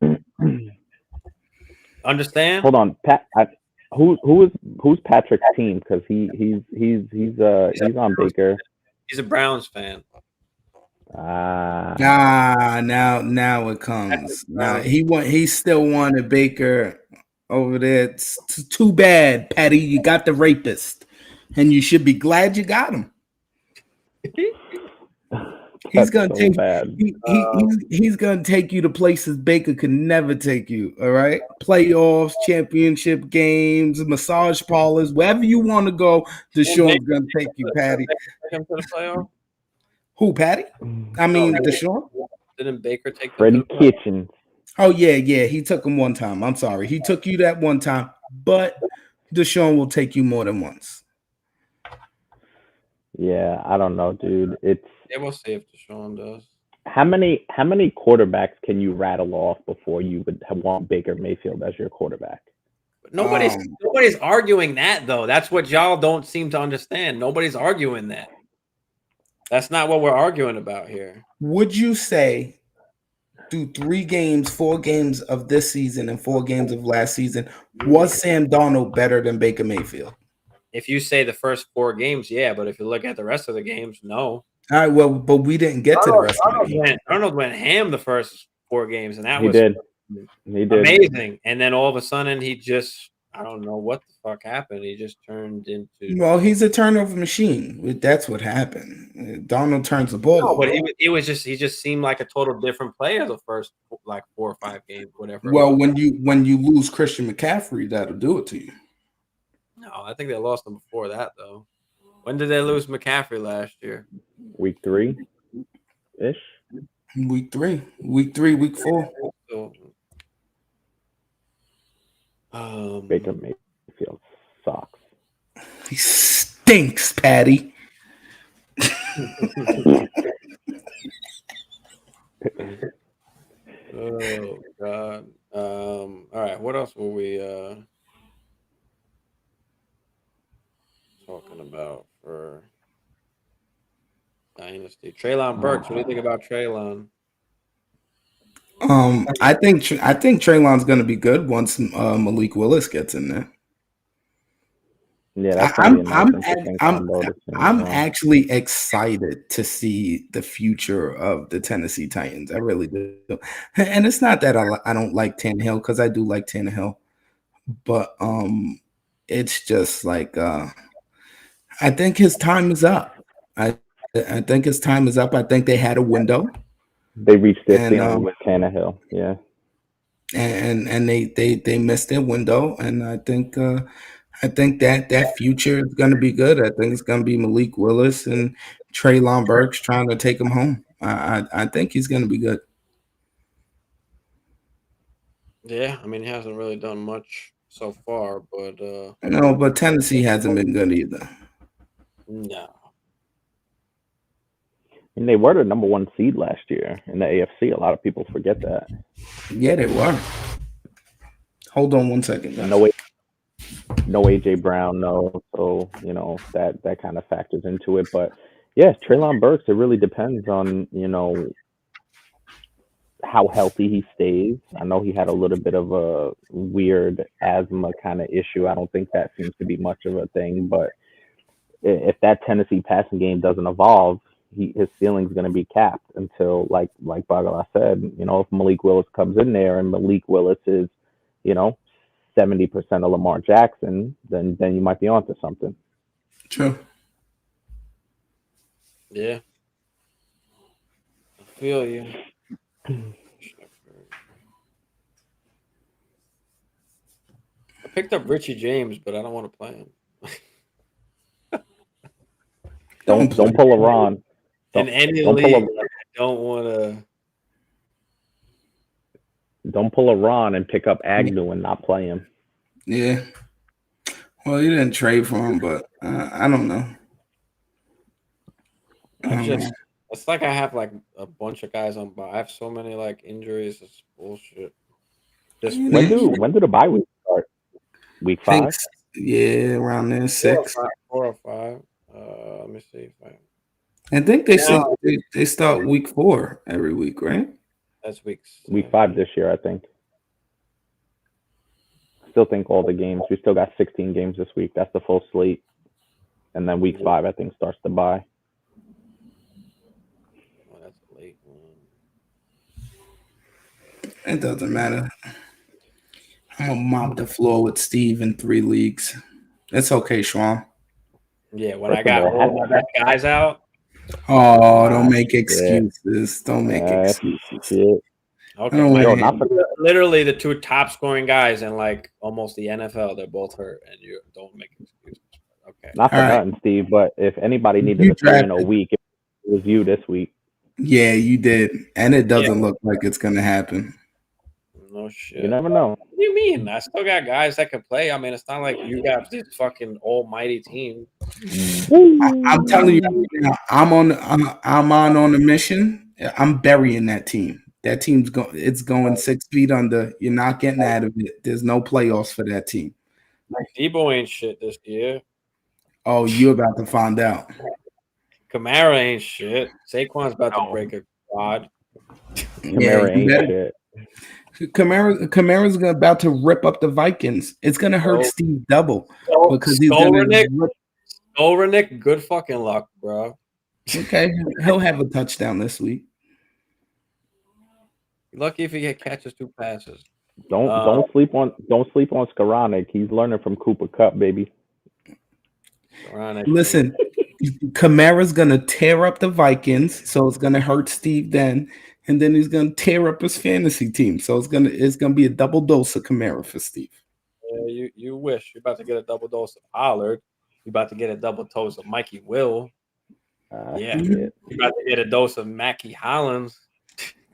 Understand? Hold on, Pat. Who's Patrick's team? Because he's on Baker. He's a Browns fan. Now it comes. Now he still wanted Baker over there. It's too bad, Patty. You got the rapist, and you should be glad you got him. He's gonna he's gonna take you to places Baker could never take you. All right, playoffs, championship games, massage parlors, wherever you want to go. Deshaun's gonna take you, Patty. Take him to the playoff. Who, Patty? I mean, Deshaun? Didn't Baker take Freddie Kitchens? Oh, yeah. He took him one time. I'm sorry. He took you that one time, but Deshaun will take you more than once. Yeah, I don't know, dude. Yeah, we'll see if Deshaun does. How many quarterbacks can you rattle off before you would want Baker Mayfield as your quarterback? But nobody's arguing that, though. That's what y'all don't seem to understand. Nobody's arguing that. That's not what we're arguing about here. Would you say through 3 games, 4 games of this season and 4 games of last season, was Sam Darnold better than Baker Mayfield? If you say the first 4 games, yeah. But if you look at the rest of the games, no. All right, well, but we didn't get to the rest of the games. Arnold went ham the first 4 games, and that was amazing. And then all of a sudden, he just, I don't know what the fuck happened. He just turned into. Well, he's a turnover machine. That's what happened. Donald turns the ball. No, but he just seemed like a total different player the first 4 or 5 games, whatever. Well, when you lose Christian McCaffrey, that'll do it to you. No, I think they lost him before that though. When did they lose McCaffrey last year? Week 3 ish. Week 3, week 4. So, Baker Mayfield sucks. He stinks, Patty. Oh God. All right. What else were we talking about for Dynasty? Treylon Burks. What do you think about Treylon? I think Treylon's going to be good once Malik Willis gets in there. Yeah, that's I'm actually excited to see the future of the Tennessee Titans. I really do, and it's not that I don't like Tannehill, because I do like Tannehill, but it's just like I think his time is up. I think his time is up. I think they had a window. They reached their ceiling with Tannehill, yeah, and they missed their window, and I think that future is going to be good. I think it's going to be Malik Willis and Treylon Burks trying to take him home. I think he's going to be good. Yeah, I mean, he hasn't really done much so far, but No, but Tennessee hasn't been good either. no. And they were the number 1 seed last year in the AFC. A lot of people forget that. Yeah, they were. Hold on 1 second, guys. No AJ Brown, no. So that kind of factors into it. But yeah, Treylon Burks. It really depends on how healthy he stays. I know he had a little bit of a weird asthma kind of issue. I don't think that seems to be much of a thing, but if that Tennessee passing game doesn't evolve, his ceiling's going to be capped until, like Bagala said, if Malik Willis comes in there and Malik Willis is, 70% of Lamar Jackson, then you might be onto something. True. Yeah. I feel you. I picked up Richie James, but I don't want to play him. Don't pull a Ron. In any league, I don't want to. Don't pull a Ron and pick up Agnew and not play him. Yeah. Well, you didn't trade for him, but I don't know. It's like I have like a bunch of guys on. I have so many like injuries. It's bullshit. When do the bye week start? Week 5? Yeah, around there, 6. 4 or 5. Let me see if I think they start week 4 every week, right? That's week 5 this year, I think. Still think all the games. We still got 16 games this week. That's the full slate. And then week 5, I think, starts the bye. Oh, that's a late one. It doesn't matter. I'm gonna mop the floor with Steve in 3 leagues. It's okay, Schwam. Yeah, when I got all my guys out. Oh, don't make excuses. Don't make excuses. Shit. Okay, literally the 2 top scoring guys in like almost the NFL, they're both hurt, and you don't make excuses. Okay. Not for nothing, Steve, but if anybody needed a 3 week, it was you this week. Yeah, you did. And it doesn't look like it's gonna happen. No shit. You never know. What do you mean? I still got guys that can play. I mean, it's not like you got this fucking almighty team. I'm telling you right now, I'm on a mission. I'm burying that team. That team's going 6 feet under. You're not getting out of it. There's no playoffs for that team. Debo ain't shit this year. Oh, you're about to find out. Kamara ain't shit. Saquon's about to break a quad. Kamara ain't shit. Kamara's about to rip up the Vikings. It's gonna hurt Steve double because he's Skowronek, good fucking luck, bro. Okay, he'll have a touchdown this week. Lucky if he catches 2 passes. Don't sleep on Skowronek. He's learning from Cooper Kupp, baby. Listen, Kamara's gonna tear up the Vikings, so it's gonna hurt Steve then. And then he's gonna tear up his fantasy team. So it's gonna be a double dose of Kamara for Steve. Yeah, you wish. You're about to get a double dose of Pollard. You're about to get a double dose of Mikey Will. You're about to get a dose of Mackie Hollins.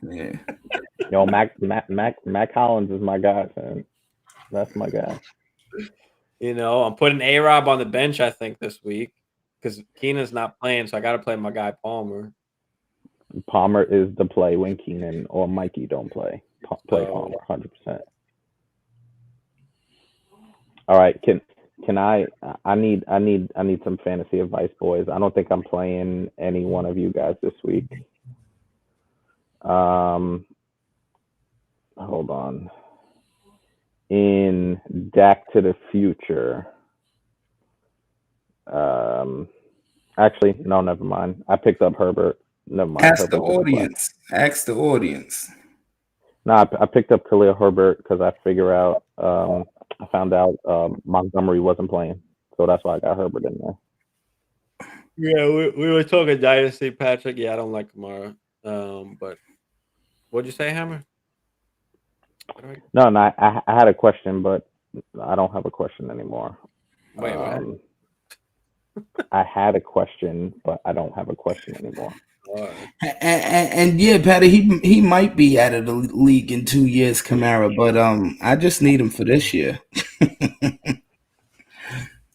Yeah. Yo, Mac Hollins is my guy, man. That's my guy. I'm putting A-Rob on the bench, I think, this week because Keenan's not playing, so I got to play my guy Palmer. Palmer is the play when Keenan or Mikey don't play. Play Palmer, 100%. All right, can I need some fantasy advice, boys. I don't think I'm playing any one of you guys this week. Hold on. In Back to the Future. Actually, no, never mind. I picked up Herbert. Never mind. Ask the audience. No, I picked up Khalil Herbert because I found out Montgomery wasn't playing, so that's why I got Herbert in there. Yeah, we were talking Dynasty, Patrick. Yeah, I don't like Kamara. But what'd you say, Hammer? No, I had a question, but I don't have a question anymore. Wait, what? I had a question, but I don't have a question anymore. And yeah, Patty, he might be out of the league in 2 years, Kamara, but I just need him for this year.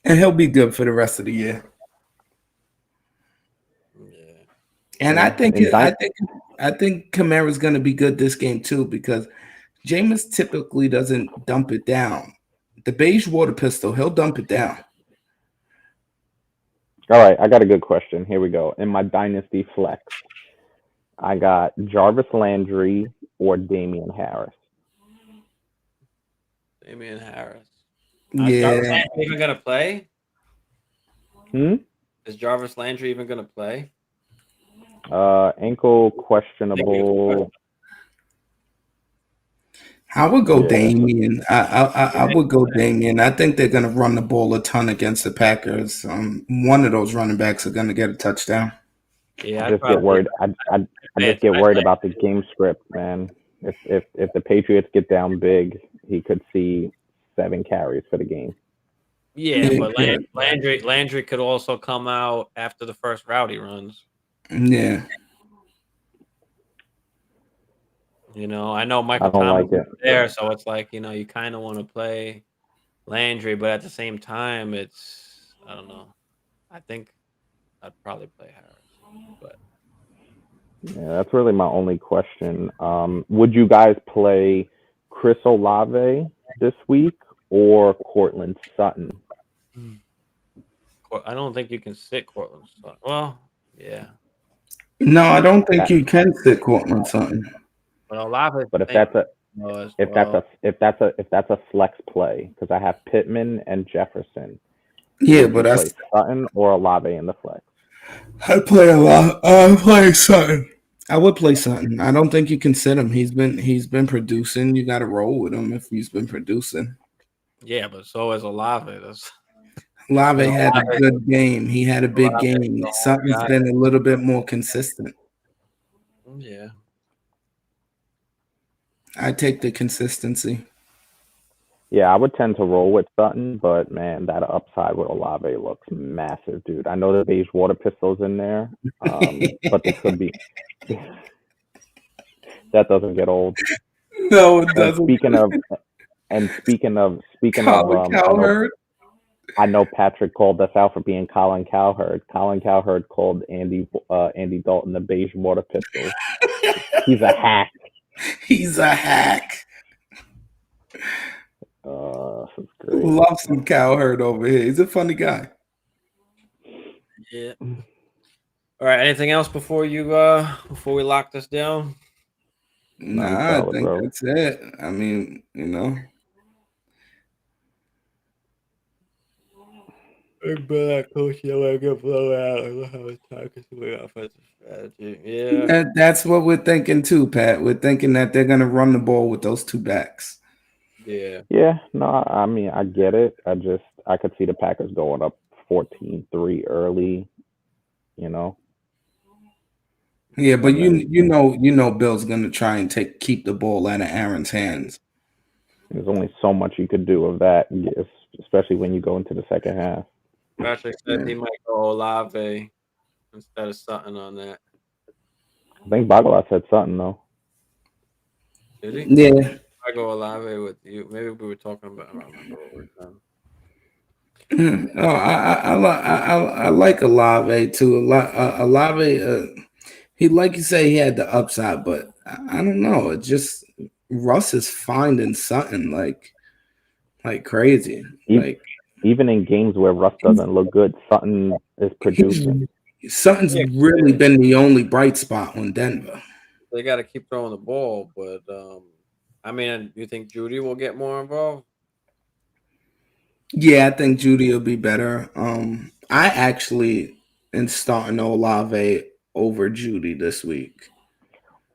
And he'll be good for the rest of the year. Yeah. And Yeah. I think Kamara's going to be good this game too because Jameis typically doesn't dump it down. The beige water pistol, he'll dump it down. All right, I got a good question. Here we go. In my Dynasty flex, I got Jarvis Landry or Damian Harris. Damian Harris. Yeah. Jarvis Landry even gonna play? Hmm? Is Jarvis Landry even gonna play? Ankle questionable. I would go Yeah. Damien. I would go Damien. I think they're going to run the ball a ton against the Packers. One of those running backs are going to get a touchdown. Yeah, I just get worried. I just get worried about the game script, man. If the Patriots get down big, he could see 7 carries for the game. Yeah, but Landry could also come out after the first route he runs. Yeah. You know, I know Michael Thomas is there, so it's like, you know, you kind of want to play Landry, but at the same time, it's, I don't know. I think I'd probably play Harris, but yeah, that's really my only question. Would you guys play Chris Olave this week or Cortland Sutton? I don't think you can sit Cortland Sutton. Well, yeah. No, I don't think you can sit Cortland Sutton. But Olave. But if that's a flex play, because I have Pittman and Jefferson. Yeah, would but you play Sutton or Olave in the flex? I'd play a lot. I'd play Sutton. I would play Sutton. I don't think you can sit him. He's been producing. You got to roll with him if he's been producing. Yeah, but so is Olave. Olave had a good game. He had a big game. Sutton's been a little bit more consistent. Yeah. I take the consistency. Yeah, I would tend to roll with Sutton, but man, that upside with Olave looks massive, dude. I know the beige water pistols in there, but they could be. That doesn't get old. No, it doesn't. Speaking of, I know Patrick called us out for being Colin Cowherd. Colin Cowherd called Andy Dalton the beige water pistol. He's a hack. He's a hack. That's great. Love some Cowherd over here. He's a funny guy. Yeah. All right. Anything else before we lock this down? Nah, I think that's it. I mean, you know. Yeah. That's what we're thinking too, Pat. We're thinking that they're gonna run the ball with those two backs. Yeah. Yeah, no, I mean I get it. I could see the Packers going up 14-3 early, you know. Yeah, but you know Bill's gonna try and keep the ball out of Aaron's hands. There's only so much you could do of that, especially when you go into the second half. Patrick said he might go Olave instead of Sutton on that. I think Bagala said Sutton though. Did he? Yeah. I go Olave with you. Maybe we were talking about. I don't remember. I like Olave too. Olave, he like you say he had the upside, but I don't know. It just Russ is finding Sutton like crazy. Even in games where Russ doesn't look good, Sutton is producing. Sutton's really been the only bright spot on Denver. They got to keep throwing the ball, but I mean, you think Judy will get more involved? Yeah, I think Judy will be better. I actually am starting Olave over Judy this week.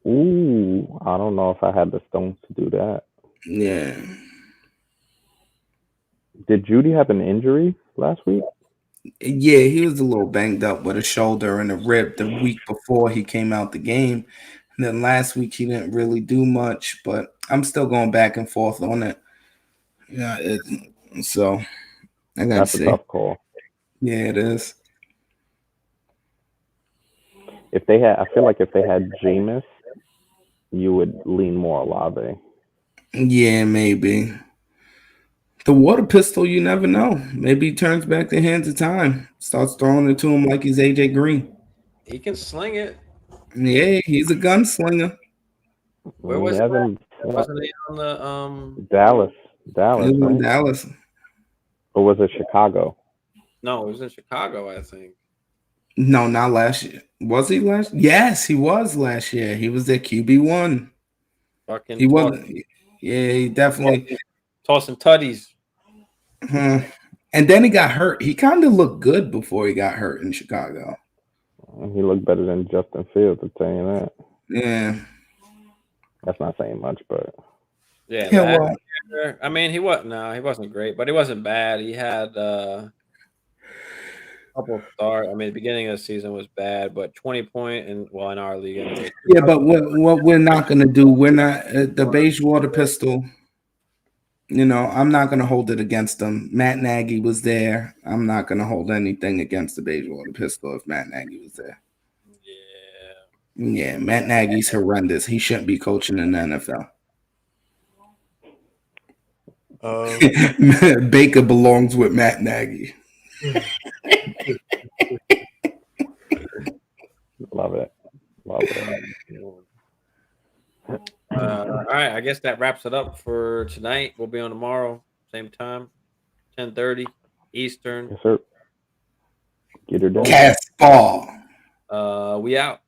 Ooh, I don't know if I had the stones to do that. Yeah. Did Judy have an injury last week? Yeah, he was a little banged up with a shoulder and a rib the week before he came out the game. And then last week he didn't really do much, but I'm still going back and forth on it. Yeah, so I got to see. That's a tough call. Yeah, it is. I feel like if they had Jameis, you would lean more Olave. Yeah, maybe. The water pistol, you never know. Maybe he turns back the hands of time, starts throwing it to him like he's AJ Green. He can sling it. Yeah, he's a gunslinger. Where He was he? hasn't. Wasn't he on the Dallas, He Dallas, was in right? Dallas. Or was it Chicago? No, he was in Chicago, I think. No, not last year. Was he last? Yes, he was last year. He was their QB1. Fucking He wasn't. Yeah, he definitely. tossing tutties. And then he got hurt. He kind of looked good before he got hurt in Chicago. He looked better than Justin Fields, I'm telling you that. Yeah. That's not saying much, but Yeah, Yeah, last well, year, I mean, he wasn't great, but he wasn't bad. He had a couple of start. I mean, the beginning of the season was bad, but 20-point and well, in our league anyway. yeah, but what we're not going to do, we're not the beige water pistol. You know, I'm not going to hold it against them. Matt Nagy was there. I'm not going to hold anything against the beige water pistol if Matt Nagy was there. Yeah, Matt Nagy's horrendous. He shouldn't be coaching in the NFL. Baker belongs with Matt Nagy. love it. All right, I guess that wraps it up for tonight. We'll be on tomorrow, same time, 10:30 Eastern. Yes, sir. Get her done. Cast ball. We out.